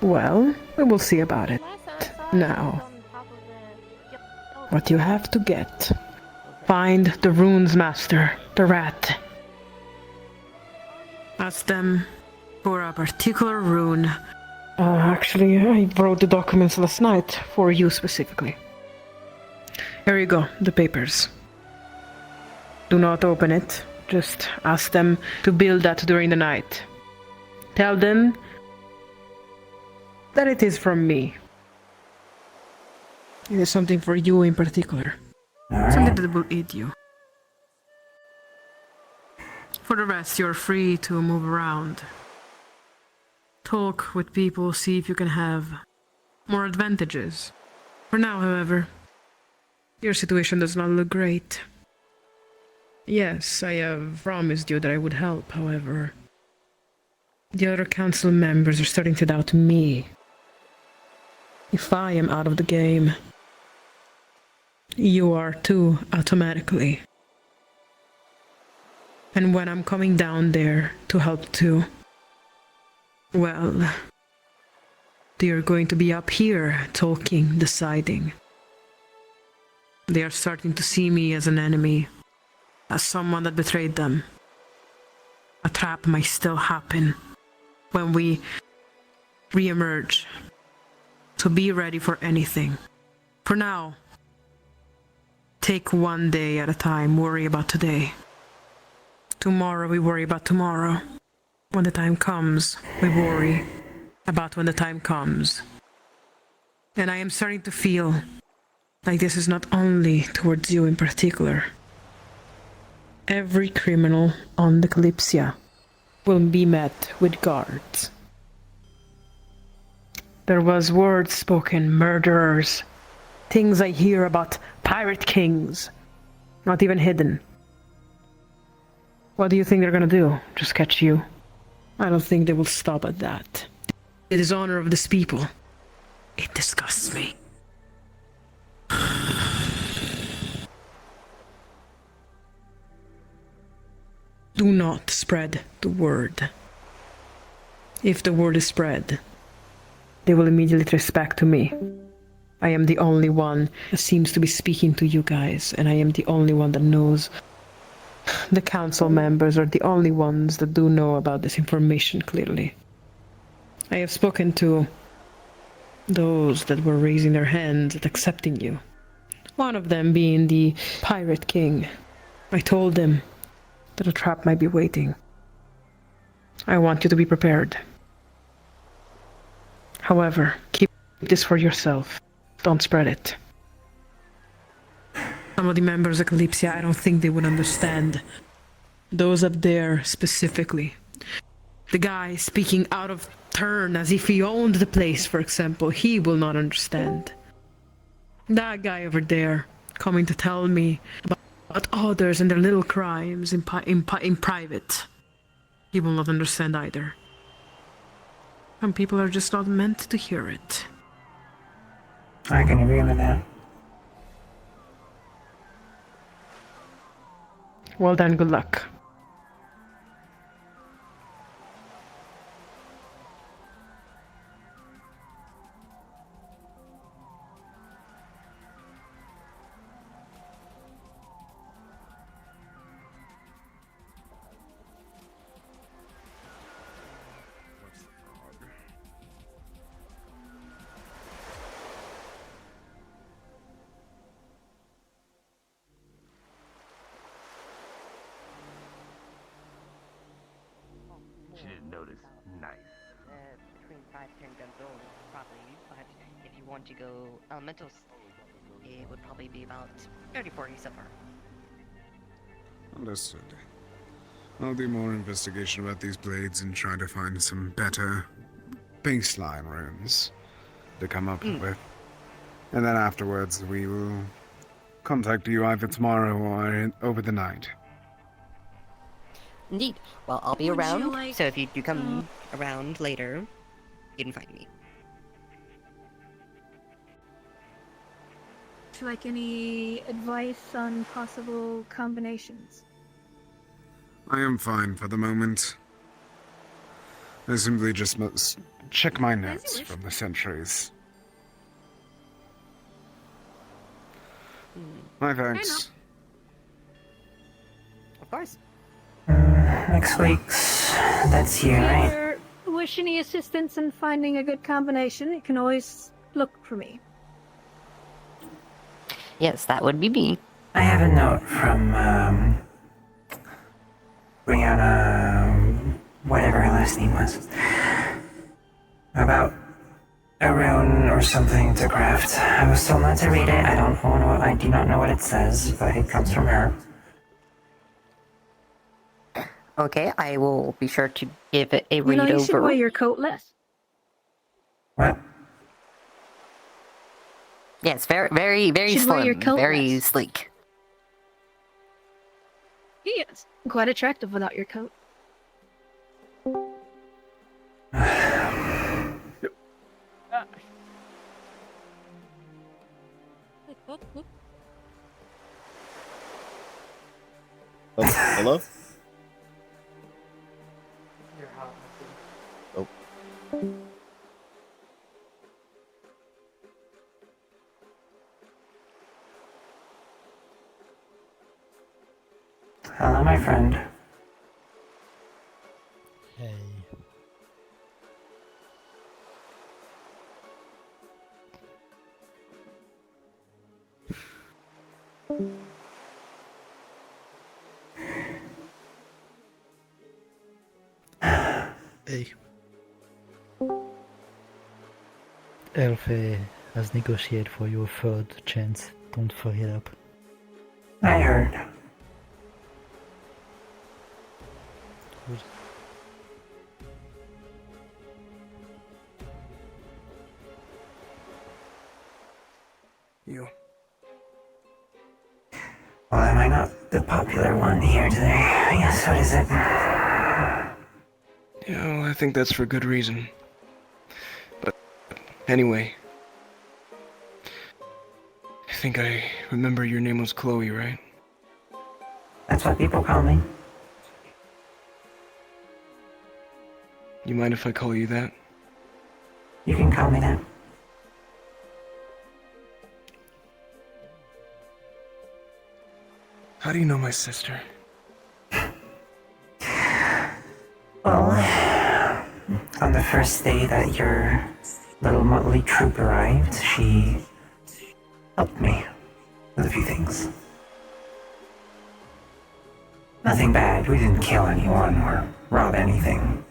well, we will see about it. Now, what you have to get. Find the runes master, the rat. Ask them for a particular rune. Actually, I wrote the documents last night for you specifically. Here you go, the papers. Do not open it. Just ask them to build that during the night. Tell them that it is from me. It is something for you in particular. Something that will aid you. For the rest, you're free to move around. talk with people, see if you can have more advantages. For now, however, your situation does not look great. Yes, I have promised you that I would help, however. The other council members are starting to doubt me. If I am out of the game, you are too, automatically. And when I'm coming down there to help too, well, they are going to be up here talking, deciding. They are starting to see me as an enemy, as someone that betrayed them. A trap might still happen when we re-emerge. So be ready for anything. For now, take one day at a time, worry about today. Tomorrow we worry about tomorrow. When the time comes, we worry about when the time comes. And I am starting to feel like this is not only towards you in particular. Every criminal on the Kalypsia will be met with guards. There was words spoken, murderers, things I hear about pirate kings, not even hidden. What do you think they're gonna do? Just catch you? I don't think they will stop at that. The dishonor of this people. It disgusts me. Do not spread the word. If the word is spread, they will immediately trace back to me. I am the only one that seems to be speaking to you guys, and I am the only one that knows. The council members are the only ones that do know about this information clearly. I have spoken to those that were raising their hands at accepting you. One of them being the Pirate King. I told him that a trap might be waiting. I want you to be prepared. However, keep this for yourself. Don't spread it. Some of the members of Kalypsia, I don't think they would understand. Those up there specifically. The guy speaking out of turn as if he owned the place, for example, he will not understand. That guy over there coming to tell me about others and their little crimes in private. He will not understand either. Some people are just not meant to hear it. I can agree with that. Well then, good luck. She didn't notice. Nice. Between 5-10 guns old, probably. But if you want to go elementals, it would probably be about 30-40 silver. Understood. I'll do more investigation about these blades and try to find some better baseline runes to come up with. And then afterwards, we will contact you either tomorrow or over the night. Indeed. Well, I'll be Would you around, like, so if you do come around later, you can find me. Would you like any advice on possible combinations? I am fine for the moment. I simply just must check my notes from the centuries. My thanks. Of course. Next week's, that's you, right? If you wish any assistance in finding a good combination, you can always look for me. Yes, that would be me. I have a note from, Brianna, whatever her last name was, about a rune or something to craft. I was told not to read it. I do not know what it says, but it comes from her. Okay, I will be sure to give it a read You over. should wear your coat less. What? Yes, very, very, very Should wear your slim, coat very less. sleek. He is quite attractive without your coat. Oh, hello? Oh. Hello, my friend. Hey. Hey. Elf has negotiated for your third chance. Don't fuck it up. I heard. Good. You. Well, am I not the popular one here today? Yes, what is it? Yeah, well, I think that's for good reason. But anyway, I think I remember your name was Chloe, right? That's what people call me. You mind if I call you that? You can call me that. How do you know my sister? Well, on the first day that your little motley troop arrived, she helped me with a few things. Nothing bad. We didn't kill anyone or rob anything.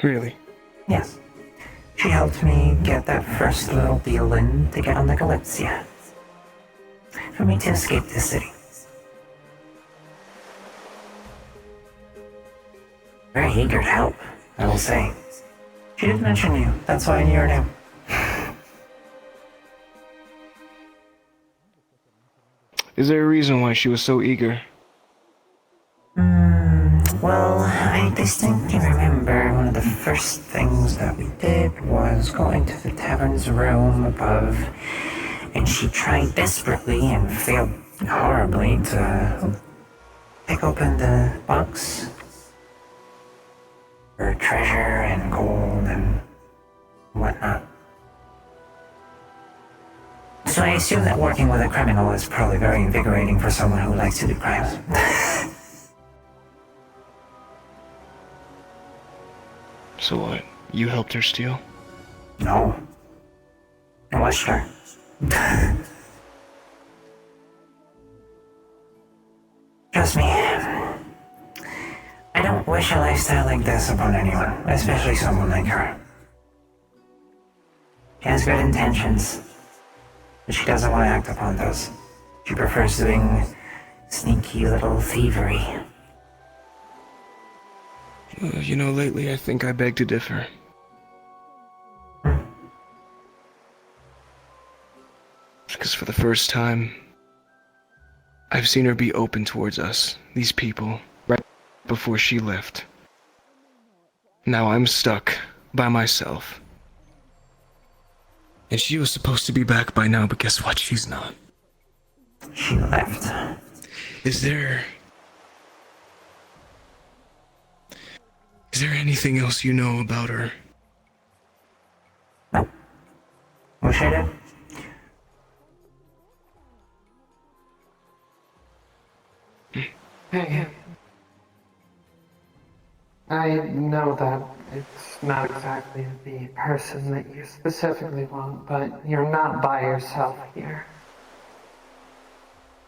Really? Yes. She helped me get that first little deal in to get on the Kalypsia. For me to escape the city. Very eager to help, I will say. She did mention you. That's why I knew her name. Is there a reason why she was so eager? Well, I distinctly remember one of the first things that we did was go into the tavern's room above, and she tried desperately and failed horribly to pick open the box for treasure and gold and whatnot. So I assume that working with a criminal is probably very invigorating for someone who likes to do crimes. So what? You helped her steal? No. I watched her. Trust me, I don't wish a lifestyle like this upon anyone, especially someone like her. She has good intentions, but she doesn't want to act upon those. She prefers doing sneaky little thievery. You know, lately I think I beg to differ. Because for the first time, I've seen her be open towards us, these people, right before she left. Now I'm stuck by myself. And she was supposed to be back by now, but guess what? She's not. She left. Is there anything else you know about her? No. Wish I did. Hey. I know that it's not exactly the person that you specifically want, but you're not by yourself here.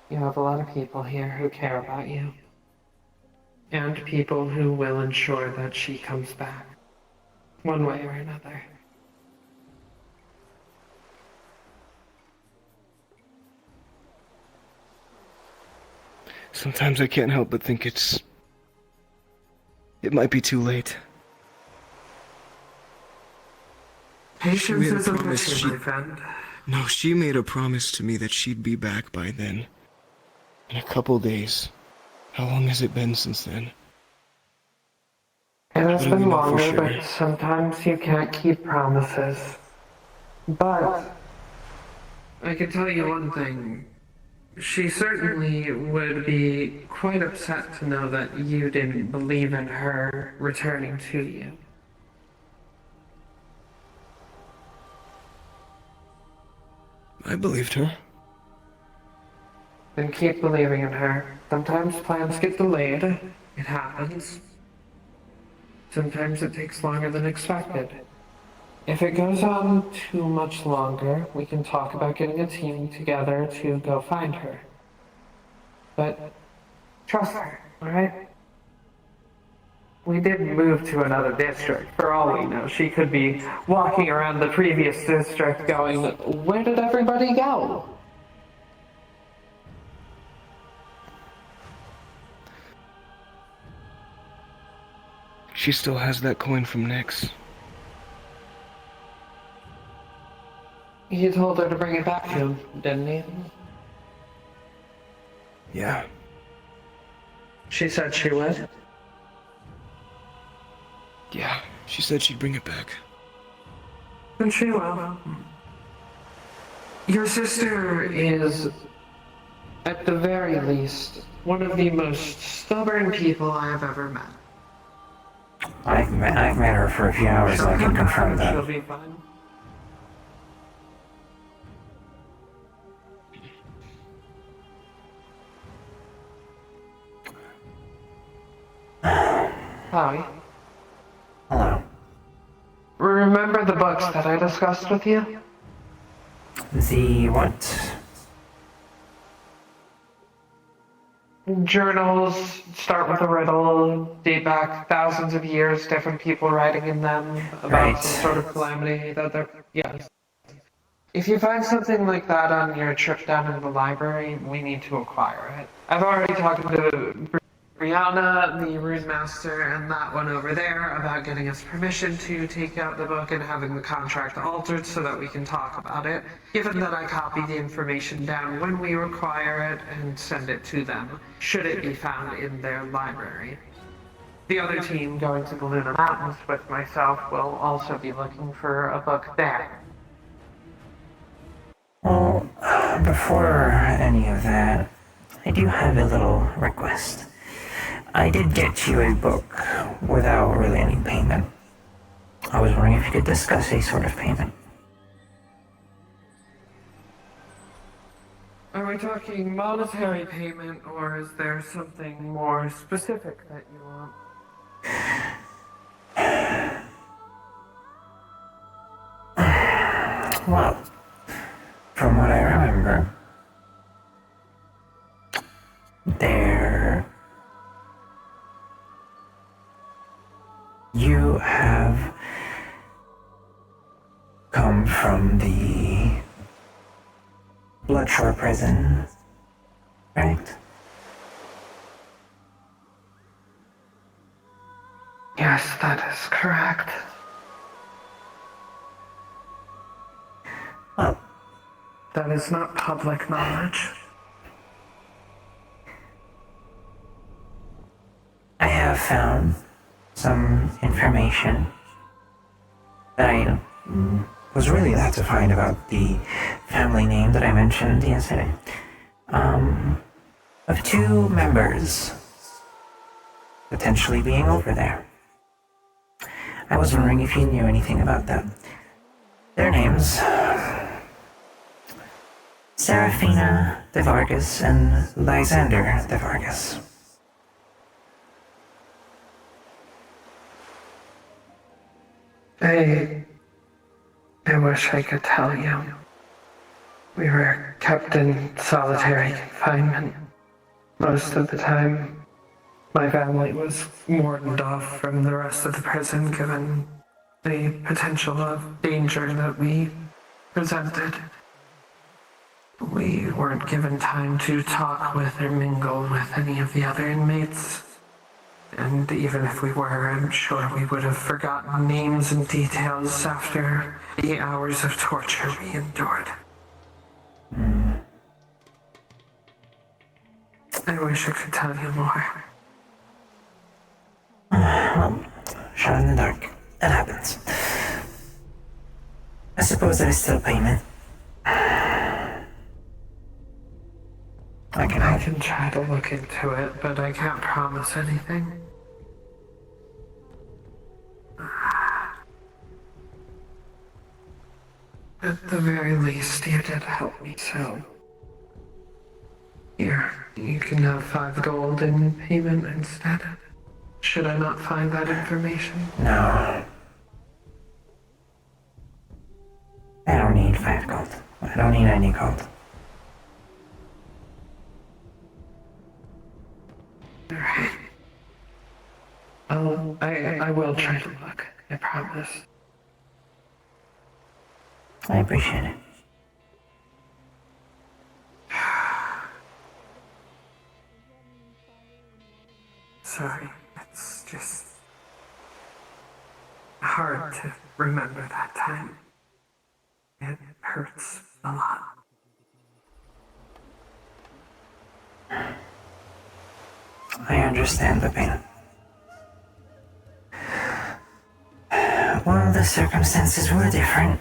You have a lot of people here who care about you. And people who will ensure that she comes back. One way or another. Sometimes I can't help but think it might be too late. Patience is a virtue, my friend. No, she made a promise to me that she'd be back by then. In a couple days. How long has it been since then? It has How do we been know for longer, sure? but sometimes you can't keep promises. But I can tell you one thing. She certainly would be quite upset to know that you didn't believe in her returning to you. I believed her. Then keep believing in her. Sometimes plans get delayed. It happens. Sometimes it takes longer than expected. If it goes on too much longer, we can talk about getting a team together to go find her. But trust her, alright? We did move to another district. For all we know, she could be walking around the previous district going, where did everybody go? She still has that coin from Nyx. You told her to bring it back to him, didn't you? Yeah. She said she would? Yeah, she said she'd bring it back. Then she will. Your sister is, at the very least, one of the most stubborn people I have ever met. I've met her for a few hours, so I can confirm that. She'll be fine. Howie. Hello. Remember the books that I discussed with you? The what? Journals start with a riddle, date back thousands of years, different people writing in them about some sort of calamity that they're... Yes. If you find something like that on your trip down in the library, we need to acquire it. I've already talked to Brianna, the Rune Master, and that one over there about getting us permission to take out the book and having the contract altered so that we can talk about it, given that I copy the information down when we require it and send it to them, should it be found in their library. The other team going to the Luna Mountains with myself will also be looking for a book there. Well, before any of that, I do have a little request. I did get you a book without really any payment. I was wondering if you could discuss a sort of payment. Are we talking monetary payment, or is there something more specific that you want? Well, from what I remember, you have come from the Bloodshore prison, right? Yes, that is correct. Well, that is not public knowledge. I have found some information that I was really glad to find about the family name that I mentioned yesterday. Of two members potentially being over there. I was wondering if you knew anything about them. Their names: Serafina de Vargas and Lysander de Vargas. I wish I could tell you. We were kept in solitary confinement. Most of the time, my family was warded off from the rest of the prison given the potential of danger that we presented. We weren't given time to talk with or mingle with any of the other inmates. And even if we were, I'm sure we would have forgotten names and details after the hours of torture we endured. I wish I could tell you more. Well, shot in the dark. That happens. I suppose there is still payment. I can try to look into it, but I can't promise anything. At the very least, you did help me, so... Here, you can have 5 gold in payment instead. Should I not find that information? No. I don't need 5 gold. I don't need any gold. Alright. I will try to look, I promise. I appreciate it. Sorry, it's just hard to remember that time. It hurts a lot. I understand the pain. Well, the circumstances were different.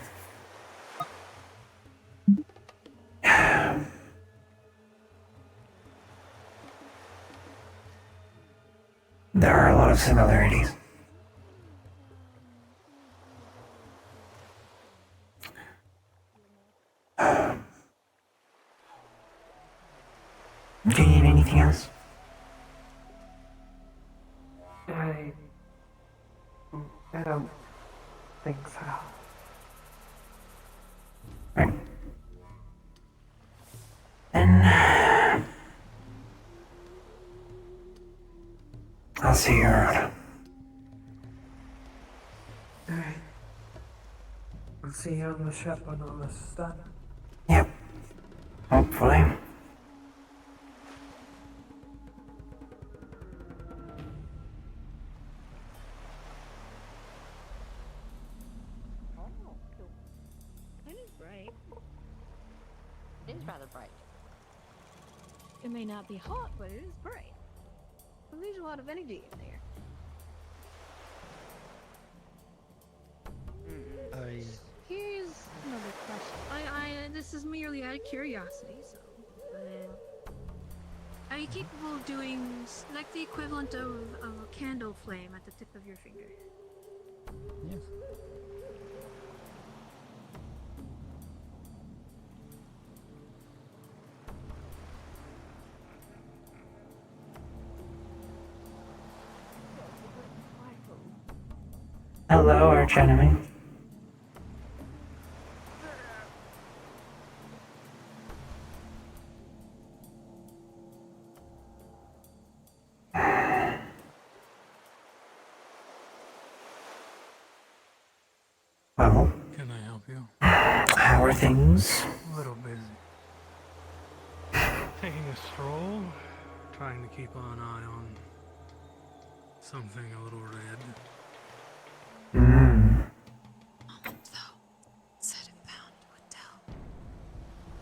There are a lot of similarities. Do you need anything else? I don't think so. Right. Then I'll see you around. Alright. I'll see you on the ship when all this is done. Yep. Hopefully. It is bright. It is rather bright. It may not be hot, but it is bright. So there's a lot of energy in there. Here's another question. This is merely out of curiosity, so. Are you capable of doing like the equivalent of a candle flame at the tip of your finger? Yes. Hello, arch enemy. Well, Can I help you? how are things? A little busy. Taking a stroll, trying to keep an eye on something a little red.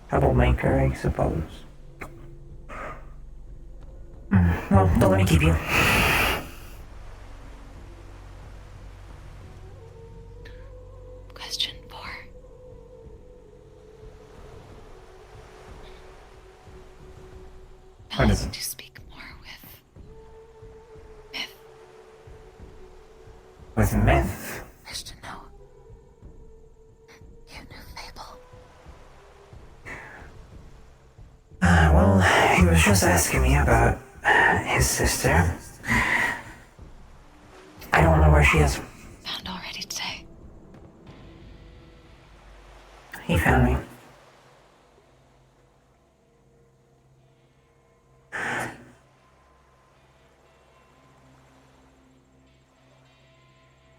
Troublemaker, I suppose. Well, don't let me keep you. Question 4. Palace to speak more with Myth. With Myth? Wish to know. You knew Fable. Well, he was just asking me about his sister. I don't know where she is. Found already today. He found me.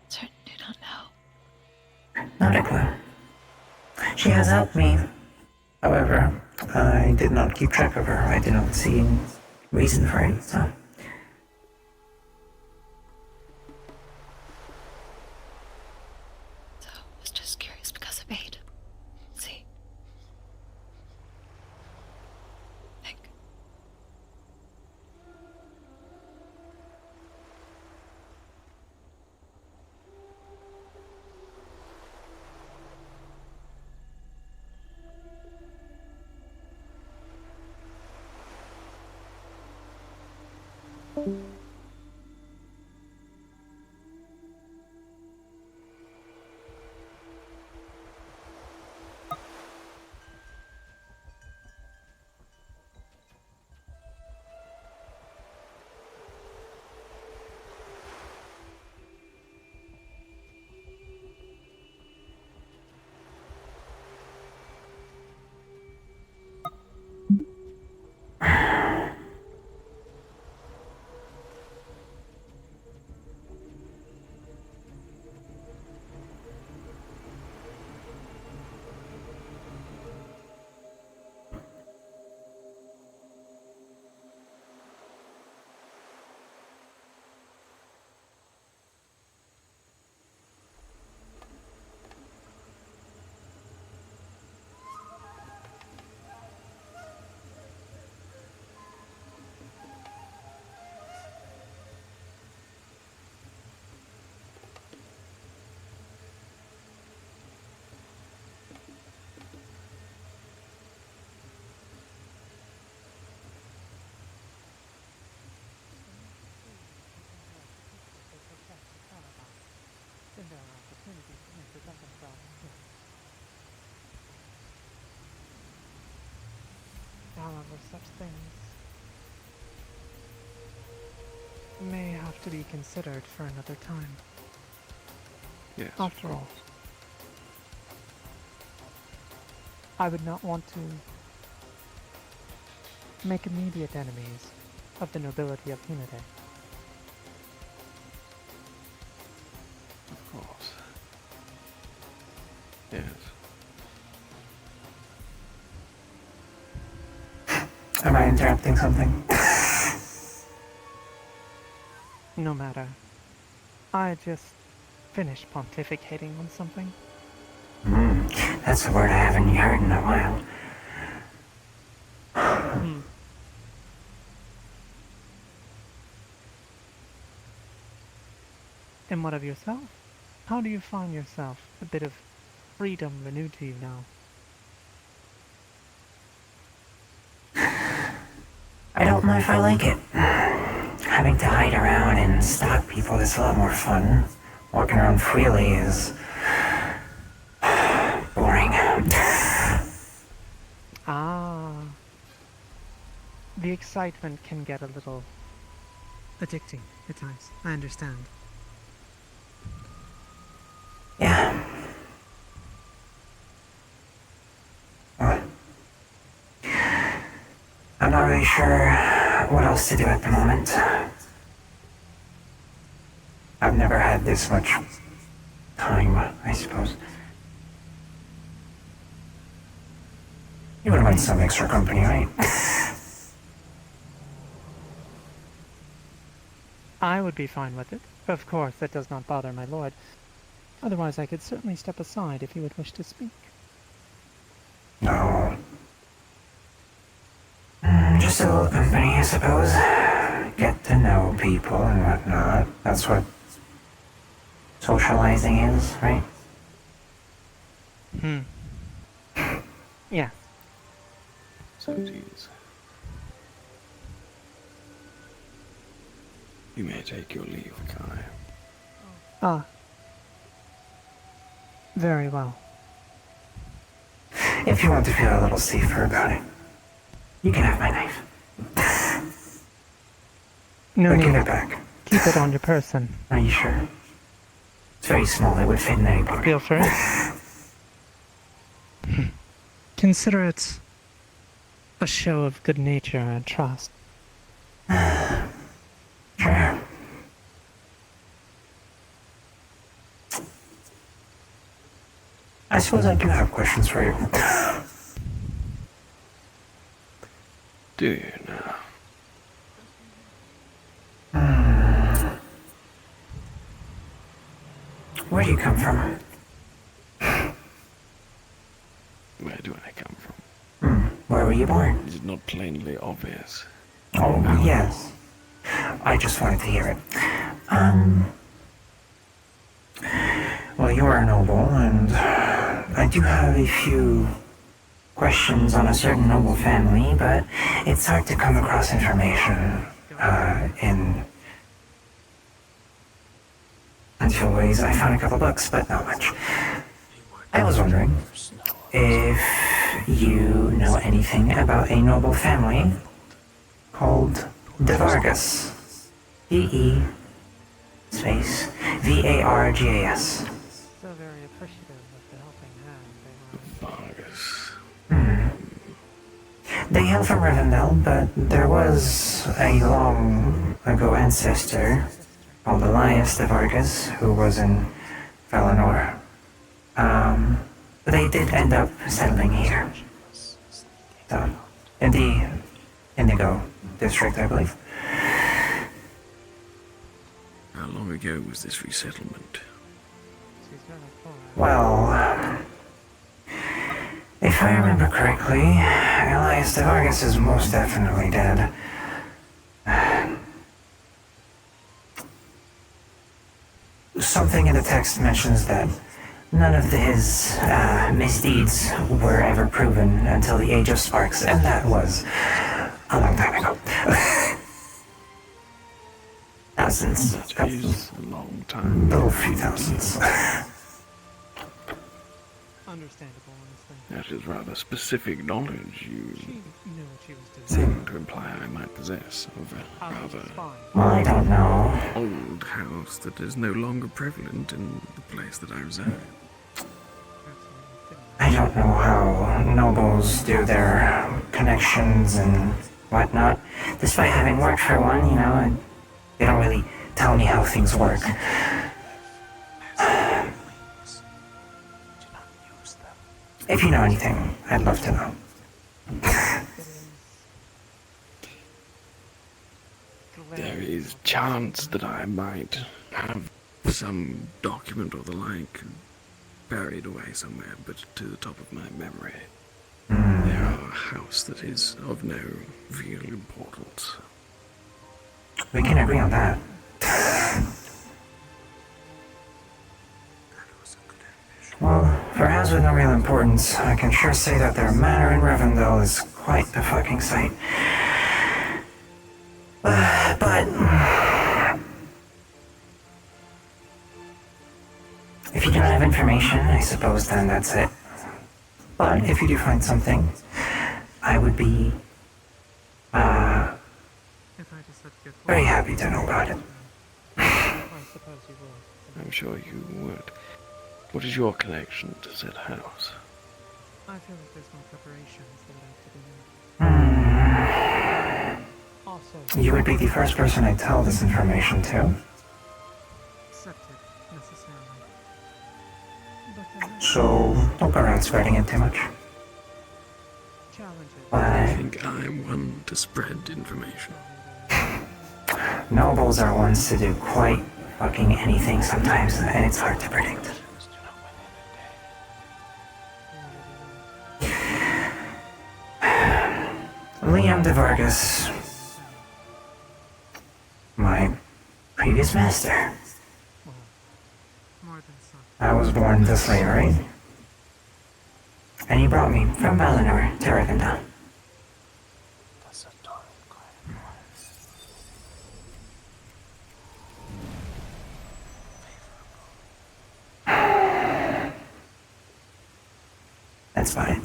Certain you don't know. Not a clue. She has helped me. However, I did not keep track of her. I did not see reason for it, so. however, such things may have to be considered for another time. Yes. After all, I would not want to make immediate enemies of the nobility of Hinode. Of course. Yes. Am I interrupting something? No matter. I just finished pontificating on something. That's a word I haven't heard in a while. And what of yourself? How do you find yourself? A bit of freedom renewed to you now. I don't know if I like it. Having to hide around and stalk people is a lot more fun. Walking around freely is boring. The excitement can get a little addicting at times. I understand. Yeah. Well, I'm not really sure what else to do at the moment. I've never had this much time, I suppose. You wouldn't mind some extra company, right? I would be fine with it. Of course, that does not bother my lord. Otherwise, I could certainly step aside if you would wish to speak. No. Just a little company, I suppose. Get to know people and whatnot. That's what socializing is, right? Yeah. So it is. You may take your leave, Kai. Ah. Very well. If you want to feel a little safer about it, you can have my knife. No But need. give it back. Keep it on your person. Are you sure? It's very small, it would fit in any pocket. Feel free. Consider it a show of good nature and trust. Sure. I suppose I do have questions for you. Do you now? Where do you come from? Where do I come from? Where were you born? Is it not plainly obvious? Oh, yes. I just wanted to hear it. Well, you are a noble, and I do have a few questions on a certain noble family, but it's hard to come across information in until ways. I found a couple books, but not much. I was wondering if you know anything about a noble family called De Vargas. D-E space V-A-R-G-A-S. So very appreciative of the helping hand Vargas. They hail from Rivendell, but there was a long ago ancestor called Elias de Vargas who was in Valinor. But they did end up settling here. So, in the Indigo district, I believe. How long ago was this resettlement? Well, if I remember correctly, Elias de Vargas is most definitely dead. Something in the text mentions that none of his misdeeds were ever proven until the Age of Sparks, and that was a long time ago. Thousands. That is a long time. Little few thousands. Understandable, honestly. That is rather specific knowledge you knew what she was doing. seem to imply I might possess of a rather Well, I don't know. old house that is no longer prevalent in the place that I reside. I don't know how nobles do their connections and whatnot. Despite having worked for one, you know, they don't really tell me how things work. If you know anything, I'd love to know. There is chance that I might have some document or the like buried away somewhere, but to the top of my memory, there are a house that is of no real importance. We can agree on that. Well, for a house with no real importance, I can sure say that their manor in Rivendell is quite the fucking sight. But if you don't have information, I suppose then that's it. But if you do find something, I would be very happy to know about it. I'm sure you would. What is your connection to said house? I feel like there's more preparations that would have to be made. Also, You would be the first person I'd tell this information to. accepted necessarily. So don't go around spreading it too much. I think I'm one to spread information. Nobles are ones to do quite fucking anything sometimes, and it's hard to predict. Liam de Vargas, my previous master. I was born into slavery, and he brought me from Valinor to Rivendell. That's about it.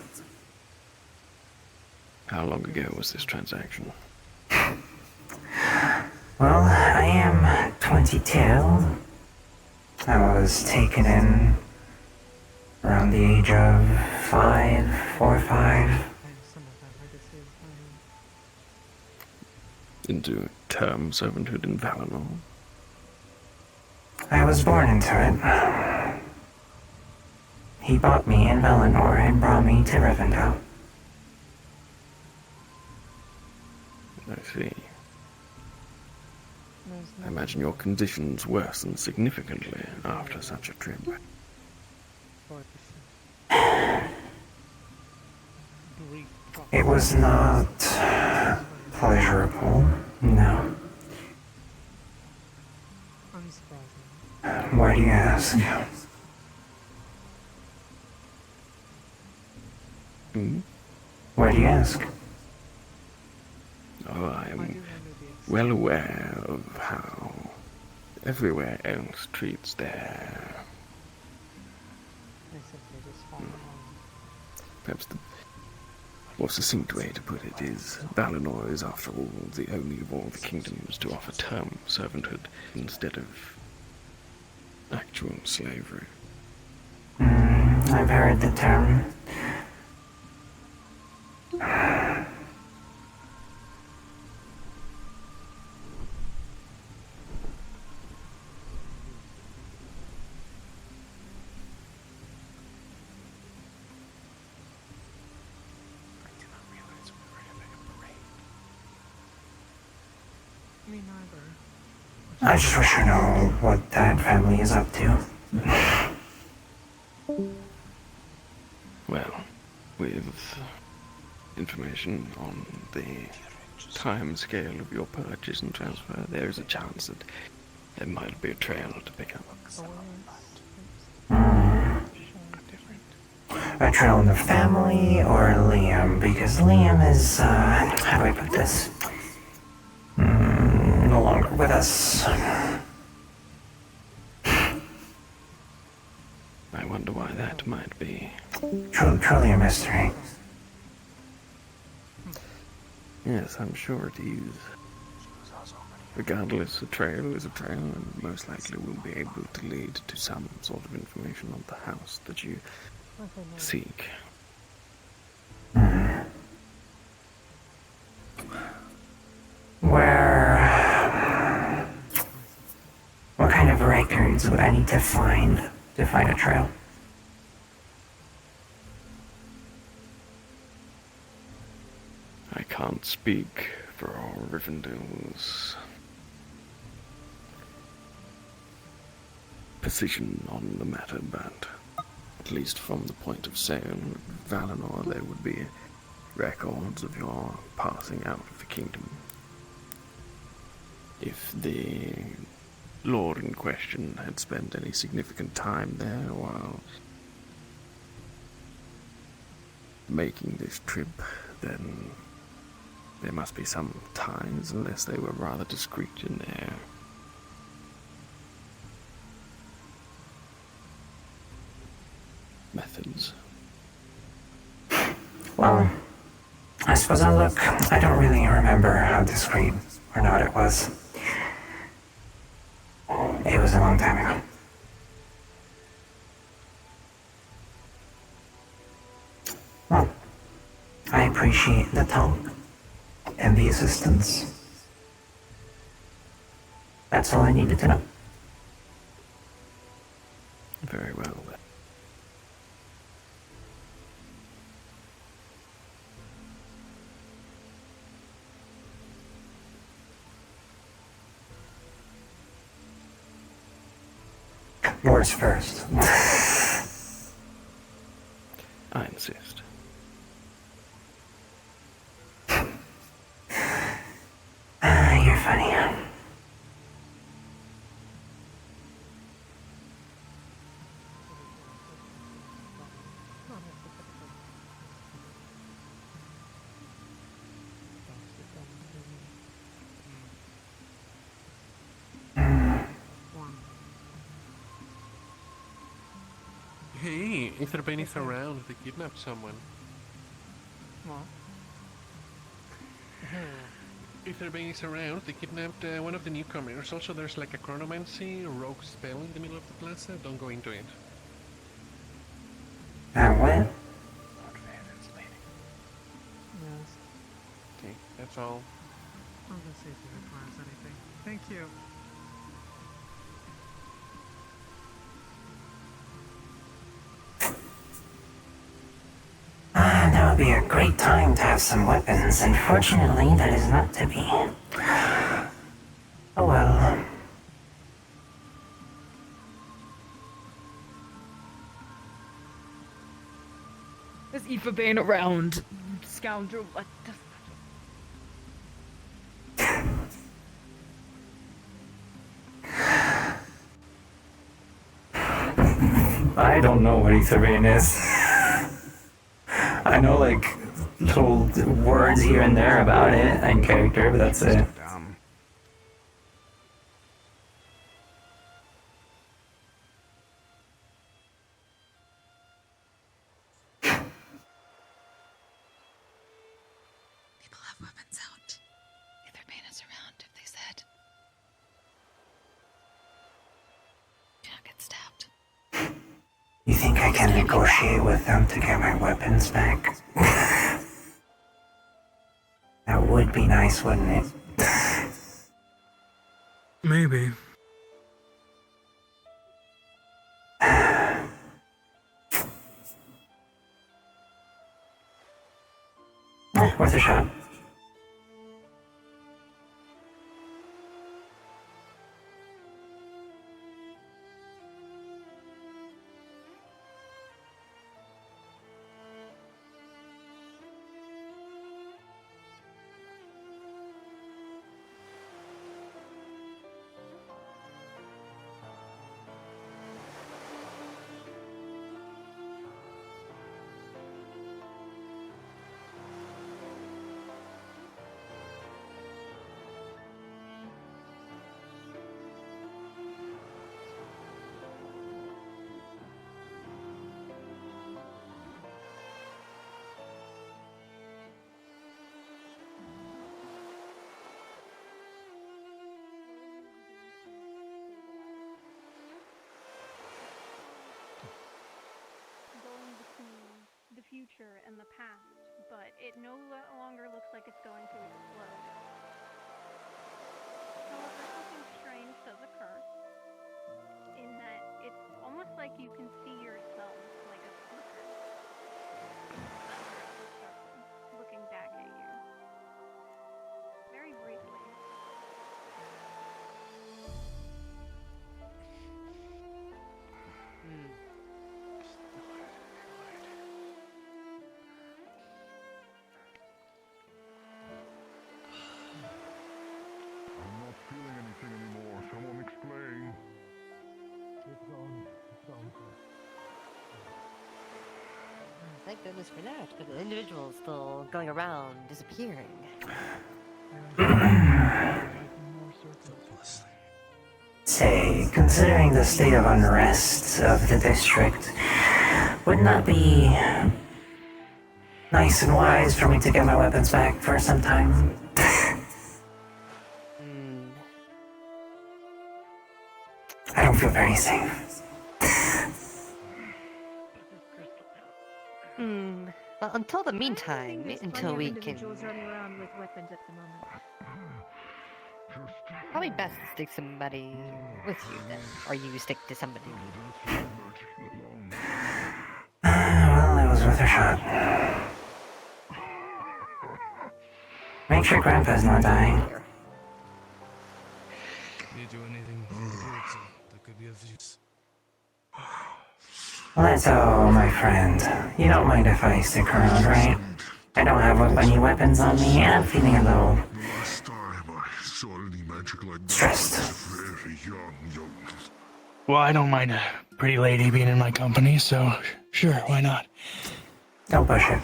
How long ago was this transaction? Well, I am 22. I was taken in around the age of 4 or 5. Into term servanthood in Valinor? I was born into it. He bought me in Valinor and brought me to Rivendell. I see. I imagine your conditions worsened significantly after such a trip. It was not pleasurable, no. Why do you ask? Why do you ask? Oh, I am well aware of how everywhere else treats their... Perhaps the more succinct way to put it is Valinor is, after all, the only of all the kingdoms to offer term servanthood instead of actual slavery. I've heard the term. I just wish I know what that family is up to. Well, with information on the time scale of your purchase and transfer, there is a chance that there might be a trail to pick up. A trail in the family or Liam? Because Liam is, how do I put this? No longer with us. I wonder why that might be. truly a mystery. Yes, I'm sure it is. Regardless, a trail is a trail, and most likely will be able to lead to some sort of information on the house that you seek. What kind of records would I need to find a trail? I can't speak for all Rivendell's position on the matter, but at least from the point of sale of Valinor, there would be records of your passing out of the kingdom. If the lord in question had spent any significant time there while making this trip, then there must be some ties, unless they were rather discreet in their methods. Well, I suppose I'll look. I don't really remember how discreet or not it was. It was a long time ago. Well, I appreciate the talk and the assistance. That's all I needed to know. Very well, then. Yours first. I insist. You're funny. Hey, Etherbane's around. They kidnapped someone. What? Etherbane is around. They kidnapped one of the newcomers. Also, there's like a chronomancy rogue spell in the middle of the plaza. Don't go into it. What? Yes. Okay, that's all. I'll go see if he requires anything. Thank you. That would be a great time to have some weapons. Unfortunately, that is not to be. Oh well. There's Etherbane around, scoundrel. What the I don't know what Etherbane is. I know like little words here and there about it and character, but that's it. People have weapons out. Etherbane is around if they said. Do not get stabbed. You think I can negotiate with them to get my weapons back? That would be nice, wouldn't it? Maybe. Worth a shot. future and the past, but it no longer looks like it's going to explode. However, something strange does occur, in that it's almost like you can see yourself like a flicker in the center of the circle, looking back at you. Very briefly. I'm not feeling anything anymore. Someone explain. It's gone. Thank goodness for that, but the individual's still going around, disappearing. Say, considering the state of unrest of the district, would not be nice and wise for me to get my weapons back for some time. I don't feel very safe. Well, until the meantime, until we can... Individuals running around with weapons at the moment. Probably best to stick somebody with you then, or you stick to somebody. Well, it was worth a shot. Make sure Grandpa's not dying. You do anything that could be of use? Let's my friend. You don't mind if I stick around, right? I don't have any weapons on me, and I'm feeling a little stressed. Well, I don't mind a pretty lady being in my company, so sure, why not? Don't push it.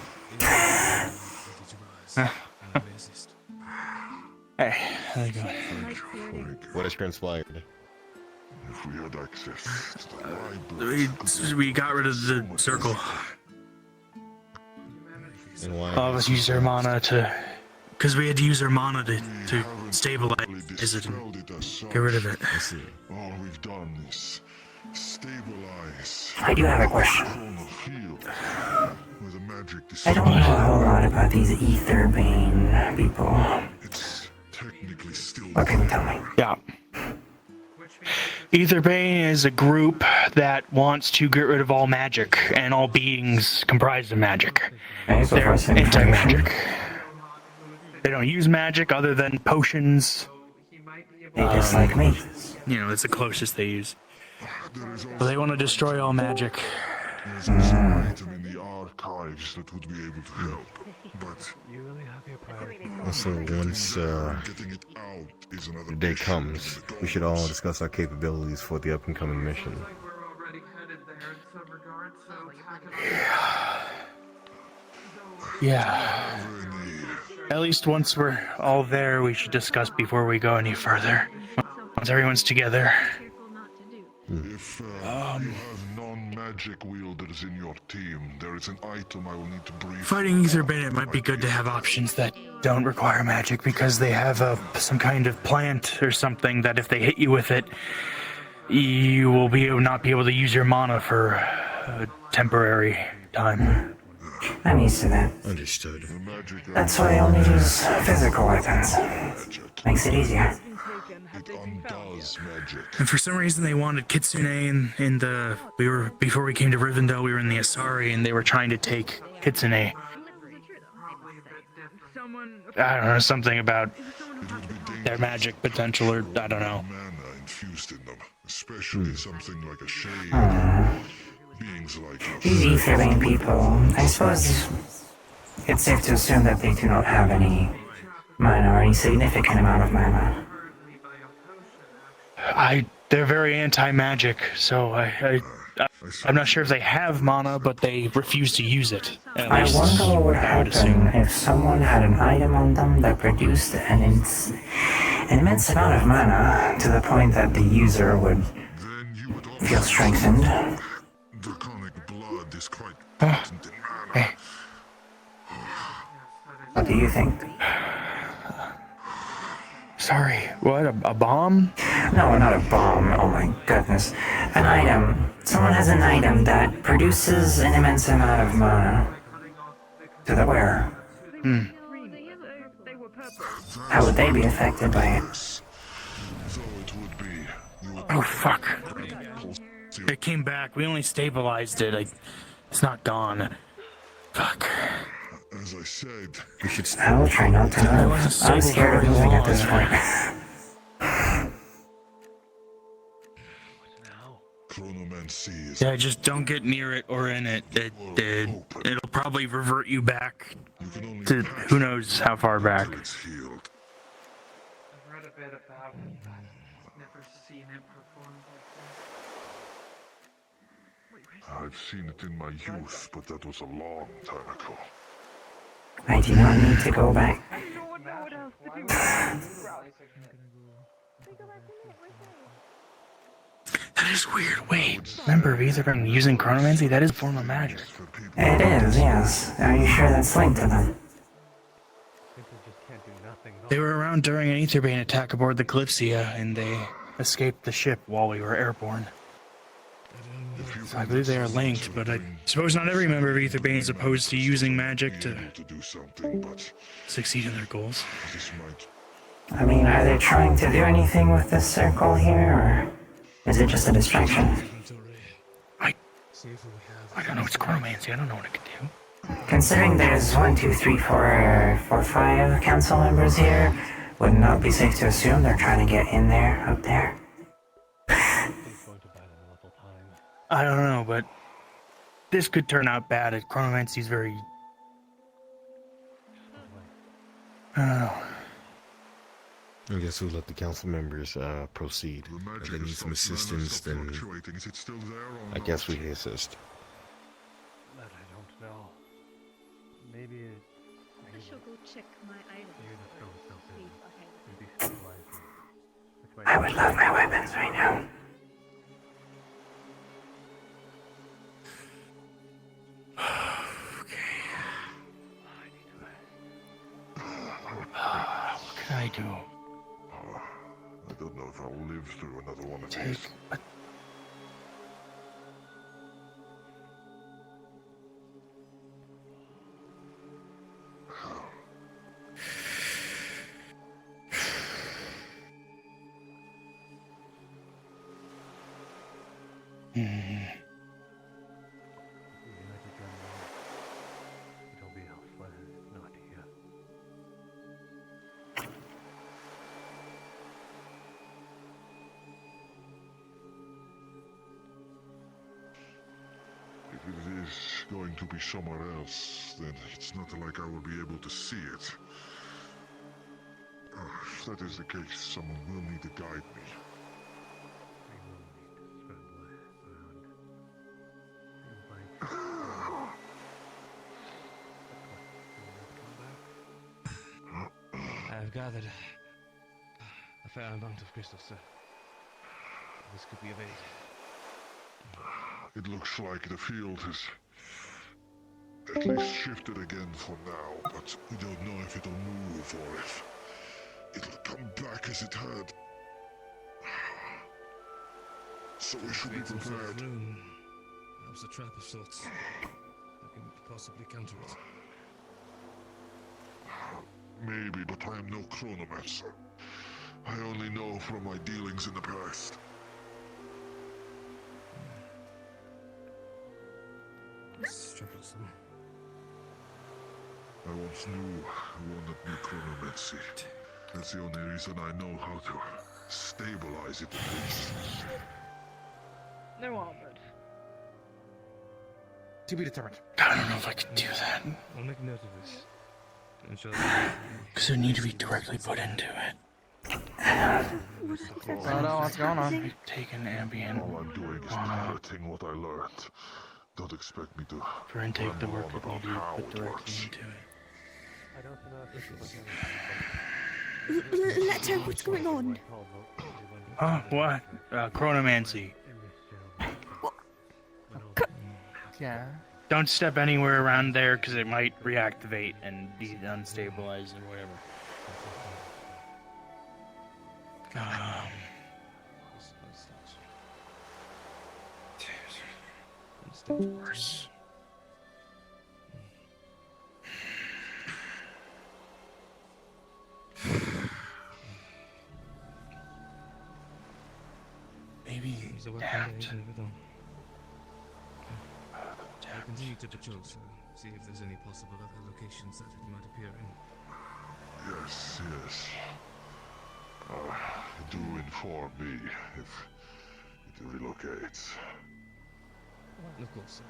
Hey, how's it going? What has transpired? If we had access to the library. We got rid of the circle. And why? All of us used our mana to... Because we had to use our mana to stabilize it and get rid of it. All we've done is stabilize. I do have a question. With a magic I don't know a whole lot about these Aetherbane people. It's technically still. What can you tell me? Yeah. Aetherbane is a group that wants to get rid of all magic and all beings comprised of magic. Okay, so They're for some anti-magic. They don't use magic other than potions. They just like me. You know, it's the closest they use. But they want to destroy all magic. There's an item in the archives that would be able to help, but you really have your priority. So once Getting it out is another the day comes, we should all discuss our capabilities for the up-and-coming mission. Yeah. At least once we're all there, we should discuss before we go any further. Once everyone's together. If you have non-magic wielders in your team, there is an item I will need to brief. Fighting Aetherbane, it might be good to have options that don't require magic because they have some kind of plant or something that if they hit you with it, you will not be able to use your mana for a temporary time. I'm used to that. Understood. That's why I only use physical weapons. Makes it easier. And for some reason they wanted Kitsune in the... Before we came to Rivendell, we were in the Asari, and they were trying to take Kitsune. I don't know, something about their magic potential, or I don't know. Infused in them, especially something like a shade. Beings like These Aetherbane people, I suppose it's safe to assume that they do not have any mana or any significant amount of mana. They're very anti-magic, so I'm not sure if they have mana, but they refuse to use it. I wonder what would happen if someone had an item on them that produced an immense amount of mana to the point that the user would feel strengthened. draconic blood is quite potent in mana. What do you think? Sorry, what? A bomb? No, not a bomb. Oh my goodness. An item. Someone has an item that produces an immense amount of mana. To the where? Hmm. How would they be affected by it? Oh fuck! It came back. We only stabilized it. It's not gone. Fuck. As I said, We should. I'll try not to move. I'm scared of moving at this point. chronomancy is. Yeah, just don't get near it or in it. It'll probably revert you back to who knows how far back. I've read a bit about it, but never seen it performed like I've seen it in my youth, but that was a long time ago. I do not need to go back. That is weird. Wait, remember, if either been using chronomancy, that is a form of magic. It is, yes. Are you sure that's linked to them? They were around during an Aetherbane attack aboard the Kalypsia, and they escaped the ship while we were airborne. So I believe they are linked, but I suppose not every member of Aetherbane is opposed to using magic to succeed in their goals. I mean, are they trying to do anything with this circle here, or is it just a distraction? I don't know, it's chronomancy, I don't know what it can do. Considering there's 1, 2, 3, 4, 5 council members here, would it not be safe to assume they're trying to get in there, up there? I don't know, but this could turn out bad. Chronomancy is very... I don't know. I guess we'll let the council members proceed. If they need some assistance, then I guess we can assist. That I don't know. Maybe it. I shall go check my items. I would love my weapons right now. What can I do? I don't know if I'll live through another one of Take these. It'll be elsewhere, not here. If it is going to be somewhere else, then it's not like I will be able to see it. If that is the case, someone will need to guide me. I've gathered a fair amount of crystals, sir. This could be of aid. It looks like the field has at least shifted again for now, but we don't know if it'll move or if it'll come back as it had. So we should be prepared. Perhaps a trap of sorts. I can possibly counter it. Maybe, but I am no chronomancer. I only know from my dealings in the past. It's troublesome. I once knew one that knew chronomancy. That's the only reason I know how to stabilize it at least. No armored. To be determined. I don't know if I can do that. I'll make note of this. Because it need to be directly put into it. Oh no, what's going on? Take an ambient. All I'm doing is parroting what I learned. Don't expect me to For intake, the work ramble on would need about to how be put it directly works. into it. I don't know if this is Leto, what's going on? Oh, what? Chronomancy. Yeah. Don't step anywhere around there because it might reactivate and be unstabilized or whatever. Worse. I continue to patrol, so see if there's any possible other locations that it might appear in. Yes, yes. Do inform me if it relocates. Of course, sir.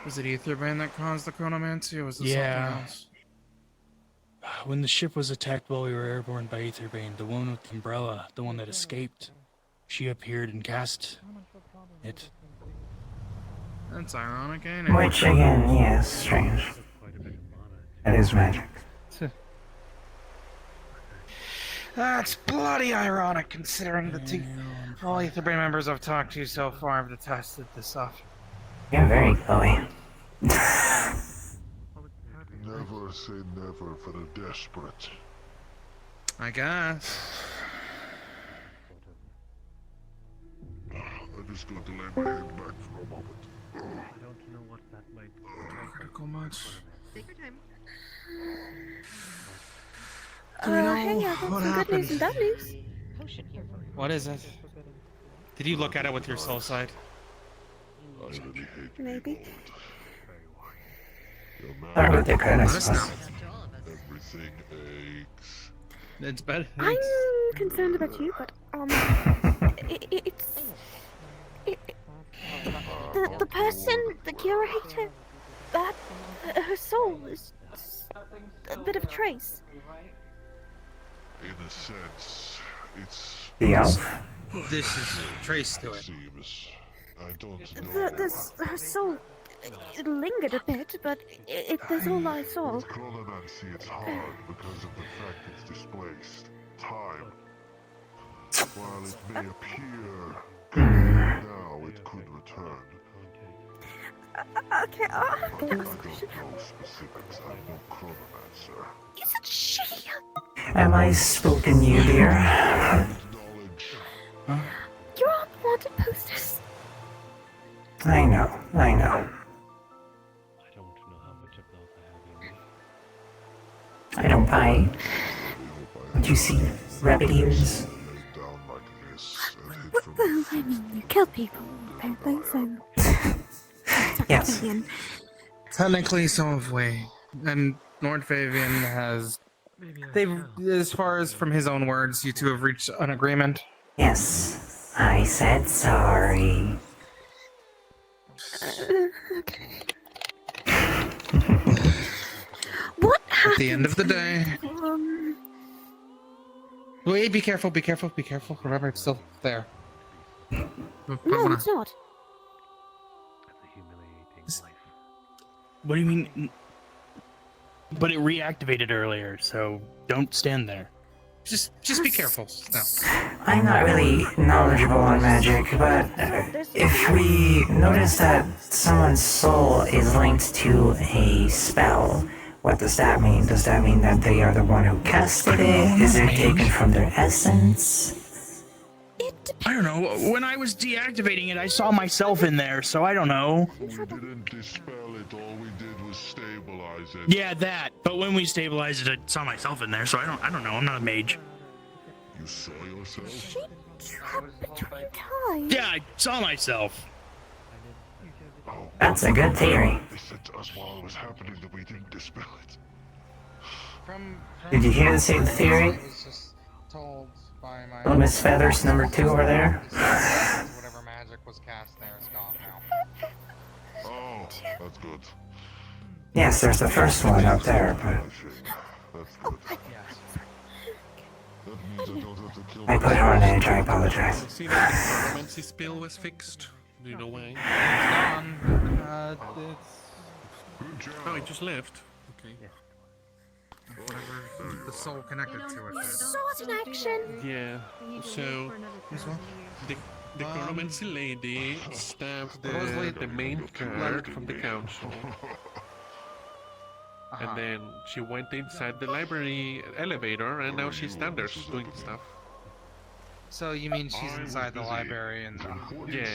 Was it Aetherbane that caused the chronomancy, or was it Yeah. something else? When the ship was attacked while we were airborne by Aetherbane, the woman with the umbrella, the one that escaped, she appeared and cast it. That's ironic, ain't it? Which again, yes, strange. It is magic. That's bloody ironic, considering the all Aetherbane members I've talked to so far have attested this stuff. You're very glowy. Never say never for the desperate. I guess. I'm just going to lay my head back for a moment. I don't know what that might Critical much. Take your time. Do we know Hey, I got what some good news happened? and bad news. What is it? Did you look at it with your soul sight? I really hate Maybe. Start with the goodness. everything aches. It's better. I'm concerned about you, but the person, the curator, that her soul is a bit of a trace. In a sense, it's... The elf. This is trace to it. Seems. I don't know. Her soul it lingered a bit, but that's all I saw. With chronomancy, it's hard because of the fact it's displaced. Time. While it may appear now, it could return. Okay, I don't know specifics. I'm no chronomancer. You said she. Am I spooking you, dear? You're on wanted posters. I know, I know. I don't buy. Do you see rabbit ears? Well, I mean, you kill people, apparently, so. Yes. Technically, some of we. And Lord Fabian has. They've, as far as from his own words, you two have reached an agreement. Yes. I said sorry. Okay. What happened? At the end of the day. Wait, be careful, be careful, be careful. Remember, it's still there. No, it's not. What do you mean? But it reactivated earlier, so don't stand there. Just be careful. No. I'm not really knowledgeable on magic, but if we notice that someone's soul is linked to a spell, what does that mean? Does that mean that they are the one who casted it? Is it taken from their essence? I don't know. When I was deactivating it, I saw myself in there, so I don't know. We didn't dispel it, all we did was stabilize it. Yeah, that. But when we stabilized it, I saw myself in there, so I don't know. I'm not a mage. You saw yourself? She trapped between time. Yeah, I saw myself. That's a good theory. They said to us while it was happening that we didn't dispel it. Did you hear the same theory? was just told by my Little Miss Feathers number 2 over there? whatever magic was cast there is gone now. Oh, that's good. Yes, there's the first one up there, but That's good. That means I don't have to kill I put her on edge, I apologize. See that the chronomancy spell was fixed? Do you know why? Oh, it just left. Okay. Whatever the soul connected to it. Sword in action. Yeah. So the chronomancy lady stabbed the main guard from the council. And then she went inside the library elevator, and now she's down there doing stuff. So you mean she's inside the library and Yeah.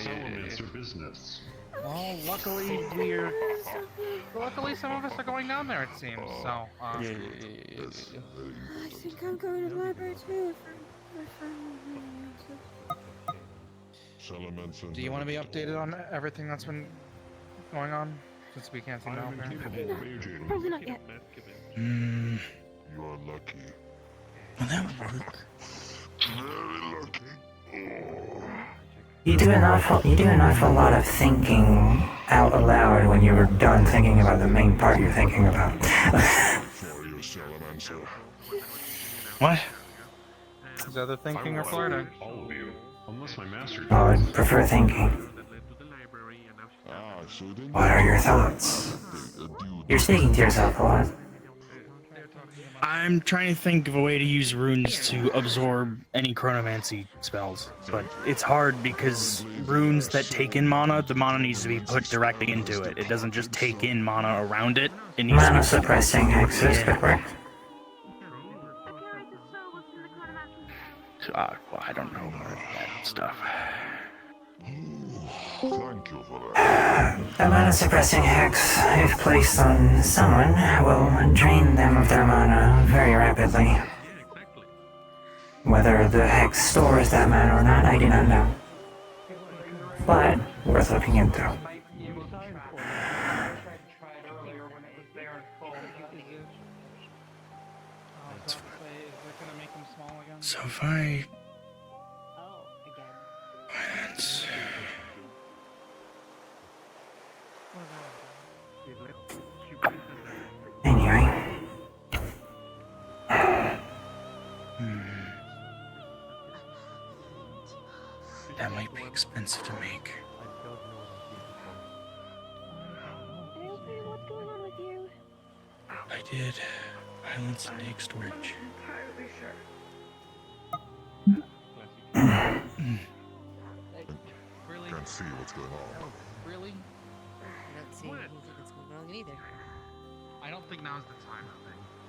Business. Well, luckily luckily some of us are going down there, it seems. So, Yeah. I think I'm going to the library too. do you want to be updated on everything that's been going on? Since we can't seem to help here. Probably not yet. You are lucky. Will that work? Very lucky. You do an awful lot of thinking out aloud when you're done thinking about the main part you're thinking about. What? Is other thinking or flirting? All of you, unless my master. Oh, I'd prefer thinking. What are your thoughts? You're speaking to yourself a lot. I'm trying to think of a way to use runes to absorb any chronomancy spells, but it's hard because runes that take in mana, the mana needs to be put directly into it. It doesn't just take in mana around it. It needs Mana to be suppressing hexes could work. Well, I don't know about that stuff. Thank you for that. A mana suppressing hex, if placed on someone, will drain them of their mana very rapidly. Whether the hex stores that mana or not, I do not know. But worth looking into. So if I... Let's... Anyway. That might be expensive to make. What's going on with you? I did. Violence and egg storage. Entirely sure. Can't see what's going on. Really? I don't see anything that's going wrong either. I don't think now's the time.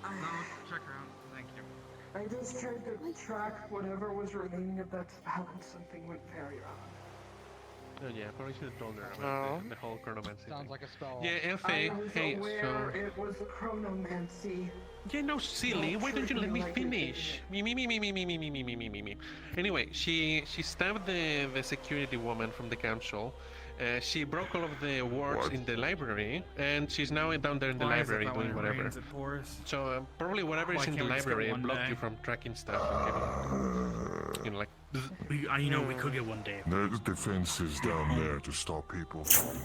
No, check around. Thank you. I just tried to track whatever was remaining of that spell and something went very wrong. Oh yeah, probably should have told her Oh. about the whole chronomancy Sounds thing. like a spell. Yeah, I Elfie, was hey, aware so... it was a chronomancy. Yeah, no, silly. Why don't you let me finish? Me. Anyway, she stabbed the security woman from the council. She broke all of the wards in the library, and she's now down there in the Why is it library that when doing it whatever. rains, it pours? So probably whatever Why is in the can't we just get library one blocked day? you from tracking stuff and getting, like. You know, we could get one day. There's defenses down there to stop people from...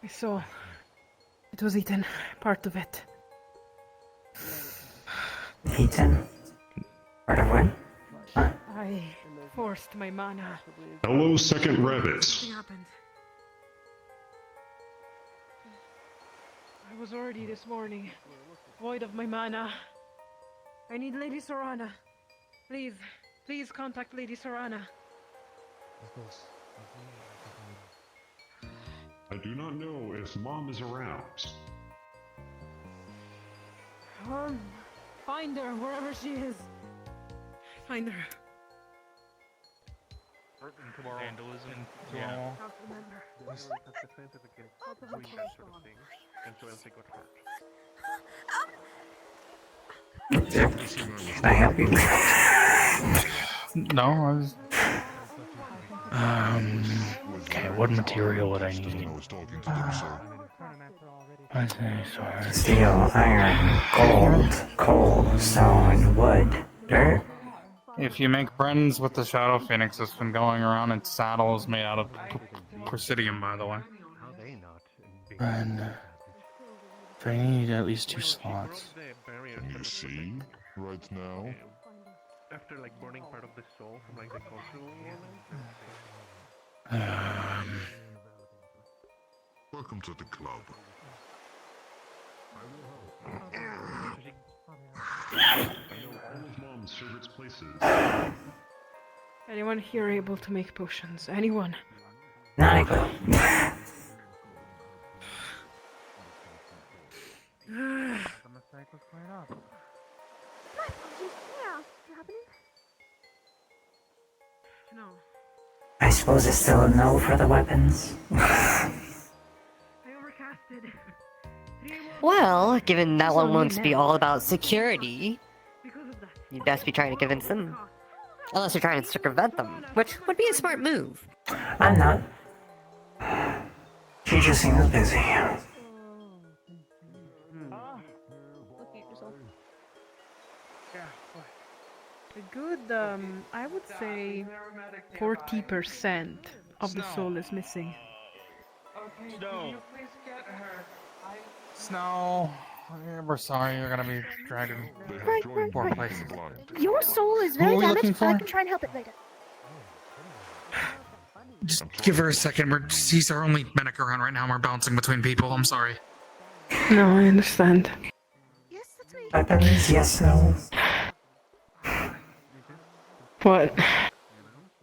I saw. It was eaten. Part of it. Eaten? Part of what? I forced my mana. Hello, second rabbit. Something happened. I was already this morning, void of my mana. I need Lady Sorana. Please contact Lady Sorana. Of course. I do not know if Mom is around. Find her wherever she is. Find her. Vandalism. Yeah. Council member. Can I help you? No, I was... Okay, what material would I need? I say sorry. Steel, iron, gold, coal, stone, wood, dirt. If you make friends with the Shadow Phoenix that's been going around in saddles made out of Presidium, by the way. And I need at least 2 slots. Can you see right now? After like burning part of the soul from like the cultural Welcome to the club. I know all of Mom's favorite places. Anyone here able to make potions? Anyone? Not a clue. like, what's going on? My apologies. May I ask what's happening? No. I suppose it's still a no for the weapons. I overcasted. Well, given that That's one on wants me to be now. all about security, Because of that. you'd best be trying to convince them. Unless you're trying to circumvent them, which would be a smart move. I'm not. She just seems busy. A good, I would say 40% of the soul is missing. Okay, Snow. can you please get her? Snow, we're sorry you're gonna be dragged in poor places. Your soul is Who very are we looking damaged, but I for? can try and help it later. Just give her a second. She's our only medic around right now. We're bouncing between people. I'm sorry. No, I understand. Weapons, yes, no. What?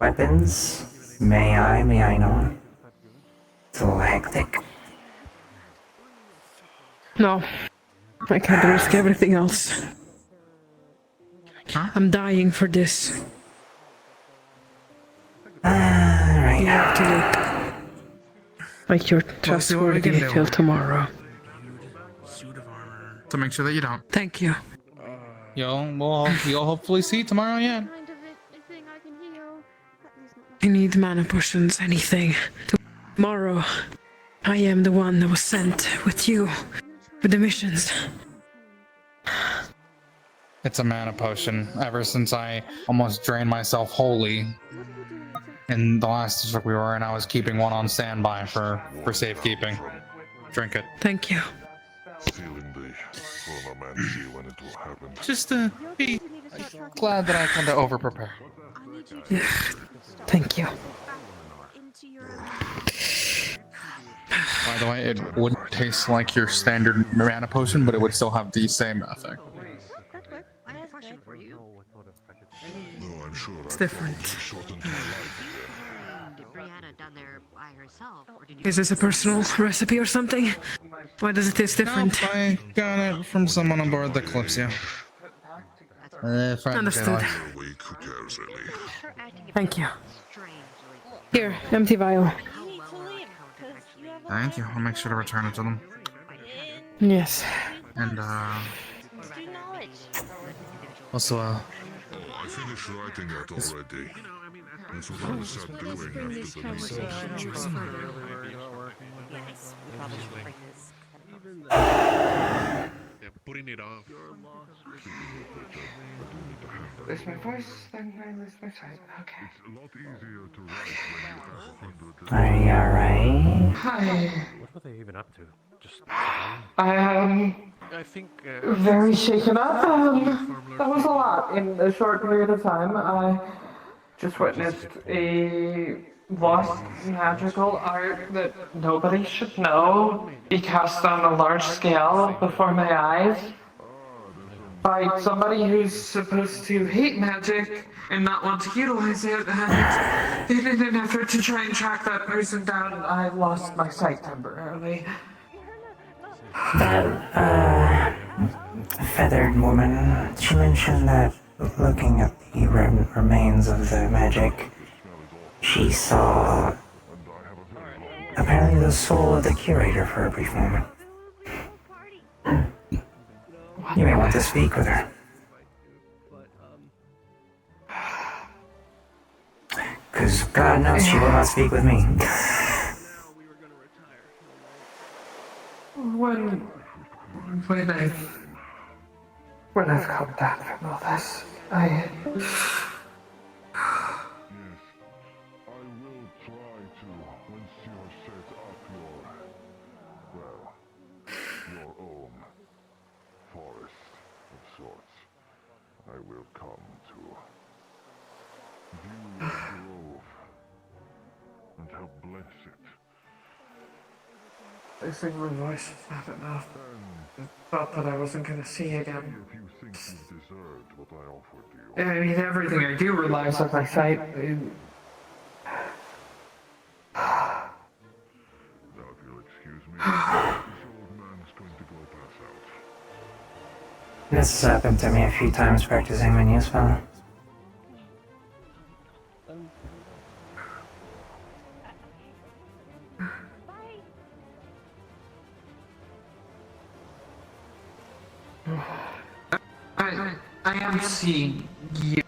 Weapons? May I not? It's a little hectic. No. I can't risk everything else. I'm dying for this. Alright. You have to look like you're We'll see what we trustworthy can do. till tomorrow. To make sure that you don't. Thank you. You'll hopefully see tomorrow, yeah. Kind of a thing I can heal. At least not I need mana potions, anything. Tomorrow, I am the one that was sent with you with the missions. It's a mana potion. Ever since I almost drained myself wholly in the last district we were in, I was keeping one on standby for safekeeping. Drink it. Thank you. Feeling the chronomancy when it will happen. Just to be glad that I tend to over-prepare. Thank you. By the way, it wouldn't taste like your standard mana potion, but it would still have the same effect. I have a question for you. No, I'm sure It's different. Did Brianna down there by herself, or did you... Is this a personal recipe or something? Why does it taste different? Nope, I got it from someone on board the Kalypsia. Understood. Thank you. Here, empty vial. Thank you. I'll make sure to return it to them. Yes. And, also, I finished writing that already. That's what I was set doing after the Yes, we probably should bring this. Yeah, putting it off. Lose my voice, then I lose my sight. Okay. It's a lot easier to write when you have 100. Are you alright? Hi. What were they even up to? Just. I am I think. very shaken up. That was a lot in a short period of time. I just witnessed a lost magical art that nobody should know be cast on a large scale before my eyes by somebody who's supposed to hate magic and not want to utilize it, and in an effort to try and track that person down, I lost my sight temporarily. That, feathered woman, she mentioned that looking at the remains of the magic, she saw apparently the soul of the curator for a brief moment. You may want to speak with her. Because God knows she will not speak with me. When I've come back from all this, Yes, I will try to, once you have set up your own forest of sorts, I will come to view your grove and help bless it. I think my voice is not enough. I thought that I wasn't gonna see again. If you think you deserved what I offered you. I mean, everything I do relies on my sight. Now, if you'll excuse me, this old man's going to go pass out. This has happened to me a few times practicing my new spell. I am seeing you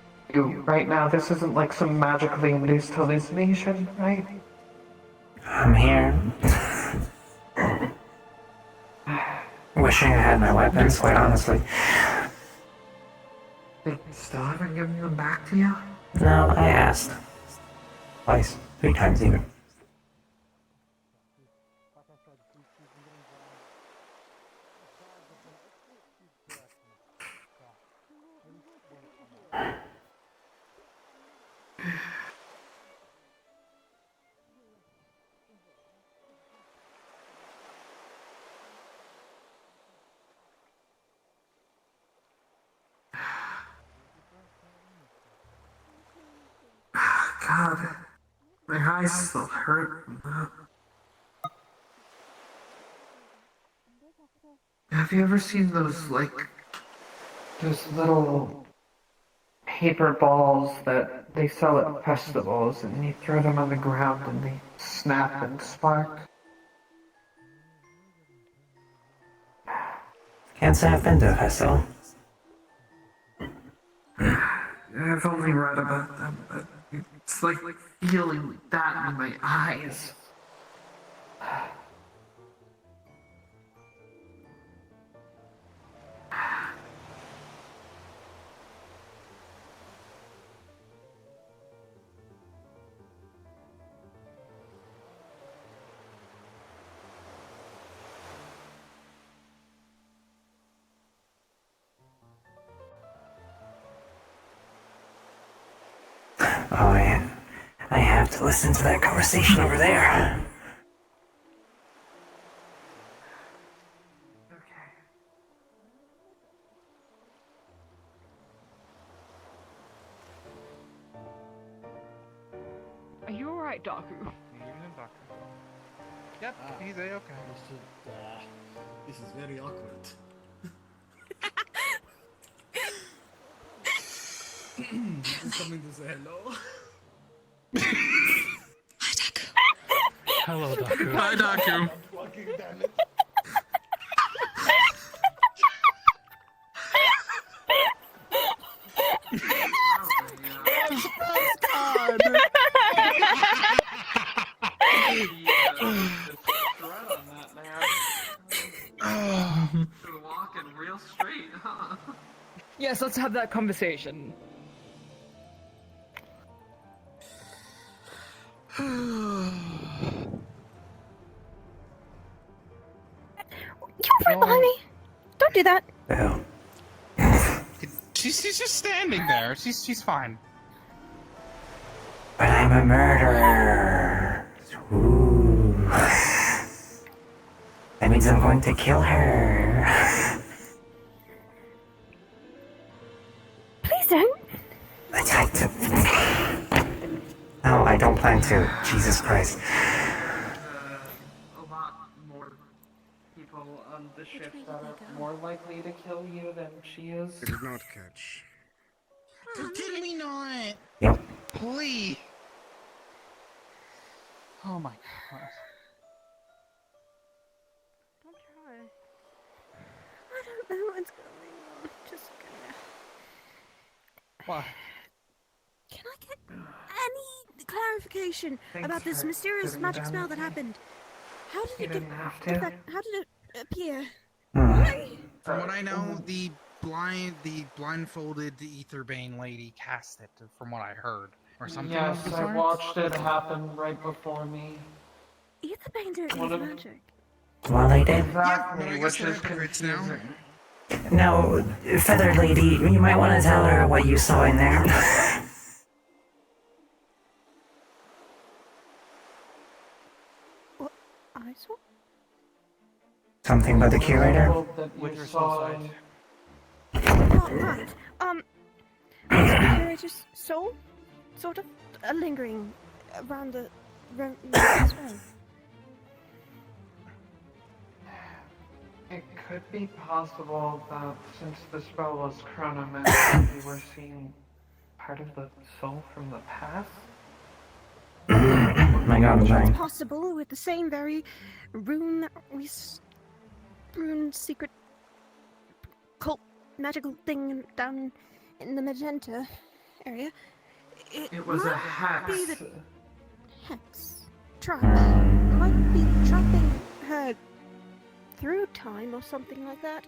right now. This isn't like some magically induced hallucination, right? I'm here. Wishing I had my weapons, quite honestly. They still haven't given them back to you? No, I asked. Twice. 3 times even. God, my eyes still hurt. Have you ever seen those, like, those little paper balls that they sell at festivals, and you throw them on the ground and they snap and spark? Can't say I've been to a festival. I've only read about them, but it's like feeling that in my eyes. Oh, I have to listen to that conversation over there. Are you alright, Daku? Yep, he's a-okay. This is very awkward. Just coming to say hello. Hello, Daku. Hi, Daku. Fucking damn it. Walking real straight, huh? Yes, let's have that conversation. You're right behind me. Don't do that. She's just standing there. She's fine. But I'm a murderer. Ooh. That means I'm going to kill her. Please don't. No, I don't plan to. Jesus Christ. A lot more people on the ship that are more likely to kill you than she is. I did not catch. Did we not? Yep. Please. Oh my god. Don't try. I don't know what's going on. Just gonna... What? Can I get any clarification about this mysterious magic spell that happened? How did it get that? How did it appear? Why? From what I know, the blindfolded Aetherbane lady cast it, from what I heard. Or something Yes, of the I sort. watched it happen right before me. Aetherbanes don't One use of- magic. Well, I did. Exactly, which is confusing. Now, Feather Lady, you might want to tell her what you saw in there. What I saw? Something about the curator? Which you saw it. Oh, right. The curator's soul? Sort of lingering around the room as well. It could be possible that since the spell was chronomancy, we were seeing part of the soul from the past? My god, I'm It's dying. possible with the same very rune secret cult magical thing down in the magenta area. It was a might hex. Be the hex trap. It might be trapping her through time or something like that.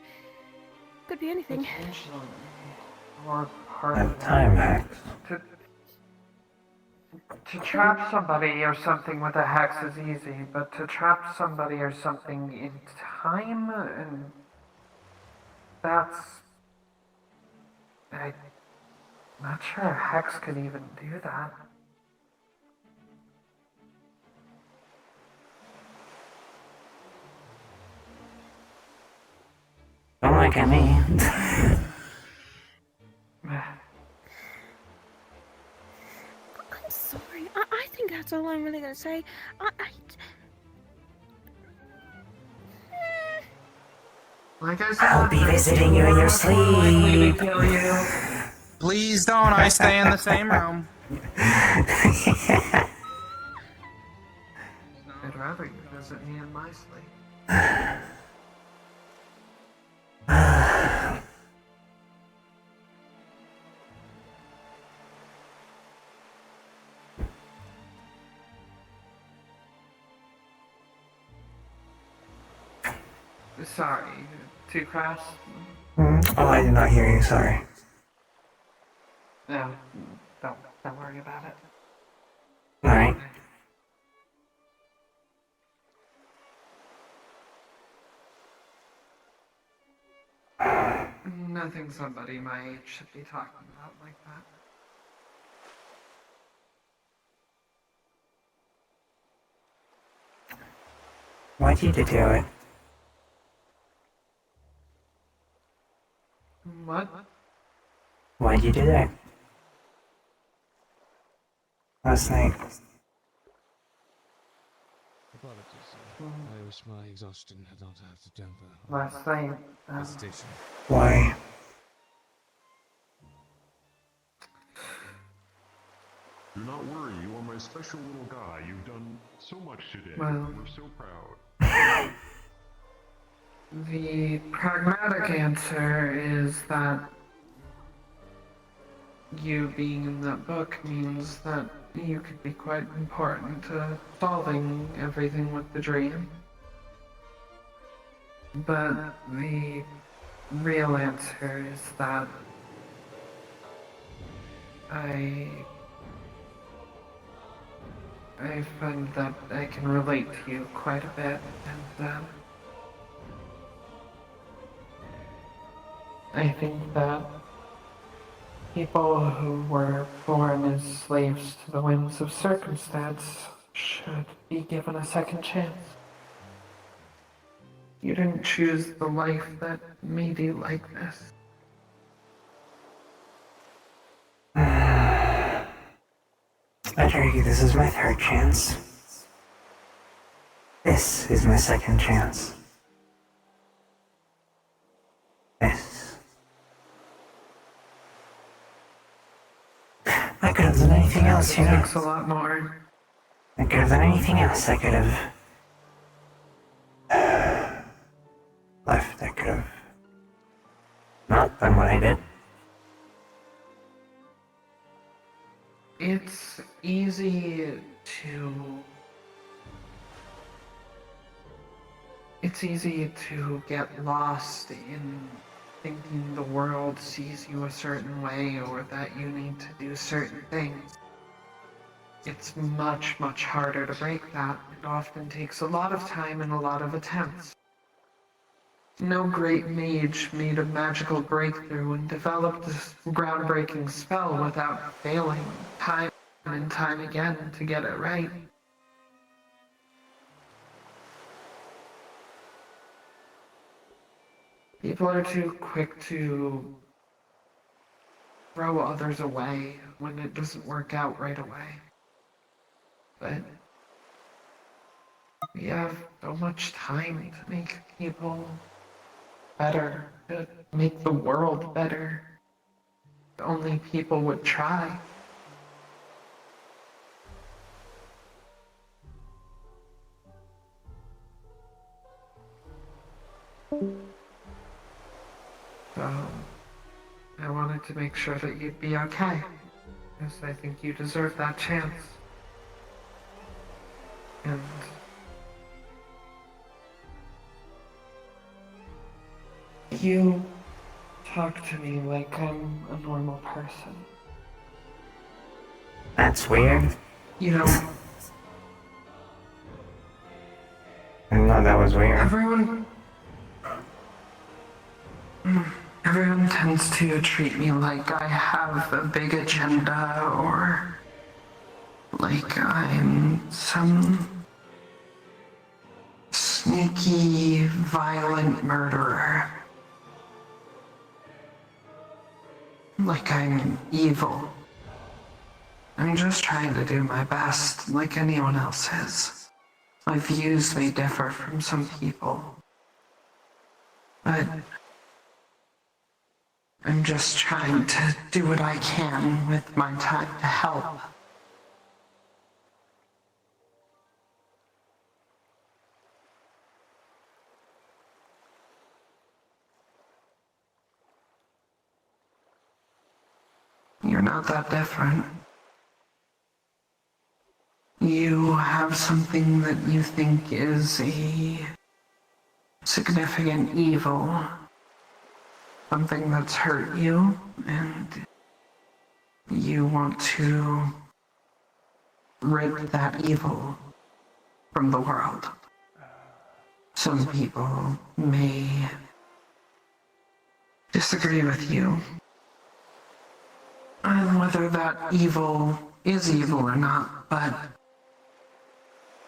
Could be anything. Potentially. Or part A of time hex. To trap somebody or something with a hex is easy, but to trap somebody or something in time, and that's... I'm not sure a hex could even do that. Don't look at me. I'm sorry. I think that's all I'm really gonna say. Like I said, I'll be visiting you in your sleep. Please don't. I stay in the same room. I'd rather you visit me in my sleep. Sorry, too crass? Oh, I did not hear you, sorry. No, don't worry about it. Alright. Nothing somebody my age should be talking about like that. Why'd you do it? What? Why'd you do that? Last night. I wish my exhaustion had not had to temper Last night, hesitation. Why? Do not worry, you are my special little guy. You've done so much today. Well- We're so proud. The pragmatic answer is that you being in that book means that you could be quite important to solving everything with the dream. But the real answer is that I find that I can relate to you quite a bit, and I think that people who were born as slaves to the whims of circumstance should be given a second chance. You didn't choose the life that made you like this. I'd argue this is my third chance. This is my second chance. This. I could have done anything else, you know. Takes a lot more. I could have done anything else. I could have left. I could have not done what I did. It's easy to get lost in thinking the world sees you a certain way or that you need to do certain things. It's much, much harder to break that. It often takes a lot of time and a lot of attempts. No great mage made a magical breakthrough and developed this groundbreaking spell without failing time and time again to get it right. People are too quick to throw others away when it doesn't work out right away. But we have so much time to make people better, to make the world better. If only people would try. So, I wanted to make sure that you'd be okay, because I think you deserve that chance. And you talk to me like I'm a normal person. That's weird. You know, I know that was weird. Everyone tends to treat me like I have a big agenda or like I'm some sneaky, violent murderer. Like I'm evil. I'm just trying to do my best, like anyone else is. My views may differ from some people, but I'm just trying to do what I can with my time to help. You're not that different. You have something that you think is a significant evil, something that's hurt you, and you want to rid that evil from the world. Some people may disagree with you on whether that evil is evil or not, but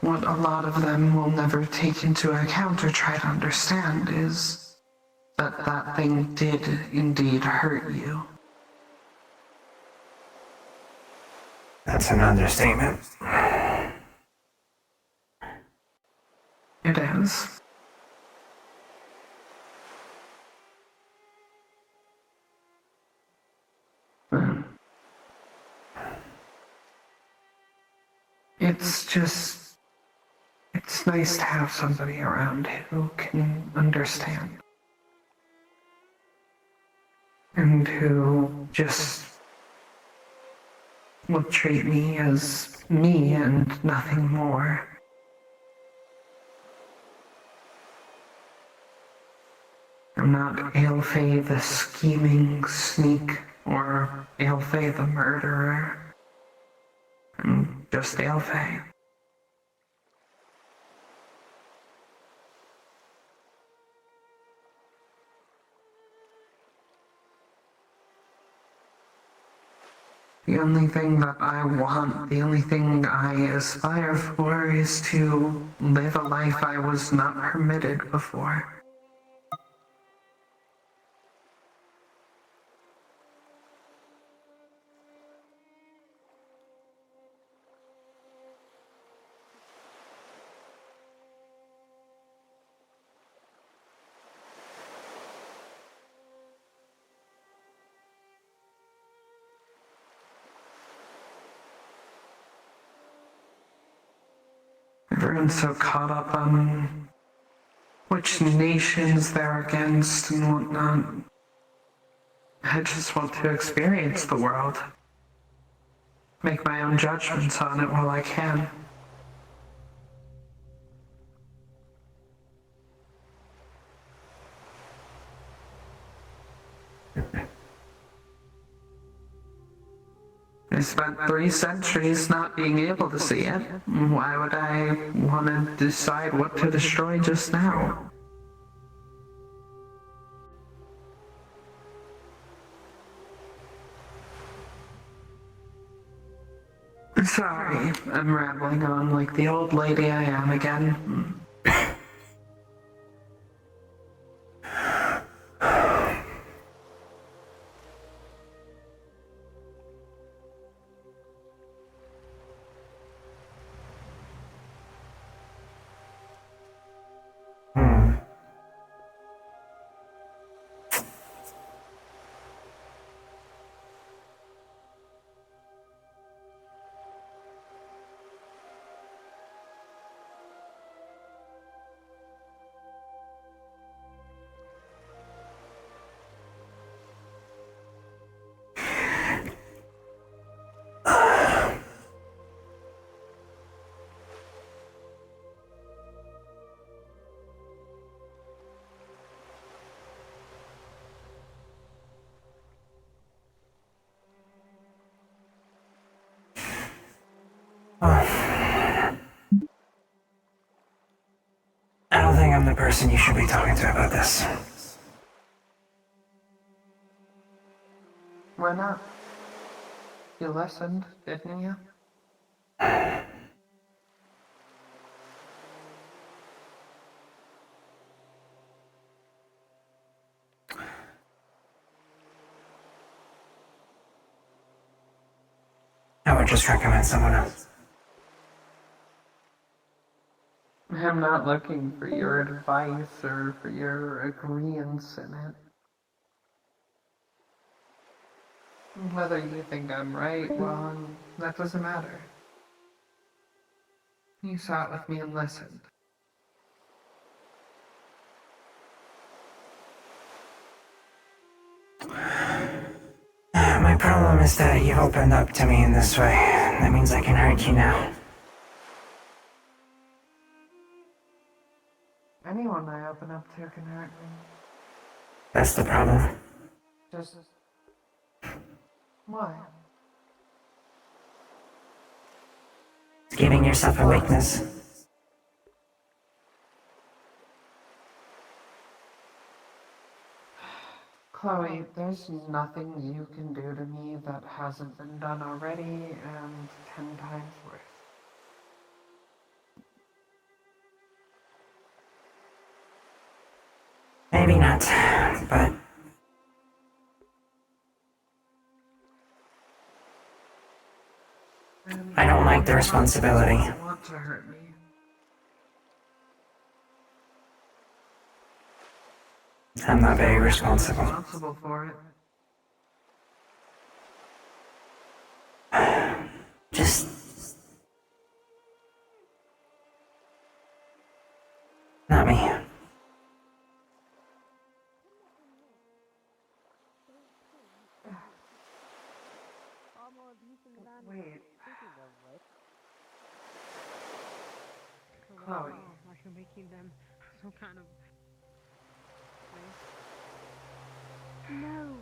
what a lot of them will never take into account or try to understand is that that thing did indeed hurt you. That's an understatement. It is. It's just, it's nice to have somebody around who can understand. And who just will treat me as me and nothing more. I'm not Aelfay the scheming sneak or Aelfay the murderer. I'm just Aelfay. The only thing that I want, the only thing I aspire for is to live a life I was not permitted before. Everyone's so caught up on which nations they're against and whatnot. I just want to experience the world. Make my own judgments on it while I can. I spent 3 centuries not being able to see it. Why would I want to decide what to destroy just now? Sorry, I'm rambling on like the old lady I am again. person you should be talking to about this. Why not? You listened, didn't you? I would just recommend someone else. I'm not looking for your advice or for your agreeance in it. Whether you think I'm right, wrong, that doesn't matter. You sat with me and listened. My problem is that you've opened up to me in this way. That means I can hurt you now. Anyone I open up to can hurt me. That's the problem. Just... Why? Giving yourself a weakness. Chloe, there's nothing you can do to me that hasn't been done already, and 10 times worse. Maybe not, but... I don't like the responsibility. You want to hurt me. I'm not very responsible. Responsible for it. Just... Not me. Wait. Chloe. Are you making them some kind of... No.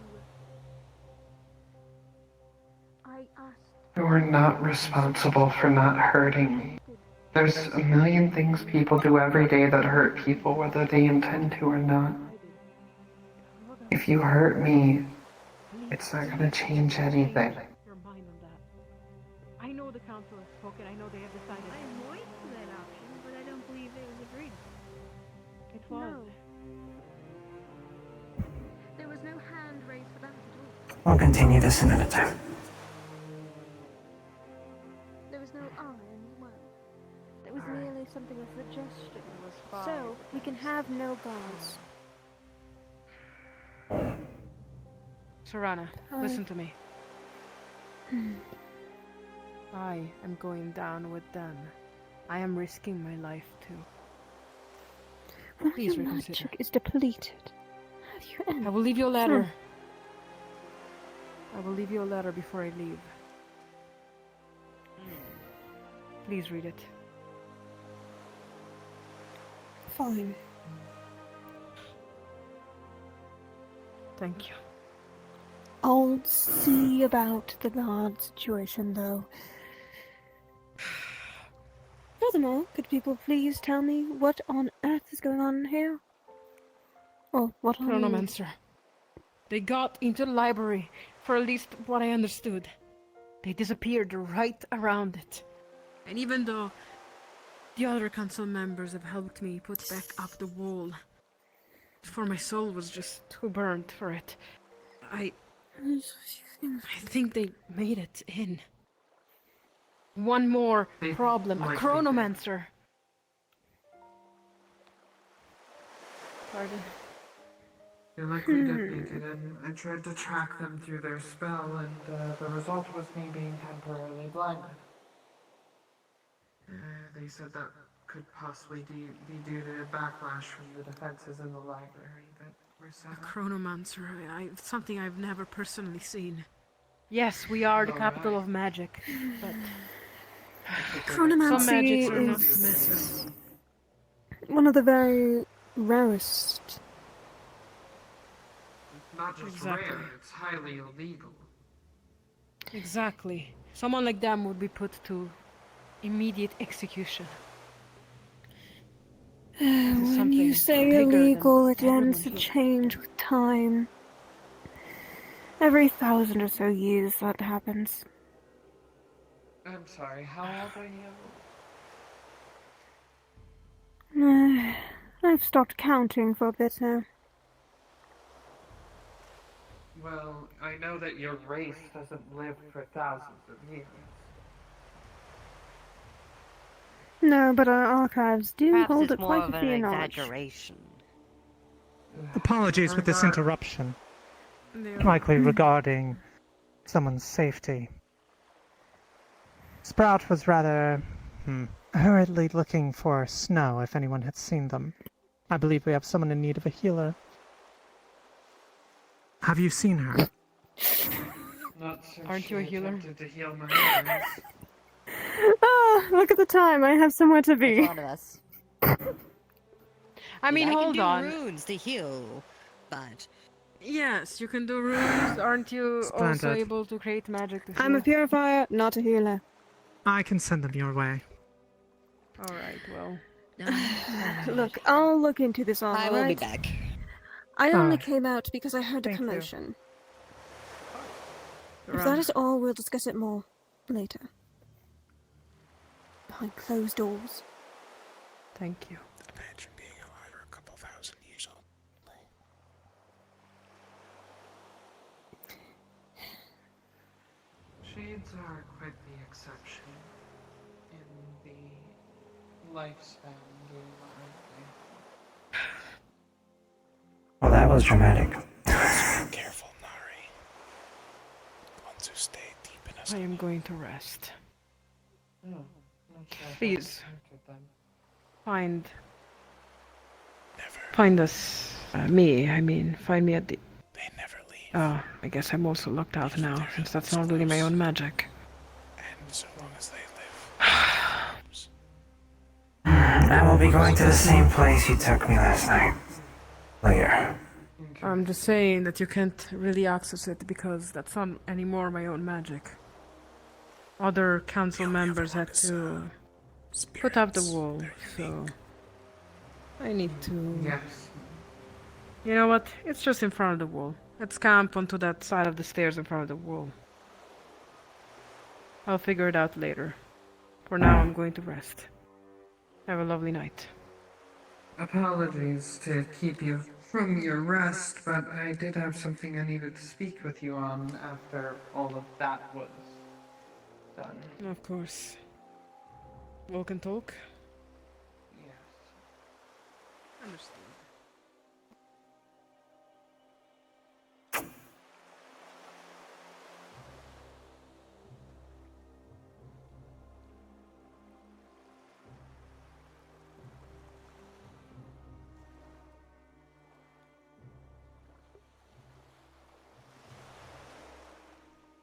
I asked. You're not responsible for not hurting me. There's a million things people do every day that hurt people, whether they intend to or not. If you hurt me, it's not gonna change anything. Your mind on that. I know the council has spoken. I know they have decided. I voiced that option, but I don't believe it was agreed. It was. No. There was no hand raised for that at all. We'll continue this another time. There was no iron as well. It was merely something of suggestion. So, we can have no guards. Serana, listen to me. I am going down with them. I am risking my life too. Please reconsider. Magic is depleted. Have you any? I will leave you a letter. I will leave you a letter before I leave. Please read it. Fine. Thank you. I'll see about the guard situation, though. Furthermore, could people please tell me what on earth is going on here? Or what on... Chronomancer. They got into the library, for at least what I understood. They disappeared right around it. And even though the other council members have helped me put back up the wall, for my soul was just too burnt for it. I think they made it in. One more problem. A chronomancer. Pardon. You're likely defeated, and I tried to track them through their spell, and the result was me being temporarily blinded. They said that could possibly be due to backlash from the defenses in the library that were set up. A chronomancer. Something I've never personally seen. Yes, we are the capital of magic, but Chronomancy some magics are not is messy. one of the very rarest. It's not just rare, it's highly illegal. Exactly. Someone like them would be put to immediate execution. When you say illegal, it tends to change with time. Every 1,000 or so years that happens. I'm sorry, how old are you? I've stopped counting for a bit now. Well, I know that your race doesn't live for thousands of years. No, but our archives do Perhaps hold it's it more quite of a an few knowledge. exaggeration. Apologies with this interruption. Yeah. Likely regarding someone's safety. Sprout was rather hurriedly looking for Snow if anyone had seen them. I believe we have someone in need of a healer. Have you seen her? Not since Aren't you a healer? attempted to heal my wounds. Ah, look at the time. I have somewhere to be. That's one of us. I mean, I hold can do on. runes to heal, but Yes, you can do runes. Aren't you also Splendid. able to create magic to I'm a heal? purifier, not a healer. I can send them your way. Alright, well. Look, I'll look into this all I will be right? back. I only Ah. came out because I heard a Thank you. commotion. If Right. that is all, we'll discuss it more later. Behind closed doors. Thank you. Imagine being alive for a couple thousand years old. Shades are quite the exception in the lifespan game, aren't they? Well, that was dramatic. Careful, Nari. Ones who stay deep in us. I am going to rest. Oh, okay. Please. Okay, then. Find us. Find me at the... They never leave. Oh, I guess I'm also locked out now, since that's not really my own magic. And so long as they I will be going to the same place you took me last night. Later. I'm just saying that you can't really access it because that's not anymore my own magic. Other council members had to put up the wall, so I need to... Yes. You know what? It's just in front of the wall. Let's camp onto that side of the stairs in front of the wall. I'll figure it out later. For now, I'm going to rest. Have a lovely night. Apologies to keep you from your rest, but I did have something I needed to speak with you on after all of that was done. Of course. Walk and talk? Yes. Understood.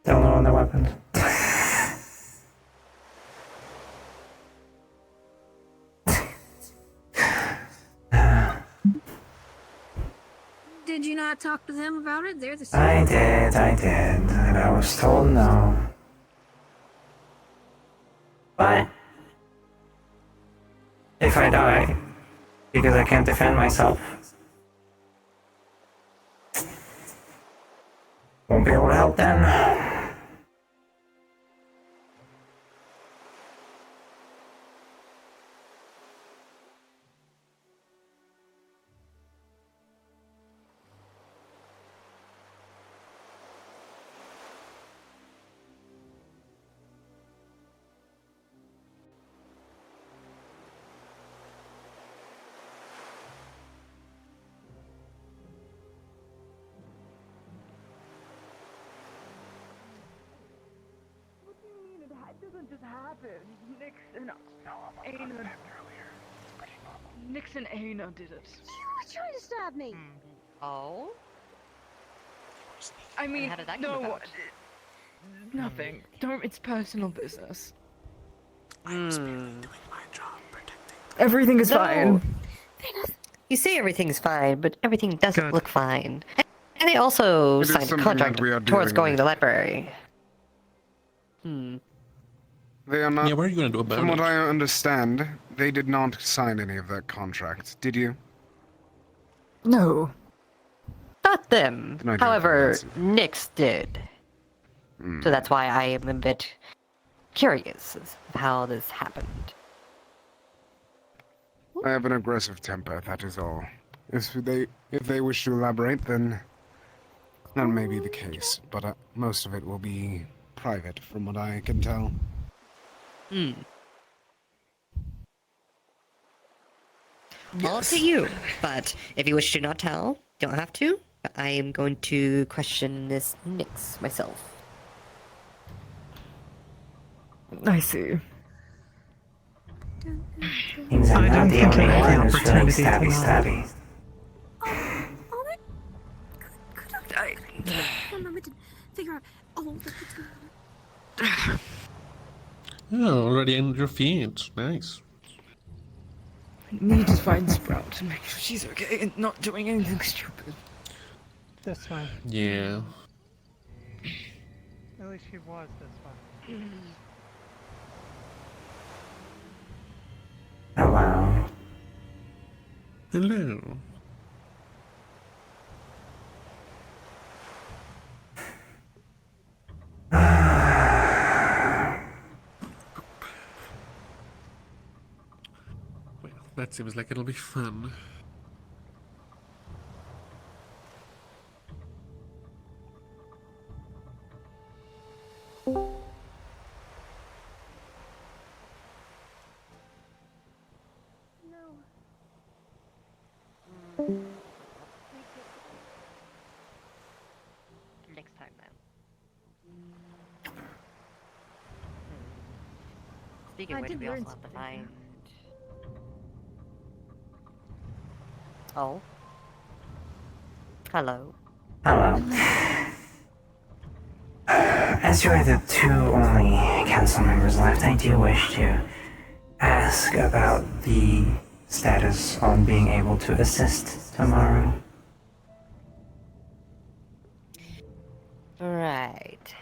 Don't know on the weapons. Did you not talk to them about it? They're the same. I did, and I was told no. But if I die, because I can't defend myself, won't be able to help then. That doesn't just happen. Nix and Aina did it. You were trying to stab me! Oh? I mean, how did that come no, about? nothing. Don't. It's personal business. Everything is No. fine. You say everything's fine, but everything doesn't look fine. And they also It is signed a something contract that we are towards dealing going with. to the library. They are not. Yeah, what are you going to do about From it? what I understand, they did not sign any of that contract. Did you? No. Not them. Then I don't However, think Nyx did. So that's why I am a bit curious as to how this happened. I have an aggressive temper, that is all. If they wish to elaborate, then that may be the case, but most of it will be private, from what I can tell. All up to you. But if you wish to not tell, don't have to. But I am going to question this Nyx myself. I see. Means I'm not the only one who's feeling stabby. One moment to figure out all that's going on. Oh, already ended your feet. Nice. I need to find Sprout and make sure she's okay and not doing anything stupid. This way. Yeah. At least she was this way. Hello. Hello. Well, that seems like it'll be fun. Next time, then. Speaking of which, we also have to find... Oh. Hello. Hello. As you are the two only council members left, I do wish to ask about the status on being able to assist tomorrow. Right.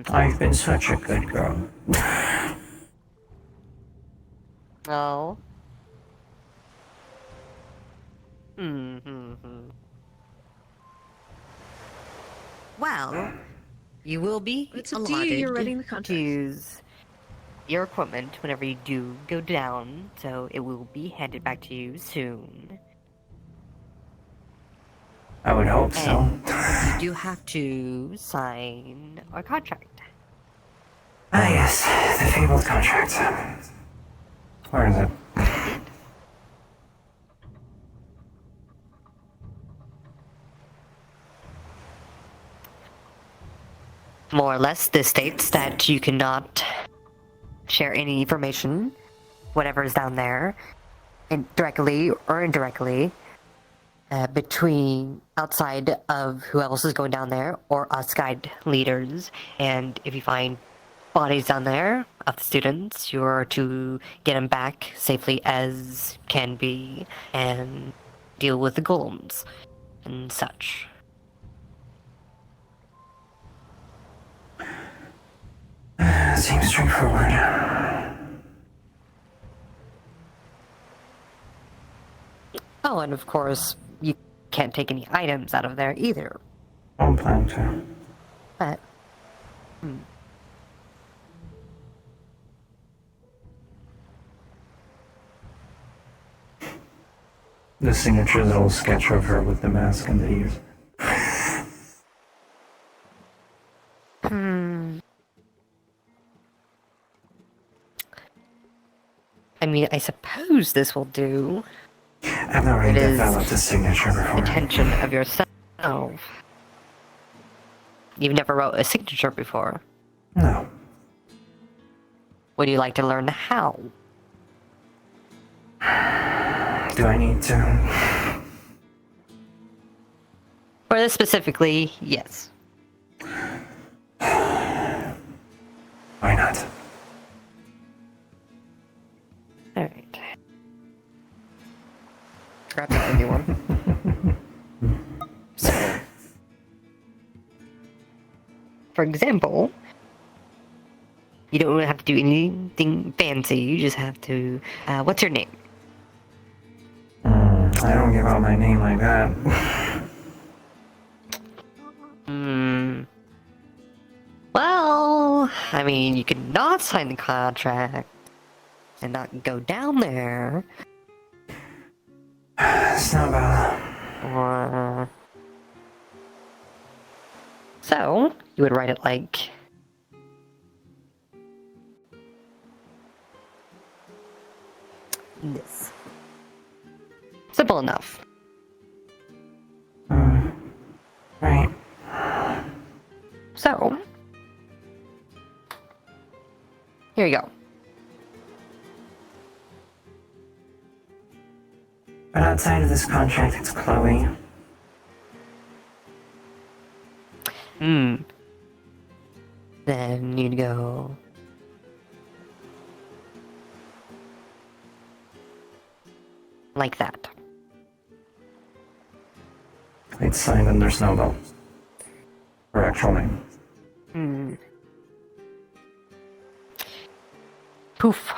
I've been such a good girl. Oh. Well, you will be It's up to allotted you, you're writing the contract. to use your equipment whenever you do go down, so it will be handed back to you soon. I would hope so. And you do have to sign our contract. Ah yes, the fabled contract. Where is it? More or less, this states that you cannot share any information, whatever is down there, directly or indirectly, between outside of who else is going down there or us guide leaders. And if you find bodies down there of the students, you are to get them back safely as can be and deal with the golems and such. Seems straightforward. Oh, and of course, you can't take any items out of there either. Don't plan to. But, The signature little sketch of her with the mask and the ears. I mean, I suppose this will do. I've already developed a signature before. Intention of yourself. You've never wrote a signature before. No. Would you like to learn how? Do I need to? For this specifically, yes. Why not? Alright. Grab that anyone. So, for example, You don't have to do anything fancy. You just have to. What's your name? I don't give out my name like that. Well, I mean, you could not sign the contract and not go down there. Snowball. So, you would write it like... this. Simple enough. Right. So, here you go. But outside of this contract, it's Chloe. Then you'd go... like that. It's signed under Snowball. Her actual name. Poof.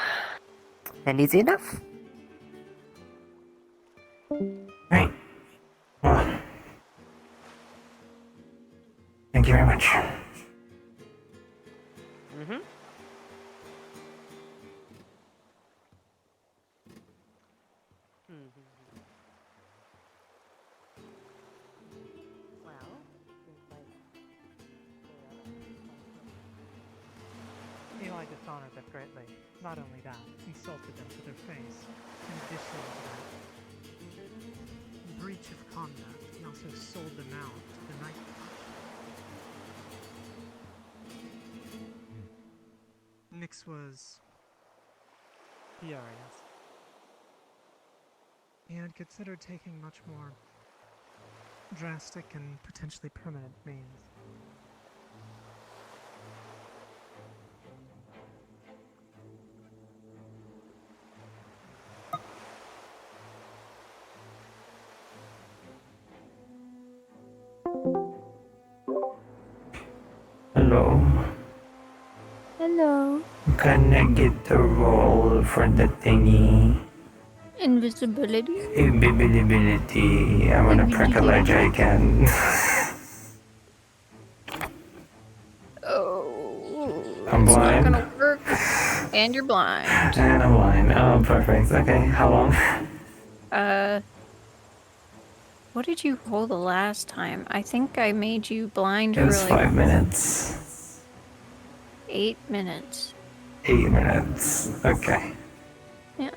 And easy enough. Right. Well, thank you very much. Eli dishonored them greatly. Not only that, insulted them to their face. In addition to that, in breach of conduct, he also sold them out to the night club. Nix was furious. He had considered taking much more drastic and potentially permanent means. Hello. Hello. Can I get the roll for the thingy? Invisibility? Invisibility. I'm gonna prickle again. Oh. I'm it's blind. not gonna work. And you're blind. And I'm blind. Oh, perfect. Okay, how long? What did you roll the last time? I think I made you blind It for was like 5 minutes. 8 minutes. 8 minutes. Okay. Yeah.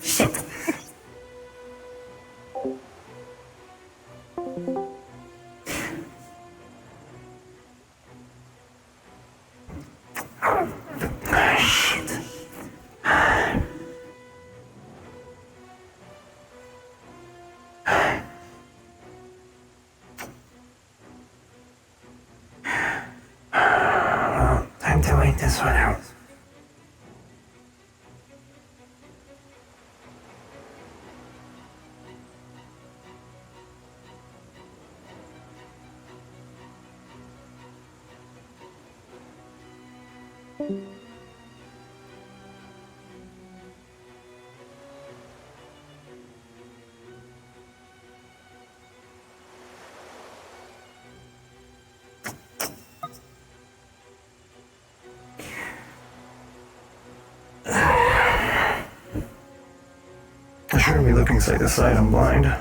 Shit. Shit. Time to wait this one out. I shouldn't be looking side to side, I'm blind.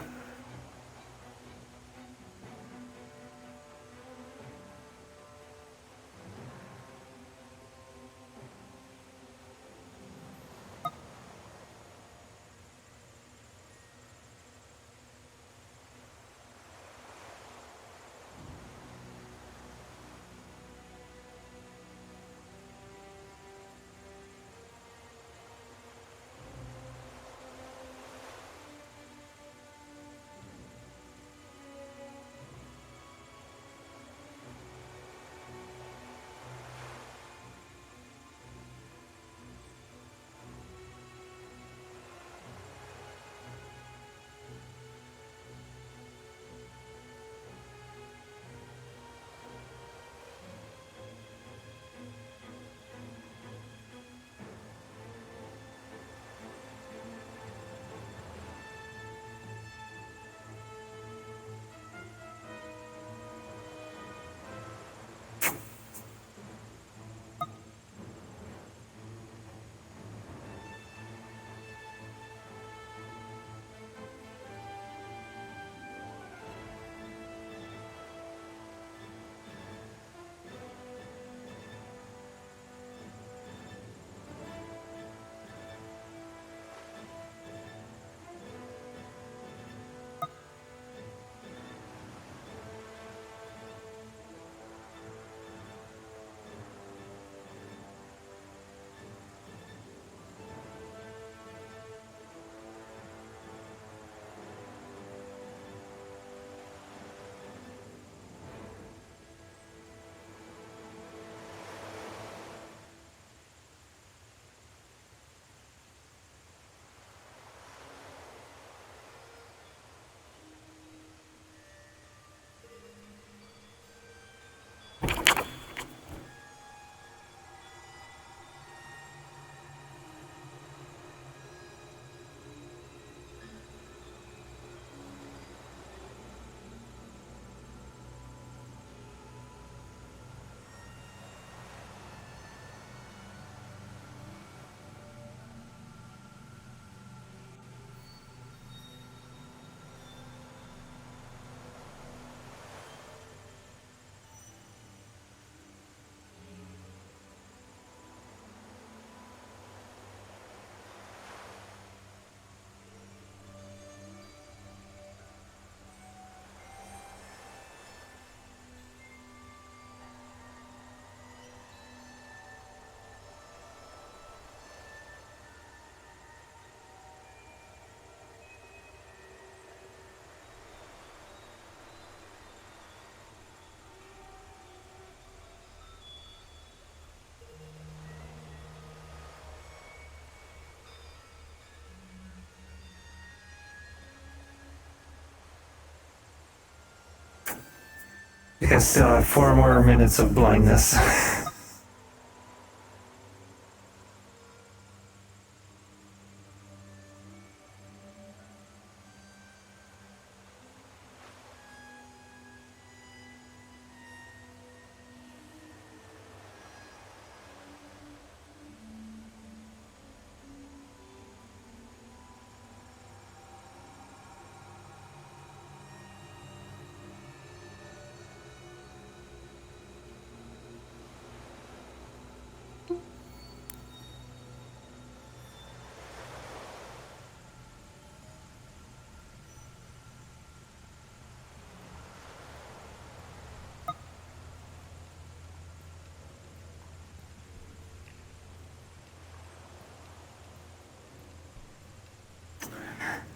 You guys still have 4 more minutes of blindness.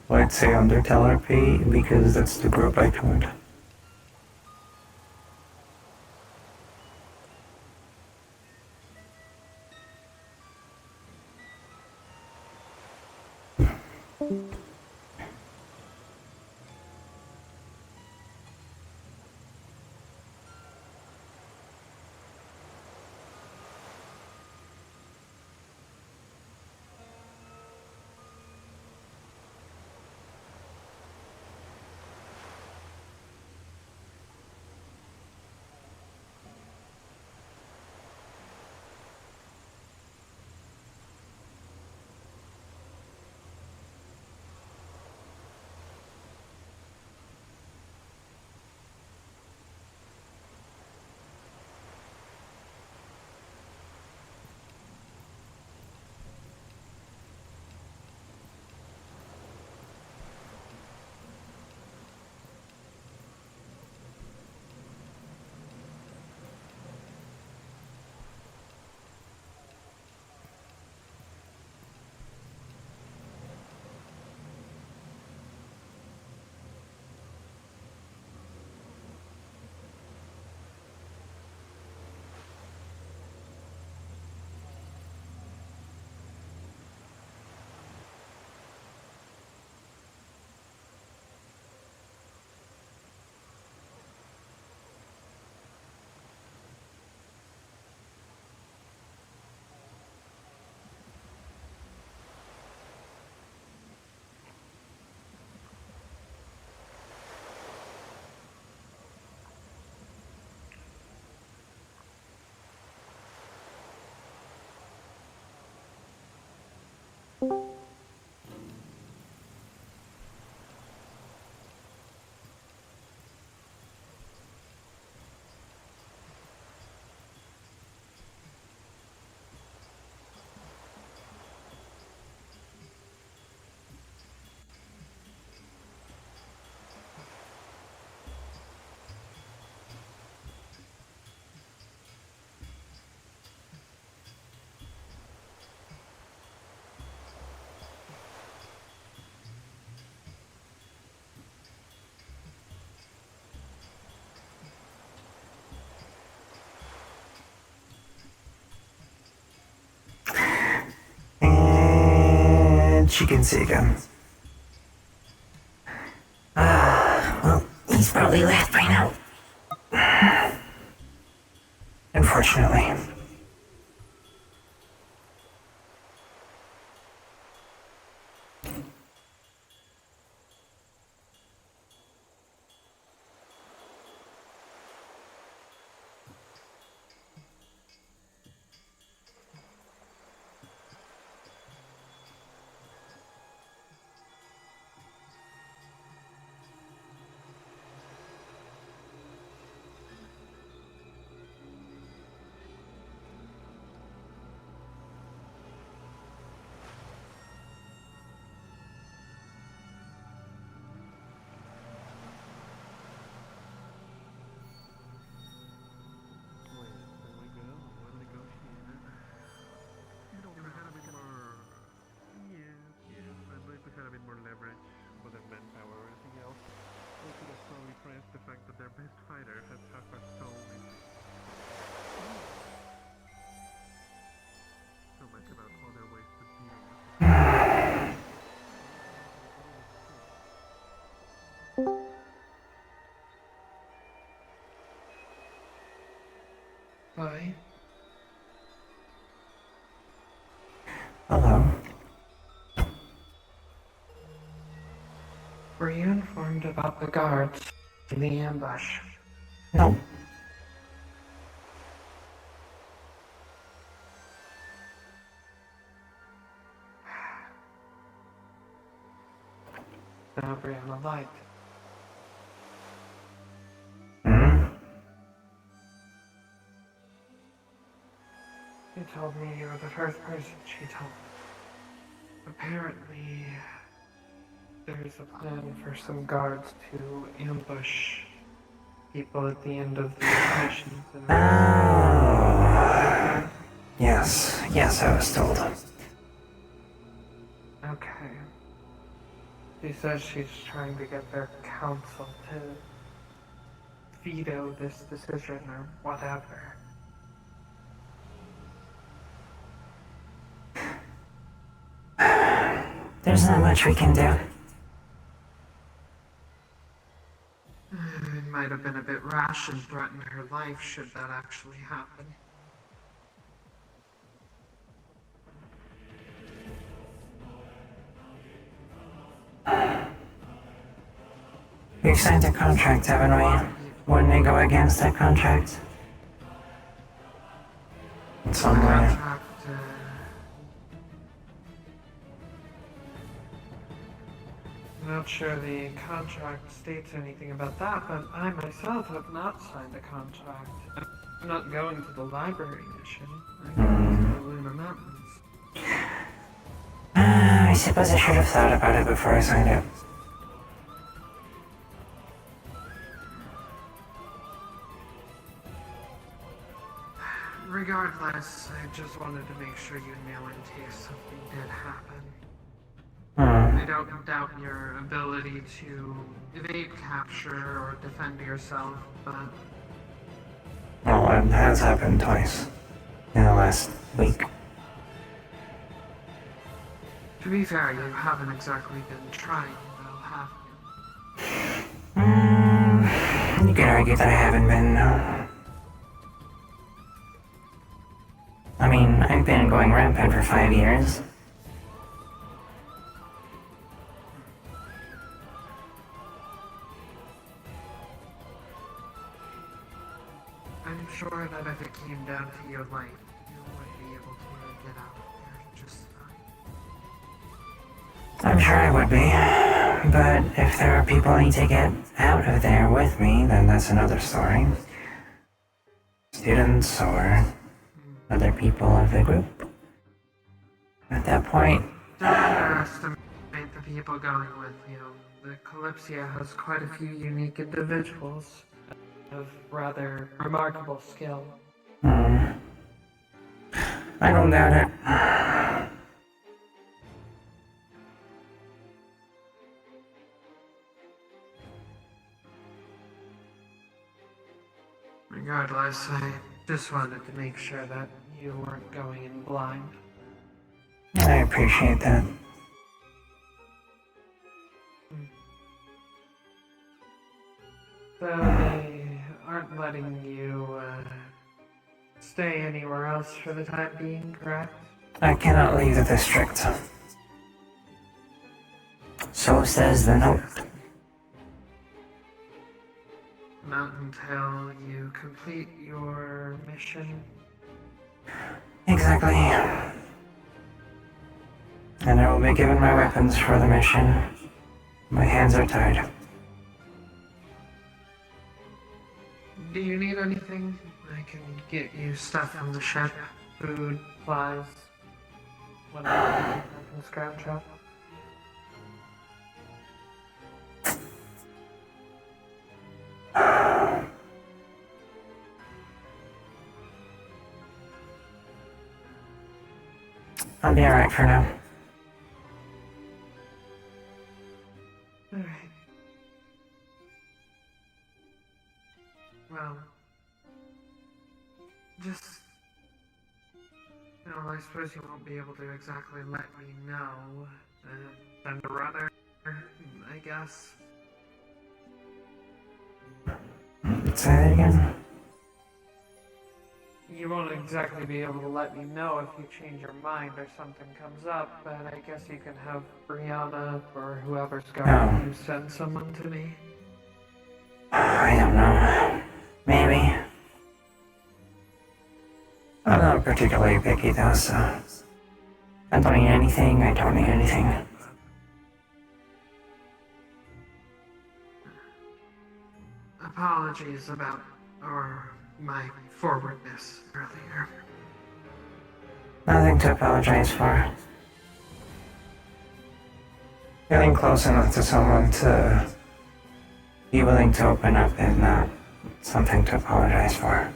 Well, I'd say Undertale RP because that's the group I joined. And she can see again. Well, he's probably left by now. Unfortunately. Hi. Hello. Were you informed about the guards in the ambush? No. Now, Brianna lied. She told me you were the first person she told. Apparently, there's a plan for some guards to ambush people at the end of the missions. Yes, I was told. Okay. She says she's trying to get their council to veto this decision or whatever. There's not much we can do. It might have been a bit rash and threaten her life should that actually happen. We've signed a contract, haven't we? Wouldn't it go against that contract? Somewhere. I'm not sure the contract states anything about that, but I myself have not signed a contract. I'm not going to the library mission. I'm going to the Luna Mountains. I suppose I should have thought about it before I signed it. Regardless, I just wanted to make sure you knew in case something did happen. I don't doubt your ability to evade capture or defend yourself, but... Well, it has happened twice in the last week. To be fair, you haven't exactly been trying, though, have You could argue that I haven't been, no. I mean, I've been going rampant for 5 years. I'm sure that if it came down to your life, you would be able to get out of there just fine. I'm sure I would be. But if there are people I need to get out of there with me, then that's another story. Students or other people of the group. At that point... Don't underestimate the people going with you. The Kalypsia has quite a few unique individuals of rather remarkable skill. I don't doubt it. Regardless, I just wanted to make sure that you weren't going in blind. I appreciate that. So they aren't letting you stay anywhere else for the time being, correct? I cannot leave the district. So says the note. Not until you complete your mission. Exactly. And I will be given my weapons for the mission. My hands are tied. Do you need anything? I can get you stuff from the ship. Food, supplies, whatever I can scrounge up. I'll be alright for now. Alright. Well, just... You know, I suppose you won't be able to exactly let me know. Send a runner, I guess. Say that again? exactly be able to let me know if you change your mind or something comes up, but I guess you can have Brianna or whoever's guarding you send someone to me. I don't know. Maybe. I'm not particularly picky though, so I don't need anything, I don't need anything. Apologies about my forwardness earlier. Nothing to apologize for. Getting close enough to someone to be willing to open up is not something to apologize for.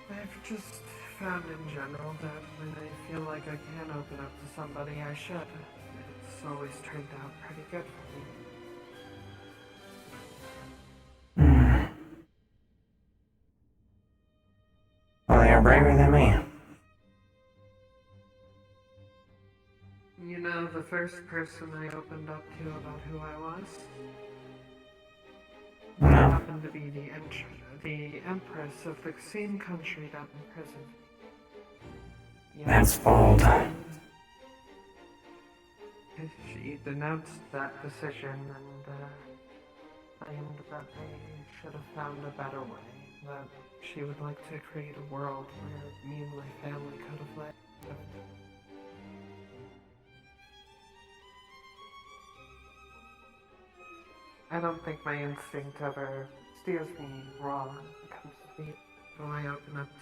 I've just found in general that when I feel like I can open up to somebody, I should. It's always turned out pretty good for me. Well, you're braver than me. You know, the first person I opened up to about who I was happened to be the Empress of the same country that imprisoned me. That's bold. She denounced that decision and claimed that they should have found a better way. That she would like to create a world where me and my family could have lived. I don't think my instinct ever steers me wrong when it comes to who I open up to.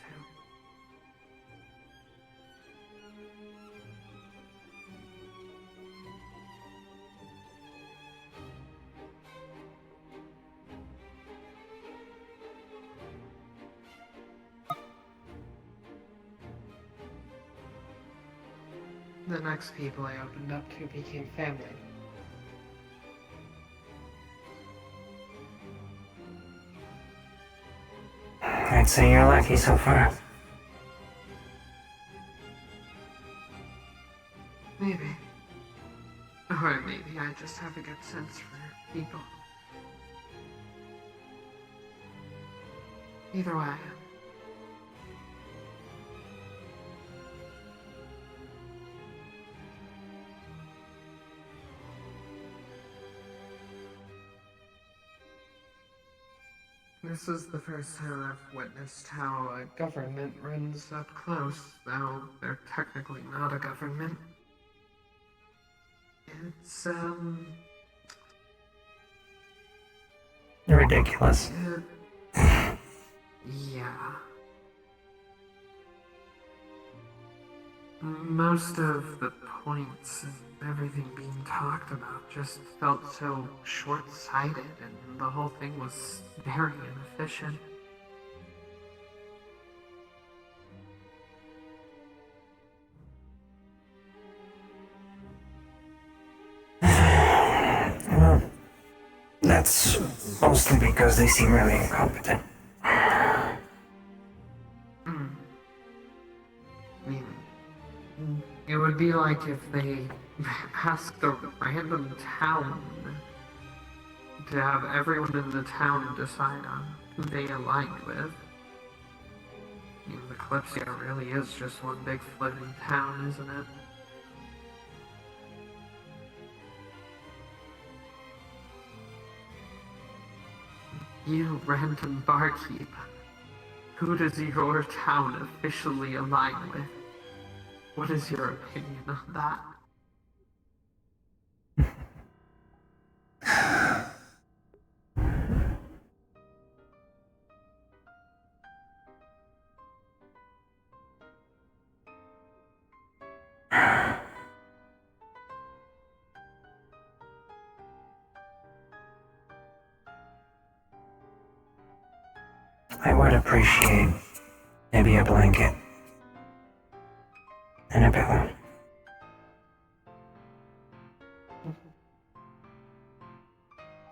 The next people I opened up to became family. I'd say you're lucky so far. Maybe. Or maybe I just have a good sense for people. Either way. This is the first time I've witnessed how a government runs up close, though they're technically not a government. It's, ridiculous. Yeah. Most of the points and everything being talked about just felt so short-sighted, and the whole thing was very inefficient. Well, that's mostly because they seem really incompetent. It would be like if they asked a random town to have everyone in the town decide on who they aligned with. I mean, the Kalypsia really is just one big floating town, isn't it? You random barkeep, who does your town officially align with? What is your opinion on that? I would appreciate maybe a blanket and a pillow.